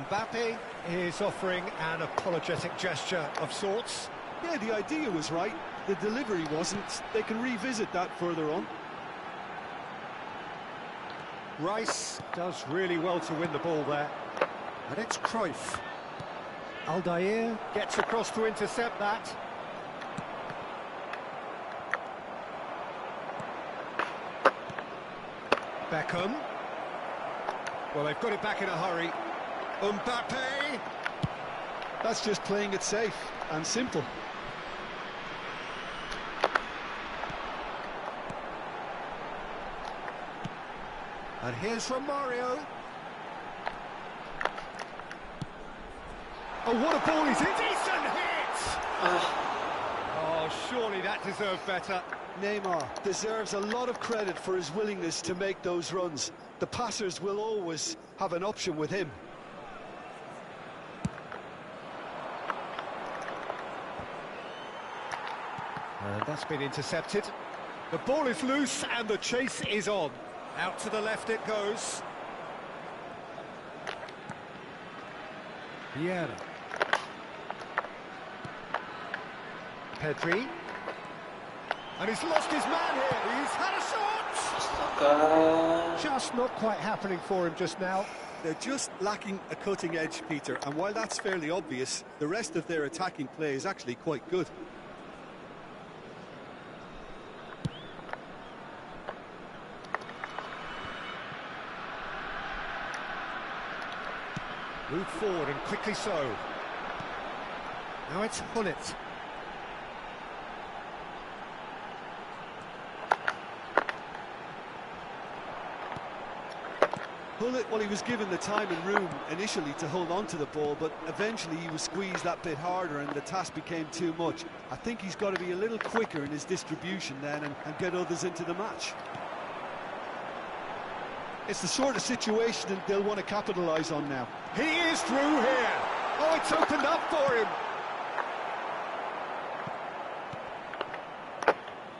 Mbappe is offering an apologetic gesture of sorts. Yeah, the idea was right. The delivery wasn't. They can revisit that further on. Rice does really well to win the ball there. And it's Cruyff. Aldair gets across to intercept that. Beckham. Well, they've got it back in a hurry. Mbappe. That's just playing it safe and simple. And here's Romario. Oh, what a ball he's hit! Decent hit! Oh, surely that deserved better. Neymar deserves a lot of credit for his willingness to make those runs. The passers will always have an option with him. And that's been intercepted. The ball is loose and the chase is on. Out to the left it goes. Vieira. Pedri. And he's lost his man here. He's had a shot! Just not quite happening for him just now. They're just lacking a cutting edge, Peter, and while that's fairly obvious, the rest of their attacking play is actually quite good. Moved forward and quickly so. Now it's Hullet. Well, he was given the time and room initially to hold on to the ball, but eventually he was squeezed that bit harder and the task became too much. I think he's got to be a little quicker in his distribution then and get others into the match. It's the sort of situation that they'll want to capitalise on now. He is through here. Oh, it's opened up for him.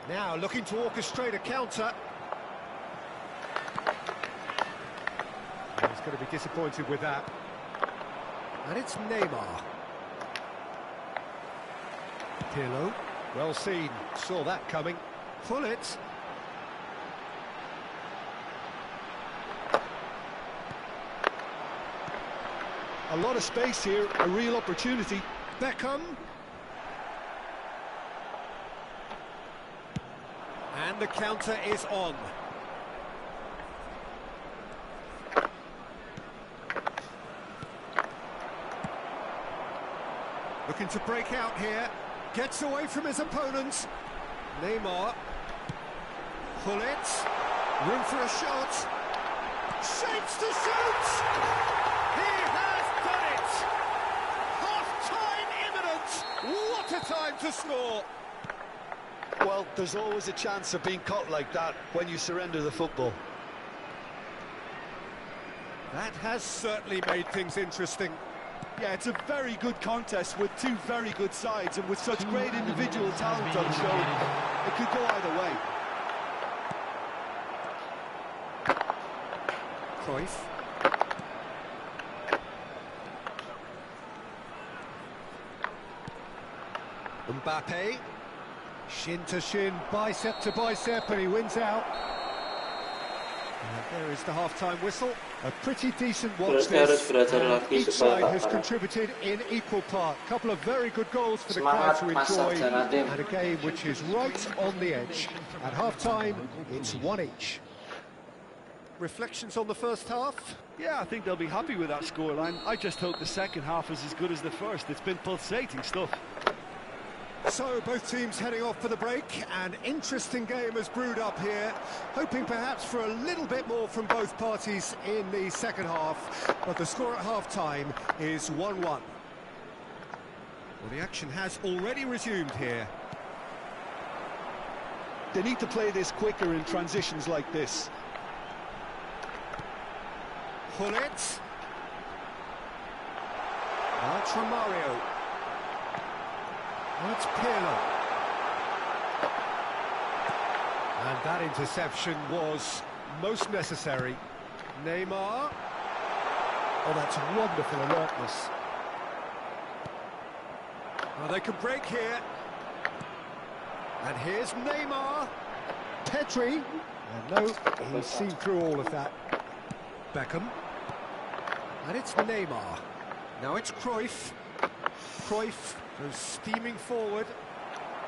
Now looking to orchestrate a counter. He's going to be disappointed with that. And it's Neymar. Pirlo. Well seen. Saw that coming. Pullet. A lot of space here, a real opportunity. Beckham. And the counter is on. Looking to break out here. Gets away from his opponents. Neymar. Pullet. Room for a shot. Shapes to shoot! He has done it! Half-time imminent! What a time to score! Well, there's always a chance of being caught like that when you surrender the football. That has certainly made things interesting. Yeah, it's a very good contest with two very good sides, and with such great individual talent on show, it could go either way. Cruyff. Mbappe. Shin to shin, bicep to bicep, and he wins out. And there is the half-time whistle. A pretty decent watch this. And each side has contributed in equal part. A couple of very good goals for the crowd to enjoy, and a game which is right on the edge. At half-time, it's 1 each. Reflections on the first half? Yeah, I think they'll be happy with that scoreline. I just hope the second half is as good as the first. It's been pulsating stuff. So both teams heading off for the break. An interesting game has brewed up here, hoping perhaps for a little bit more from both parties in the second half, but the score at half-time is 1-1. Well, the action has already resumed here. They need to play this quicker in transitions like this. Pullet. Now it's Romario. Now it's Pirlo. And that interception was most necessary. Neymar. Oh, that's wonderful alertness. Well, they can break here. And here's Neymar. Petri. And no, he's seen through all of that. Beckham. And it's Neymar. Now it's Cruyff. Cruyff goes steaming forward.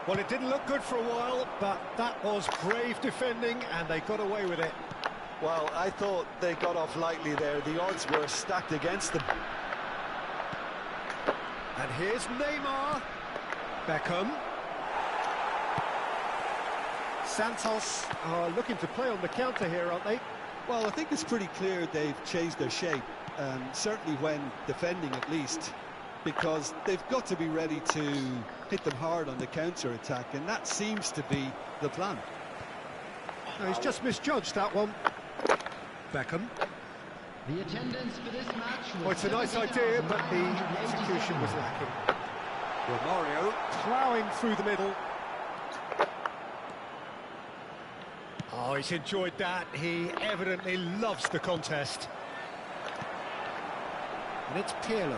Well, it didn't look good for a while, but that was brave defending, and they got away with it. Well, I thought they got off lightly there. The odds were stacked against them. And here's Neymar. Beckham. Santos are looking to play on the counter here, aren't they? Well, I think it's pretty clear they've changed their shape, certainly when defending at least, because they've got to be ready to hit them hard on the counter-attack, and that seems to be the plan. No, he's just misjudged that one. Beckham. The attendance for this match was Well, it's a nice idea, but the execution was lacking. Romario ploughing through the middle. Oh, he's enjoyed that. He evidently loves the contest. And it's Pirlo.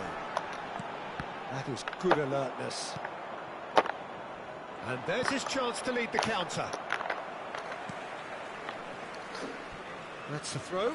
That is good alertness. And there's his chance to lead the counter. That's the throw.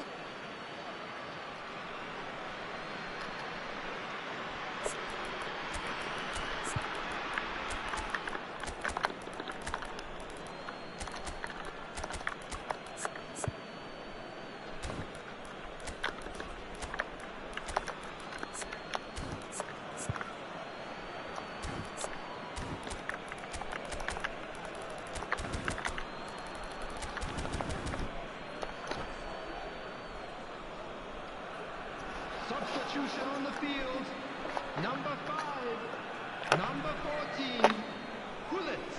Substitution on the field. Number 5. Number 14. Hullet.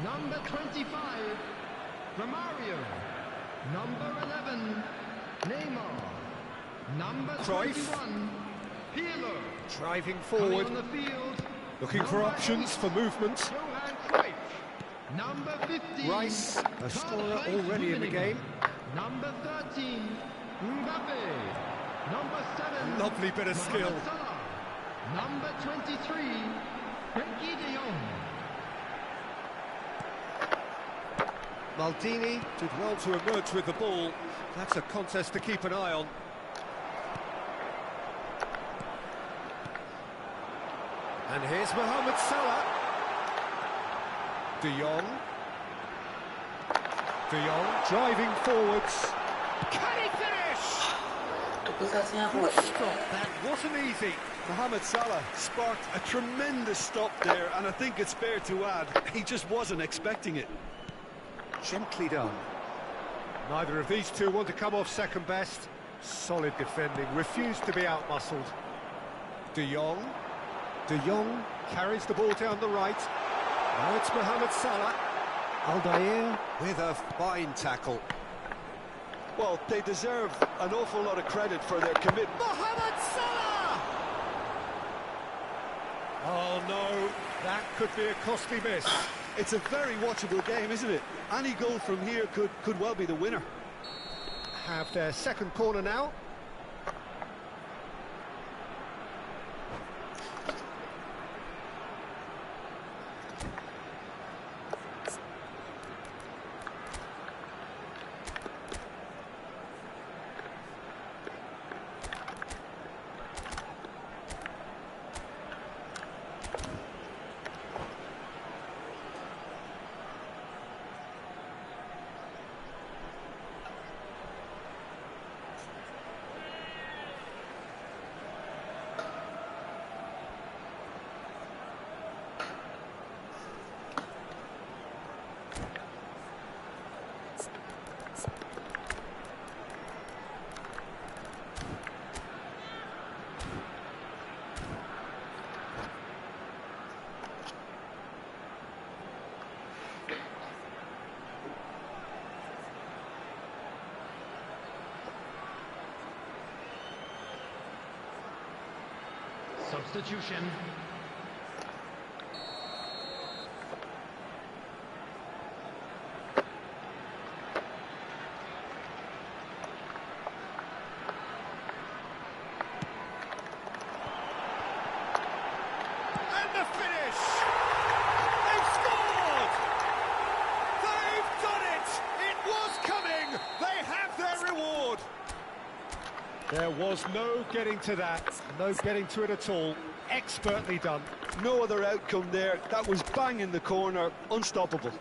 Number 25. Romario. Number 11. Neymar. Number Cruyff. 21. Pirlo. Driving Coming forward, on the field. looking for Number options 8. for movement. Johan Cruyff. Number 15. Rice, a scorer Karl-Heinz already in the Rummenigge. game. Number 13. Mbappe. Number 7. Lovely bit of skill. Mohamed Salah. Number 23. Frenkie de Jong. Maldini did well to emerge with the ball. That's a contest to keep an eye on. And here's Mohamed Salah. De Jong. De Jong driving forwards. Can he finish? Duplikasinya aku Good nggak. stop, that wasn't easy. Mohamed Salah sparked a tremendous stop there, and I think it's fair to add, he just wasn't expecting it. Gently done. Neither of these two want to come off second best. Solid defending, refused to be outmuscled. De Jong. De Jong carries the ball down the right. Now it's Mohamed Salah. Aldair with a fine tackle. Well, they deserve an awful lot of credit for their commitment. Mohamed Salah! Oh no, that could be a costly miss. It's a very watchable game, isn't it? Any goal from here could well be the winner. Have their second corner now. Substitution. And the finish! They've scored! They've done it! It was coming! They have their reward! There was no getting to that, no getting to it at all. Expertly done. No other outcome there. That was bang in the corner, unstoppable.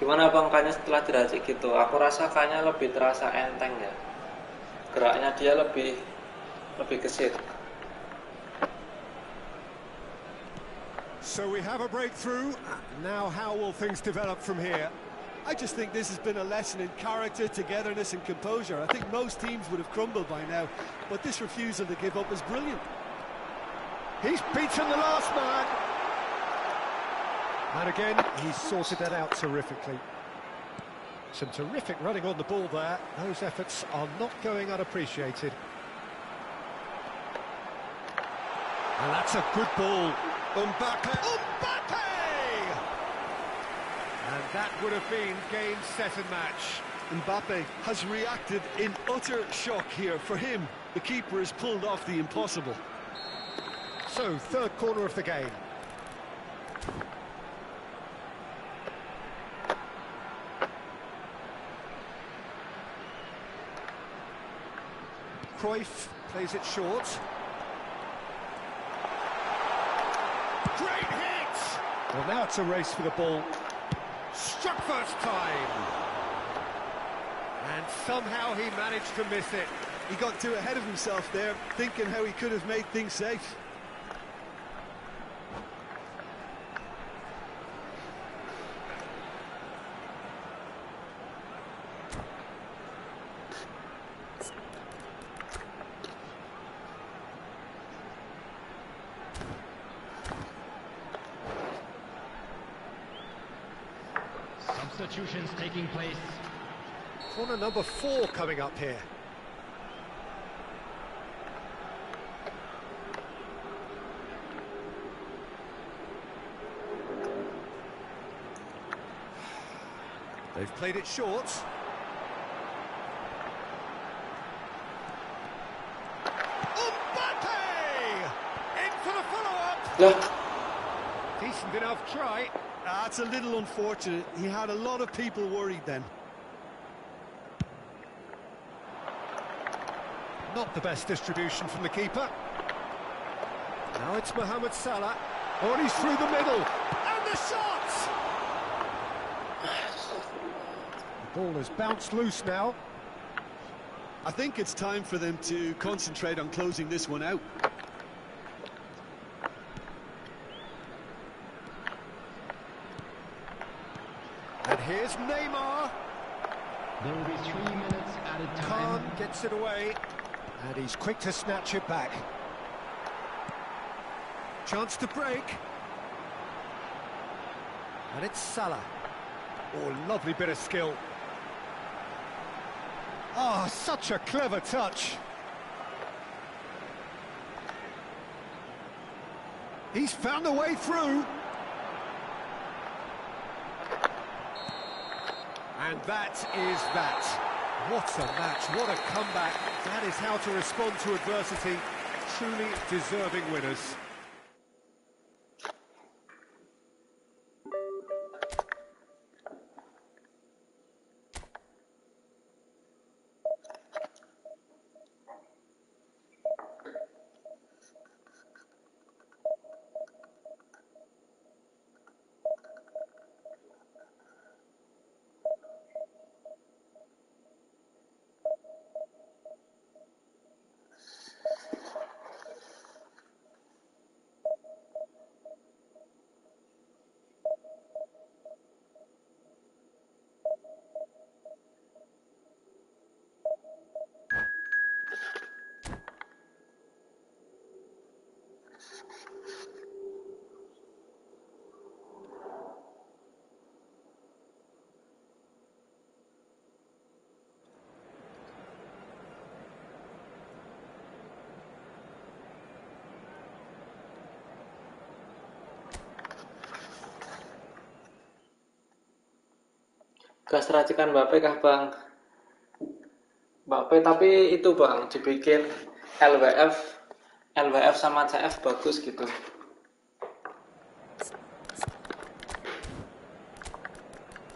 Gimana Bang kayaknya setelah diracik gitu? Aku rasa kayaknya lebih terasa enteng ya. Geraknya dia lebih gesit. So we have a breakthrough. Now how will things develop from here? I just think this has been a lesson in character, togetherness and composure. I think most teams would have crumbled by now, but this refusal to give up is brilliant. He's beaten the last man. And again, he's sorted that out terrifically. Some terrific running on the ball there. Those efforts are not going unappreciated. And that's a good ball. Mbappe! Mbappe! And that would have been game, set and match. Mbappe has reacted in utter shock here. For him, the keeper has pulled off the impossible. So, third corner of the game. Cruyff plays it short. Great hit! Well, now it's a race for the ball. Struck first time. And somehow he managed to miss it. He got too ahead of himself there, thinking how he could have made things safe. Substitutions taking place. Corner number 4 coming up here. They've played it short. Mbappe! In for the follow-up! Lah, Decent enough try. That's a little unfortunate. He had a lot of people worried then. Not the best distribution from the keeper. Now it's Mohamed Salah. Oh, and he's through the middle. And the shot! The ball has bounced loose now. I think it's time for them to concentrate on closing this one out. And here's Neymar. There will be 3 minutes added time. Khan gets it away. And he's quick to snatch it back. Chance to break. And it's Salah. Oh, lovely bit of skill. Oh, such a clever touch. He's found a way through. And that is that. What a match, what a comeback. That is how to respond to adversity. Truly deserving winners. gas racikan Mbappe kah bang? Mbappe tapi itu bang dibikin LWF sama CF bagus gitu.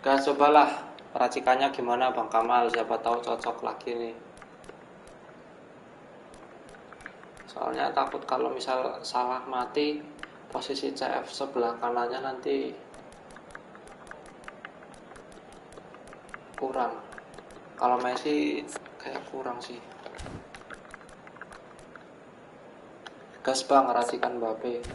Gas, cobalah racikannya gimana Bang Kamal, siapa tahu cocok lagi nih. Soalnya takut kalau misal salah mati, posisi CF sebelah kanannya nanti kurang. Kalau Messi kayak kurang sih. Gas bang, racikan Mbappe.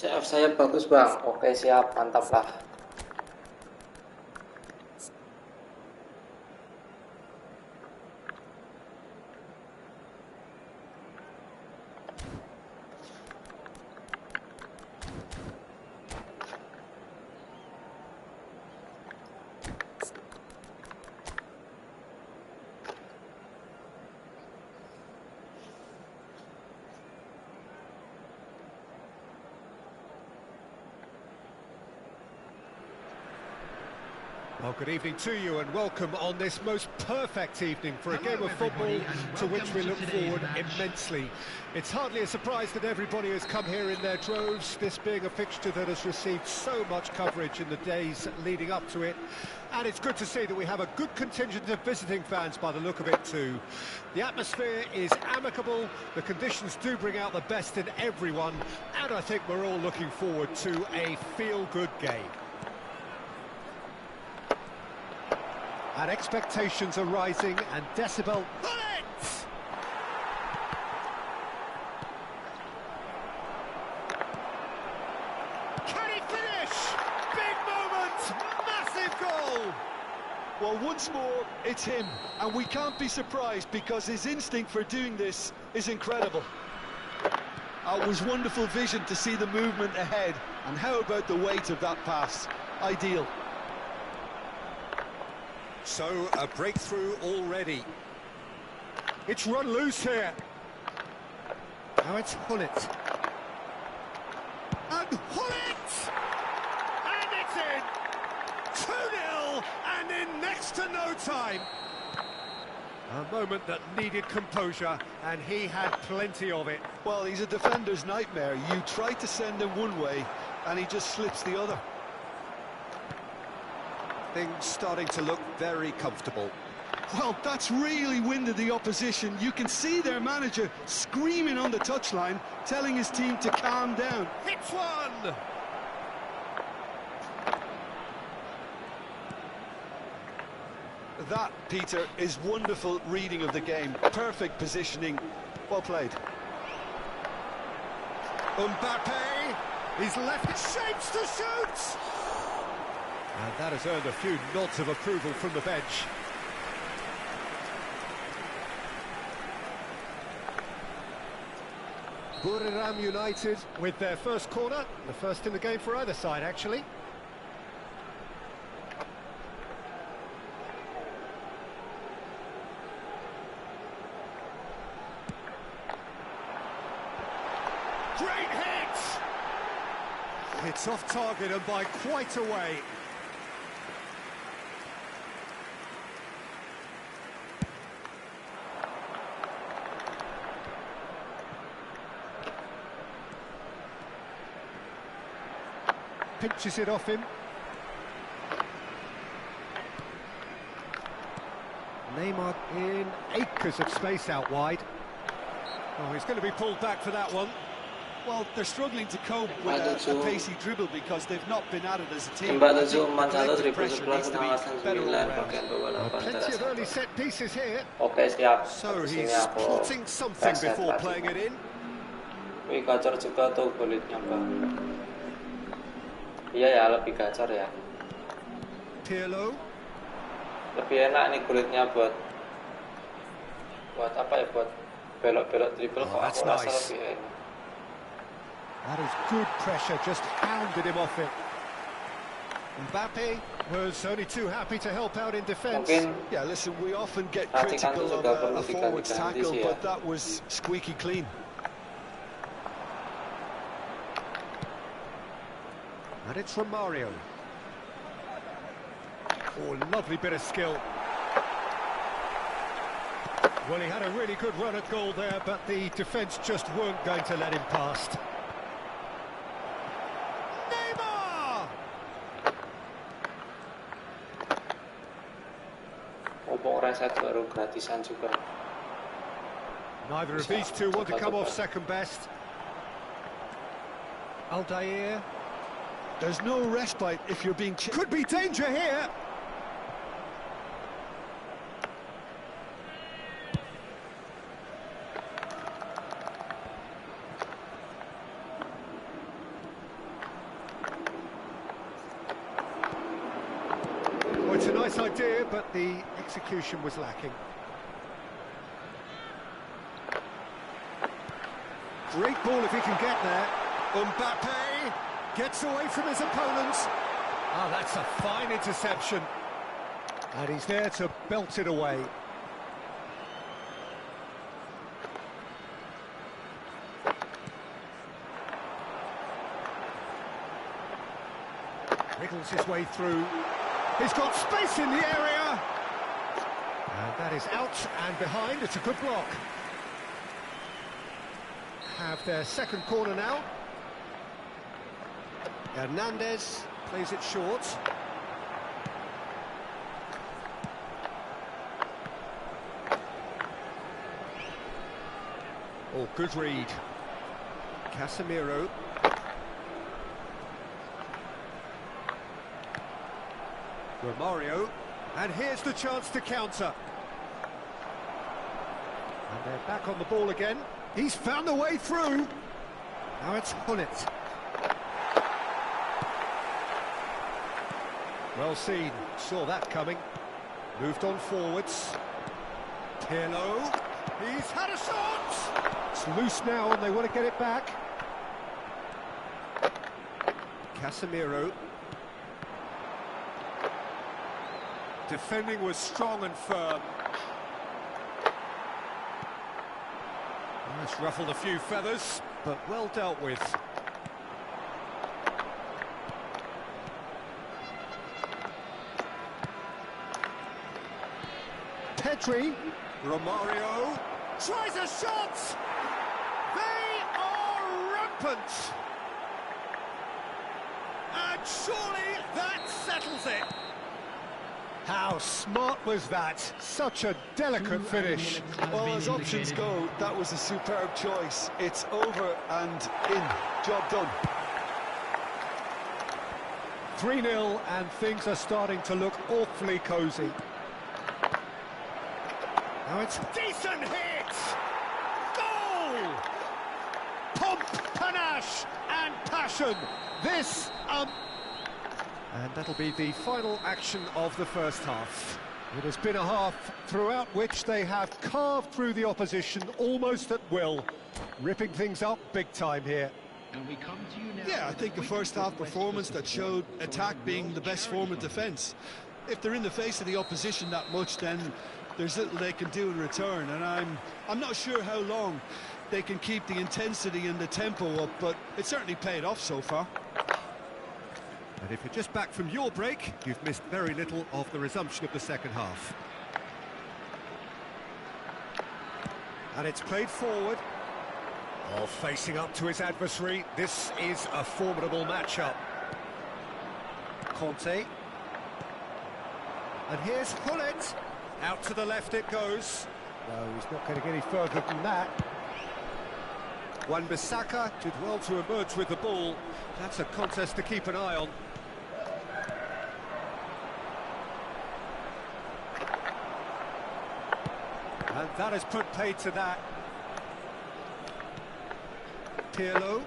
CF saya bagus bang. Oke siap, mantap lah. Well, good evening to you and welcome on this most perfect evening for a game of football to which we look forward immensely. It's hardly a surprise that everybody has come here in their droves, this being a fixture that has received so much coverage in the days leading up to it. And it's good to see that we have a good contingent of visiting fans by the look of it too. The atmosphere is amicable, the conditions do bring out the best in everyone, and I think we're all looking forward to a feel-good game. And expectations are rising, and decibel... Bullets! Can he finish? Big moment! Massive goal! Well, once more, it's him, and we can't be surprised because his instinct for doing this is incredible. It was wonderful vision to see the movement ahead, and how about the weight of that pass? Ideal. So, a breakthrough already. It's run loose here. Now it's Hullet. And Hullet! And it's in! 2-0, and in next to no time. A moment that needed composure, and he had plenty of it. Well, he's a defender's nightmare. You try to send him one way, and he just slips the other. Things starting to look very comfortable. Well, that's really winded the opposition. You can see their manager screaming on the touchline, telling his team to calm down. Hits one! That, Peter, is wonderful reading of the game. Perfect positioning. Well played. Mbappe, he's left it shapes to shoot! And that has earned a few nods of approval from the bench. Buriram United with their first corner, the first in the game for either side, actually. Great hit! It's off target and by quite a way. Pinches it off him. Neymar in acres of space out wide. Oh, he's going to be pulled back for that one. Well, they're struggling to cope with a pacey dribble because they've not been at it as a team. Collective pressure needs to be better all round. Plenty of early set pieces here. Oke siap. So Habis he's ini aku plotting something reset before lagi. playing it in. Wih gacor juga tuh kulitnya bang. Iya ya, lebih gacor ya. Pirlo. Lebih enak nih kulitnya buat apa ya, buat belok-belok dribble. Oh, kok that's aku rasa nice. lebih enak. That is good pressure, just hounded him off it. Mbappe was only too happy to help out in defence. Mungkin Yeah, listen, we often get Racikan critical tuh of juga a perlu forward's diganti-ganti tackle, sih ya. but that was squeaky clean. And it's from Mario. Oh, lovely bit of skill. Well, he had a really good run at goal there, but the defence just weren't going to let him past. Neymar! mumpung reset baru gratisan juga. Neither of these two want to come off second best. Aldair. There's no respite if you're being... Could be danger here. idea, but the execution was lacking. Great ball if he can get there. Mbappe gets away from his opponents. Oh, that's a fine interception. And he's there to belt it away. Wriggles his way through. He's got space in the area. And that is out and behind. It's a good block. Have their second corner now. Hernandez plays it short. Oh, good read. Casemiro. Romario. And here's the chance to counter. And they're back on the ball again. He's found the way through. Now it's Hullet. Well seen. Saw that coming. Moved on forwards. Pirlo. He's had a shot! It's loose now and they want to get it back. Casemiro. Defending was strong and firm. It's ruffled a few feathers, but well dealt with. Pedri. Romario tries a shot! They are rampant! And surely that settles it! How smart was that? Such a delicate finish. Well, as options go, that was a superb choice. It's over and in. Job done. 3-0 and things are starting to look awfully cosy. Now it's decent hit! Goal! Pomp, panache and passion. This, And that'll be the final action of the first half. It has been a half throughout which they have carved through the opposition almost at will, ripping things up big time here. And we come to you now. Yeah, I think a first half performance that showed attack being the best form of defence. If they're in the face of the opposition that much, then there's little they can do in return, and I'm not sure how long they can keep the intensity and the tempo up, but it certainly paid off so far. And if you're just back from your break, you've missed very little of the resumption of the second half. And it's played forward. Oh, facing up to his adversary. This is a formidable matchup. Conte. And here's Hullet. Out to the left it goes. No, he's not going to get any further than that. Wan-Bissaka did well to emerge with the ball. That's a contest to keep an eye on. And that has put paid to that. Pirlo.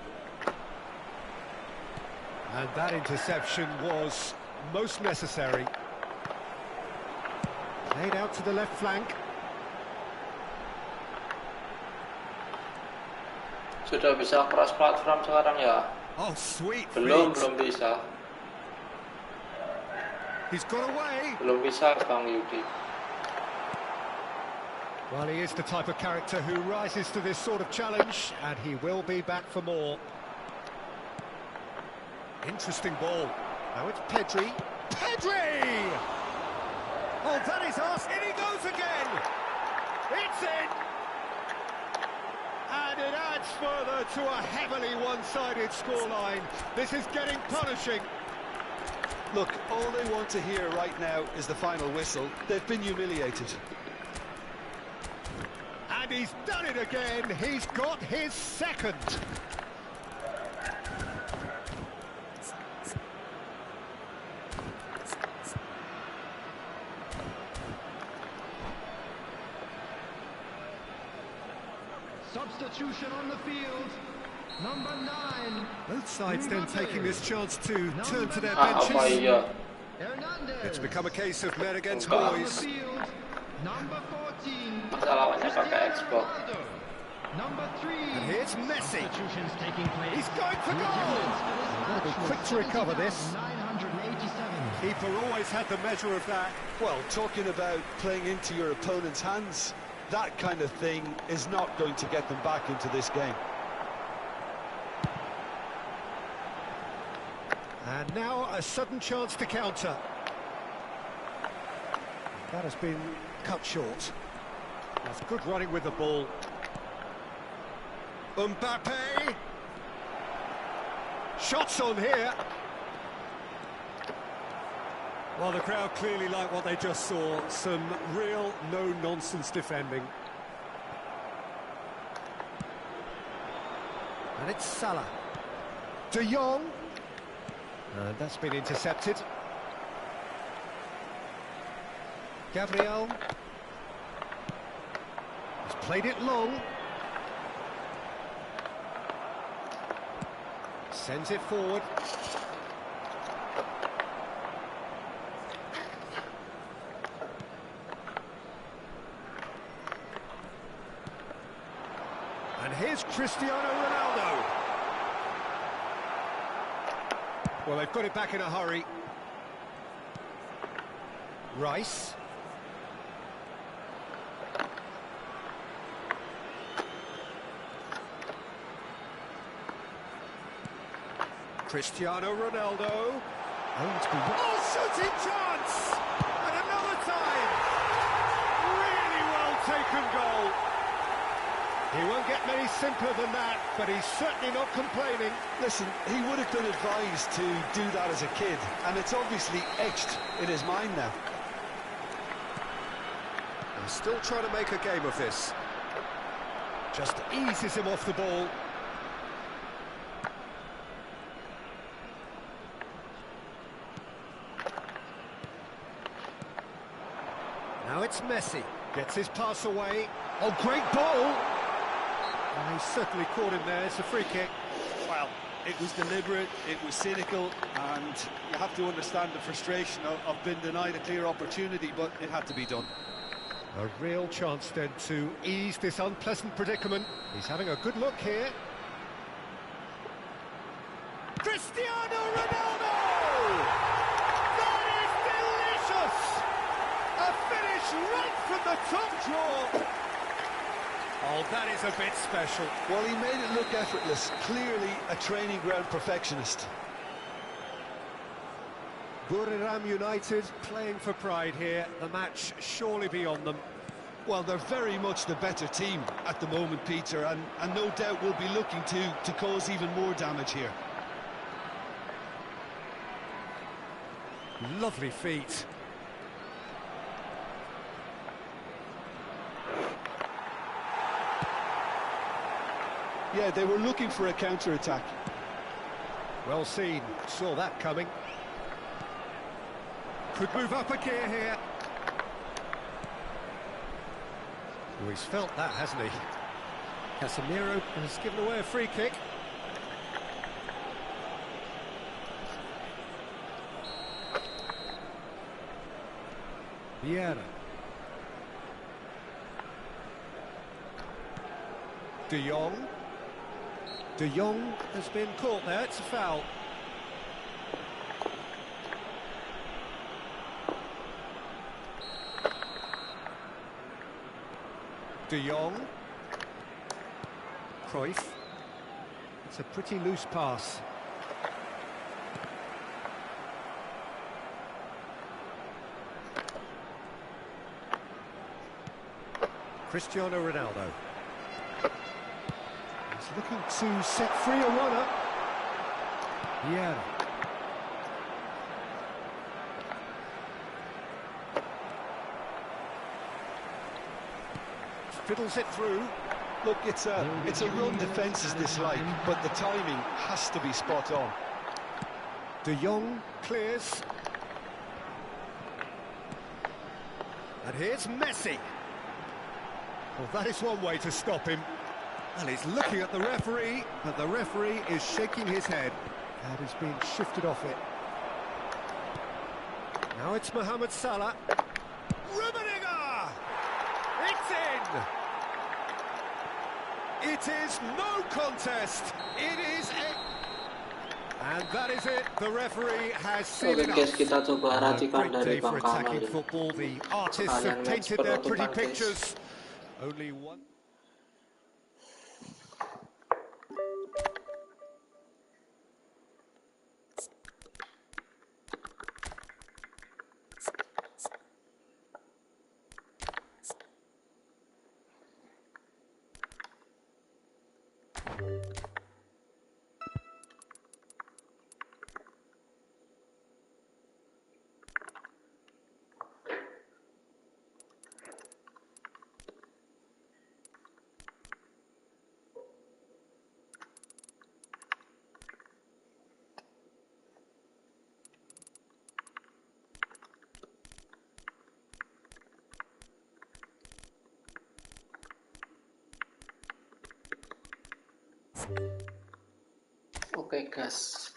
And that interception was most necessary. Played out to the left flank. Sudah bisa cross platform sekarang ya? Oh, sweet. Belum bisa. He's got away. Belum bisa, Bang Yudi. Well, he is the type of character who rises to this sort of challenge, and he will be back for more. Interesting ball. Now it's Pedri. Pedri! Oh, that is us. In he goes again. It's in. And it adds further to a heavily one-sided scoreline. This is getting punishing. Look, all they want to hear right now is the final whistle. They've been humiliated. And he's done it again. He's got his second. Substitution on the field. Number 9. Both sides then taking this chance to turn to their Apa benches. iya? Hernandez. It's become a case of men against Enggak. On the boys. field, number 14. Masa lawannya pakai Cristiano Xbox. Ronaldo. Number 3. And here's Messi. Substitutions taking place. He's going for goal. They'll be quick to recover this. 987. Keeper always had the measure of that. Well, talking about playing into your opponent's hands, that kind of thing is not going to get them back into this game. And now a sudden chance to counter. That has been cut short. That's good running with the ball. Mbappe. Shots on here. Well, the crowd clearly like what they just saw. Some real no-nonsense defending. And it's Salah. De Jong. And that's been intercepted. Gabriel. He's played it long. Sends it forward. And here's Cristiano Ronaldo. Well, they've got it back in a hurry. Rice. Cristiano Ronaldo. Oh, shooting chance! And another time! Really well taken goal. He won't get many simpler than that, but he's certainly not complaining. Listen, he would have been advised to do that as a kid, and it's obviously etched in his mind now. He's still trying to make a game of this. Just eases him off the ball. Now it's Messi. Gets his pass away. Oh, great ball! And he's certainly caught him there. It's a free kick. Well, it was deliberate, it was cynical, and you have to understand the frustration of being denied a clear opportunity, but it had to be done. A real chance then to ease this unpleasant predicament. He's having a good look here. Cristiano Ronaldo! That is delicious! A finish right from the top drawer. Oh, that is a bit special. Well, he made it look effortless. Clearly a training ground perfectionist. Buriram United playing for pride here. The match surely beyond them. Well, they're very much the better team at the moment, Peter, and no doubt will be looking to cause even more damage here. Lovely feet. Yeah, they were looking for a counter-attack. Well seen. Saw that coming. Could move up a gear here. Oh, he's felt that, hasn't he? Casemiro has given away a free kick. Vieira. De Jong. De Jong has been caught there. It's a foul. De Jong. Cruyff. It's a pretty loose pass. Cristiano Ronaldo. He's looking to set free a runner. Yeah. Fiddles it through. Look, it's a run defence is dislike, but the timing has to be spot on. De Jong clears. And here's Messi. Well, that is one way to stop him. And he's looking at the referee, but the referee is shaking his head. And he's been shifted off it. Now it's Mohamed Salah. Rummenigge! It's in! It is no contest. It is and that is it. The referee has seen Oke guys, enough. kita coba A racikan great dari day for Bang Kamal attacking ya. football. The artists Sekalian have match painted their pretty penutupan, guys. pictures. Only one. Oke guys.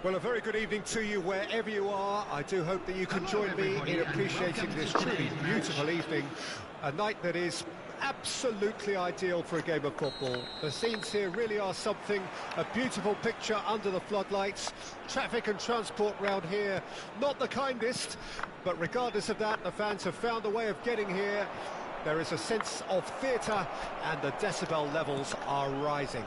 Well, a very good evening to you wherever you are. I do hope that you can Hello, join me everybody, in and appreciating welcome this to truly today's beautiful match. evening. A night that is absolutely ideal for a game of football. The scenes here really are something. A beautiful picture under the floodlights. Traffic and transport round here, not the kindest. But regardless of that, the fans have found a way of getting here. There is a sense of theatre and the decibel levels are rising.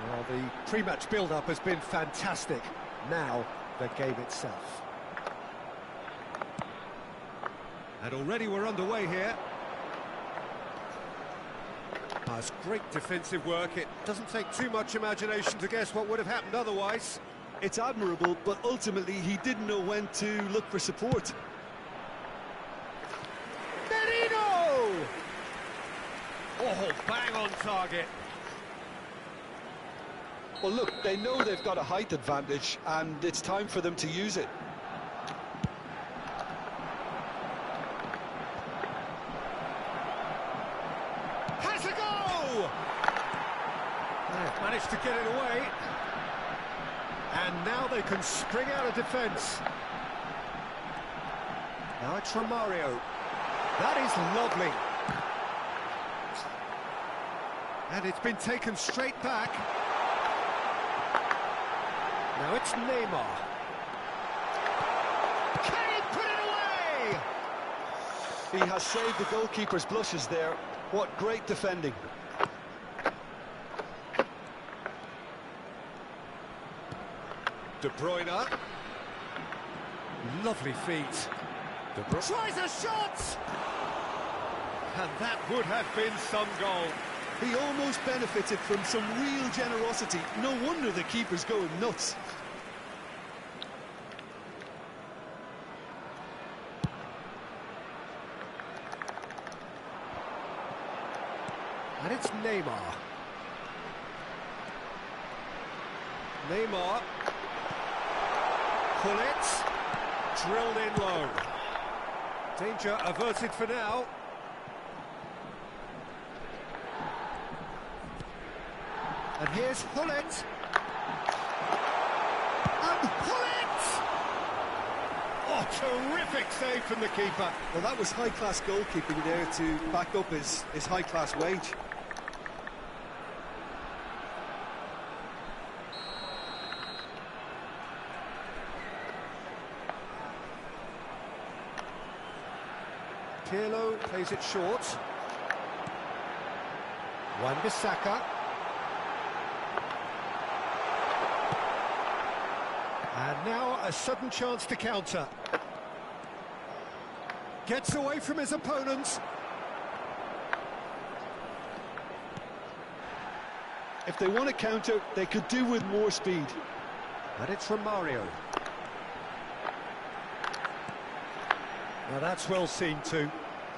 Well, the pre-match build-up has been fantastic. Now, the game itself. And already we're underway here. That's great defensive work. It doesn't take too much imagination to guess what would have happened otherwise. It's admirable, but ultimately he didn't know when to look for support. Merino! Oh, bang on target. Well, look, they know they've got a height advantage, and it's time for them to use it. Has a go! They've managed to get it away. And now they can spring out of defence. Now it's Romario. That is lovely. And it's been taken straight back. Now it's Neymar. Can he put it away? He has saved the goalkeeper's blushes there. What great defending. De Bruyne. Lovely feet. De Bruyne tries a shot! And that would have been some goal. He almost benefited from some real generosity. No wonder the keeper's going nuts. And it's Neymar. Neymar. Pull it. Drilled in low. Danger averted for now. And here's Hullet. And Hullet! Oh, terrific save from the keeper. Well, that was high-class goalkeeping there to back up his high-class wage. Pirlo plays it short. Wan-Bissaka. And now a sudden chance to counter. Gets away from his opponents. If they want to counter, they could do with more speed. And it's Romario. Now that's well seen too.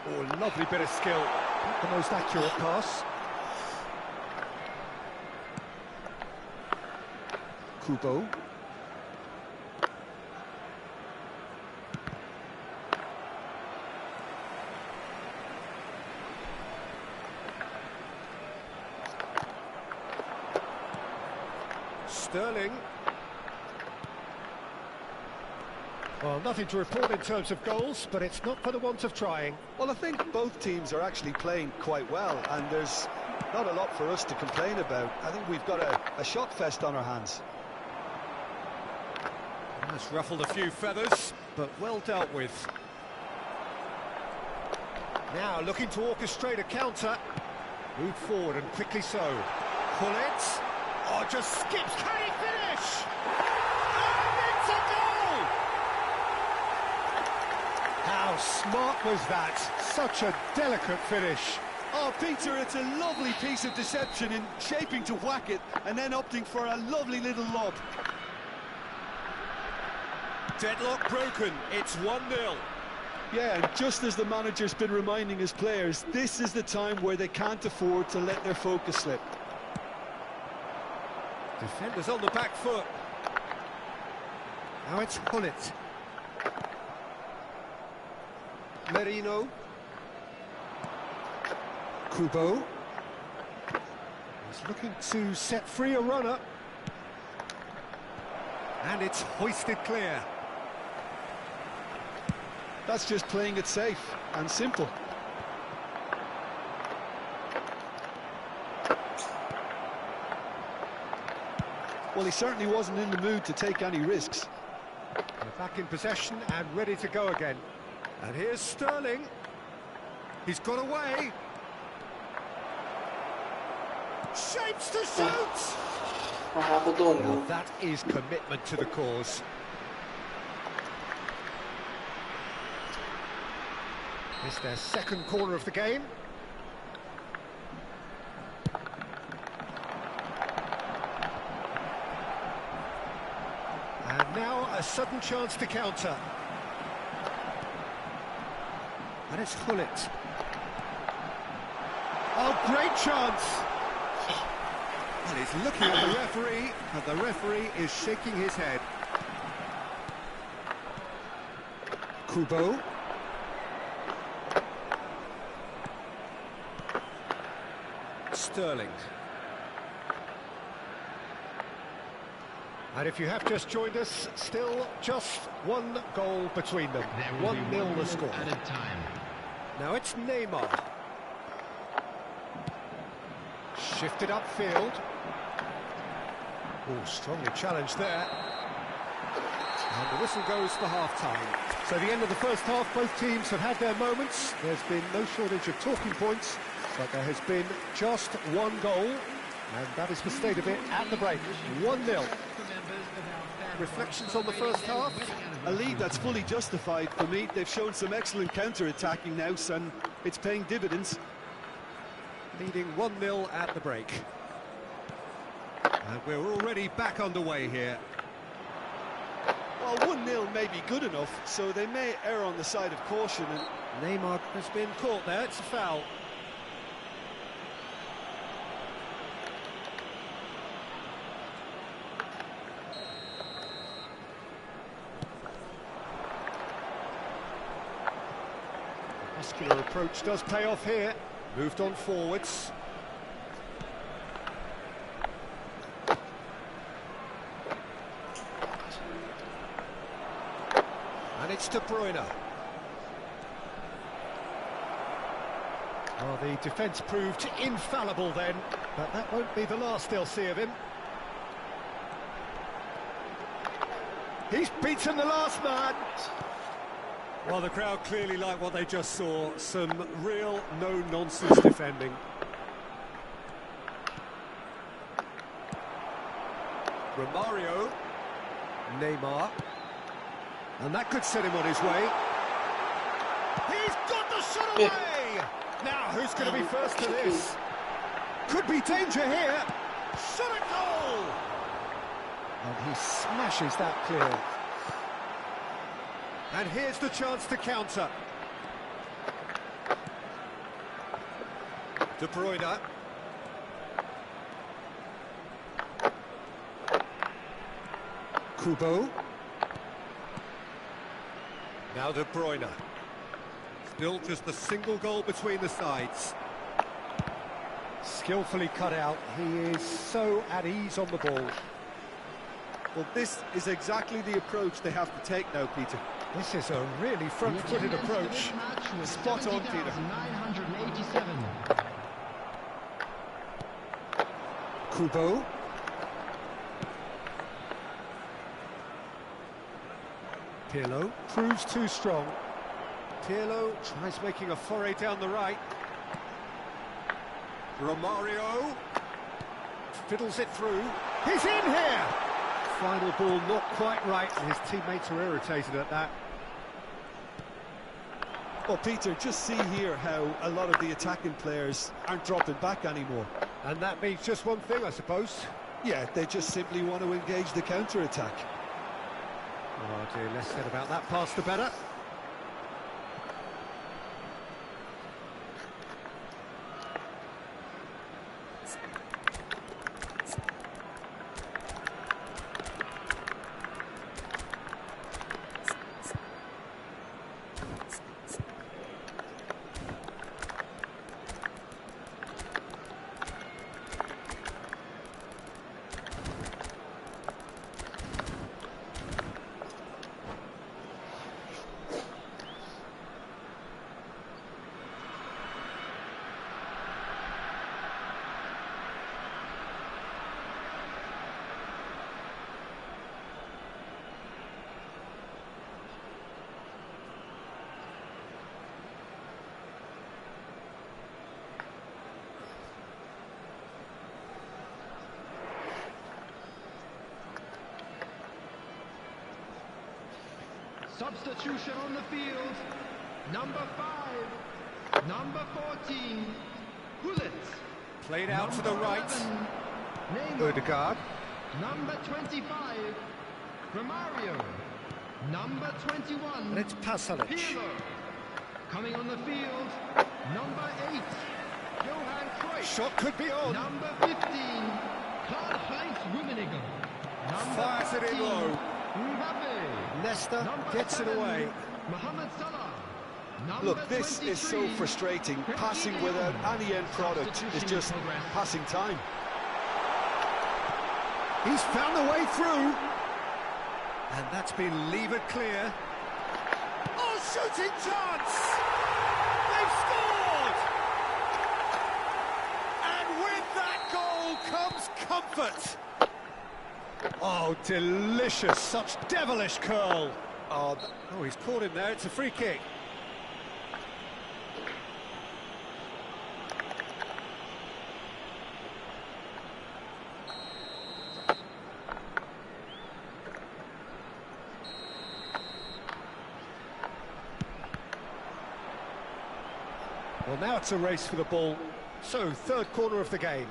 Oh, lovely bit of skill. Not the most accurate pass. Kubo. Sterling. Well, nothing to report in terms of goals, but it's not for the want of trying. Well, I think both teams are actually playing quite well, and there's not a lot for us to complain about. I think we've got a shot fest on our hands. That's ruffled a few feathers, but well dealt with. Now looking to orchestrate a counter. Move forward and quickly so. Pull it. Oh, just skips. Can he finish? And it's a goal! How smart was that? Such a delicate finish. Oh, Peter, it's a lovely piece of deception in shaping to whack it and then opting for a lovely little lob. Deadlock broken. It's 1-0. Yeah, and just as the manager's been reminding his players, this is the time where they can't afford to let their focus slip. Defenders on the back foot. Now it's Hullet. Merino. Kubo. He's looking to set free a runner. And it's hoisted clear. That's just playing it safe and simple. Well, he certainly wasn't in the mood to take any risks. They're back in possession and ready to go again. And here's Sterling. He's got away. Shapes to shoot! Aku tunggu. Now that is commitment to the cause. It's their second corner of the game. And now a sudden chance to counter. And it's Hullet. Oh, great chance! And he's looking at the referee, and the referee is shaking his head. Kubo. Sterling. And if you have just joined us, still just one goal between them. 1-0 the score. Added time. Now it's Neymar. Shifted upfield. Oh, strongly challenged there. And the whistle goes for half-time. So the end of the first half, both teams have had their moments. There's been no shortage of talking points, but there has been just one goal, and that is the state of it at the break. 1-0. Reflections on the first half? A lead that's fully justified for me. They've shown some excellent counter-attacking now, and it's paying dividends. Leading 1-0 at the break. And we're already back underway here. Well, 1-0 may be good enough, so they may err on the side of caution. And Neymar has been caught there, it's a foul. Muscular approach does pay off here. Moved on forwards. And it's De Bruyne. Well, the defence proved infallible then, but that won't be the last they'll see of him. He's beaten the last man. Well, the crowd clearly like what they just saw. Some real no-nonsense defending. Romario. Neymar. And that could set him on his way. He's got the shot away! Now, who's going to be first to this? Could be danger here. Shot a goal! And he smashes that clear. And here's the chance to counter. De Bruyne. Kubo. Now De Bruyne. Still just a single goal between the sides. Skillfully cut out. He is so at ease on the ball. well, this is exactly the approach they have to take now, Peter. This is a really front-footed approach. Spot on, Peter. 987. Kubo. Pirlo proves too strong. Pirlo tries making a foray down the right. Romario fiddles it through. He's in here! Final ball not quite right, and his teammates are irritated at that. Well, Peter, just see here how a lot of the attacking players aren't dropping back anymore. And that means just one thing, I suppose. Yeah, they just simply want to engage the counter-attack. Oh dear, less said about that pass the better. Substitution on the field. Number 5. Number 14. Gullit. Played out to the right. 11, Neymar. Odegaard. Number 25. Romario. Number 21. And it's Pasalic. Pirlo. Coming on the field. Number 8. Johan Cruyff. Shot could be on. Number 15. Karl-Heinz Rummenigge. Fires it in low. Mbappe. Leicester Number gets 7, it away. Mohamed Salah. Number Look, this is so 23, frustrating. Passing without any end product is just passing time. He's found a way through. And that's been levered clear. Oh, shooting chance! They've scored! And with that goal comes comfort. Oh, delicious, such devilish curl. Oh, he's caught him there, it's a free kick. Well, now it's a race for the ball. So, third corner of the game.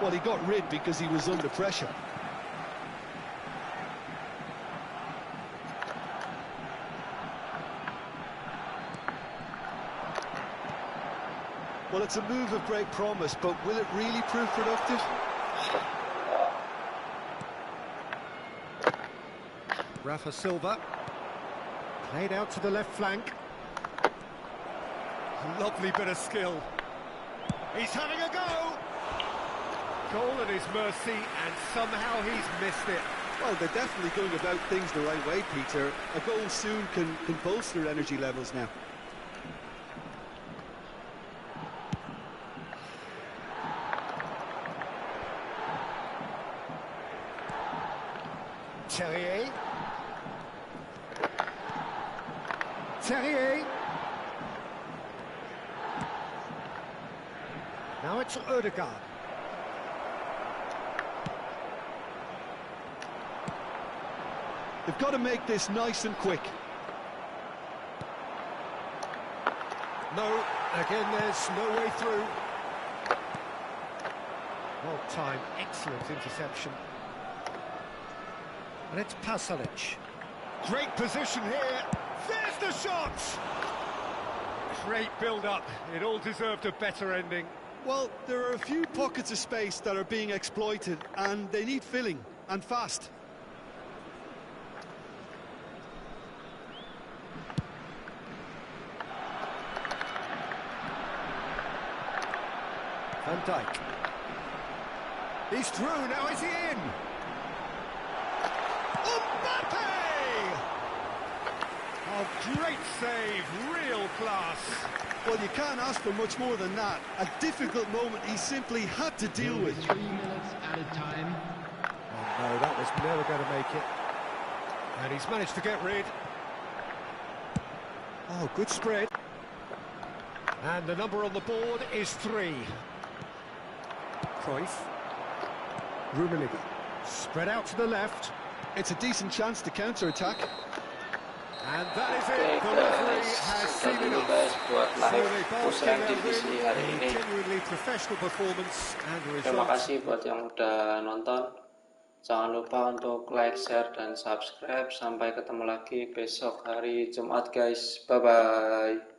Well, he got rid because he was under pressure. Well, it's a move of great promise, but will it really prove productive? Rafa Silva. Played out to the left flank. Lovely bit of skill. He's having a go! Goal at his mercy, and somehow he's missed it. Well, they're definitely going about things the right way, Peter. A goal soon can bolster energy levels now. Terrier. Terrier. Now it's Odegaard. They've got to make this nice and quick. No, again there's no way through. Well timed, excellent interception. And it's Pasalic. Great position here. There's the shot! Great build-up. It all deserved a better ending. Well, there are a few pockets of space that are being exploited, and they need filling, and fast. Van Dijk. He's through, now is he in? Mbappe! Oh, great save, real class. Well, you can't ask for much more than that. A difficult moment he simply had to deal with. 3 minutes at a time. Oh no, that was never going to make it. And he's managed to get rid. Oh, good spread. And the number on the board is 3. Cruyff. Rummenigge. Spread out to the left. It's a decent chance to counter-attack. And that is it. The referee has seen Sekian dulu enough. guys buat So live they both pusreng get a divisi win, hari a ini. genuinely professional performance and the Terima result. kasih buat yang udah nonton. Jangan lupa untuk like, share, dan subscribe. Sampai ketemu lagi besok hari Jumat guys. Bye-bye.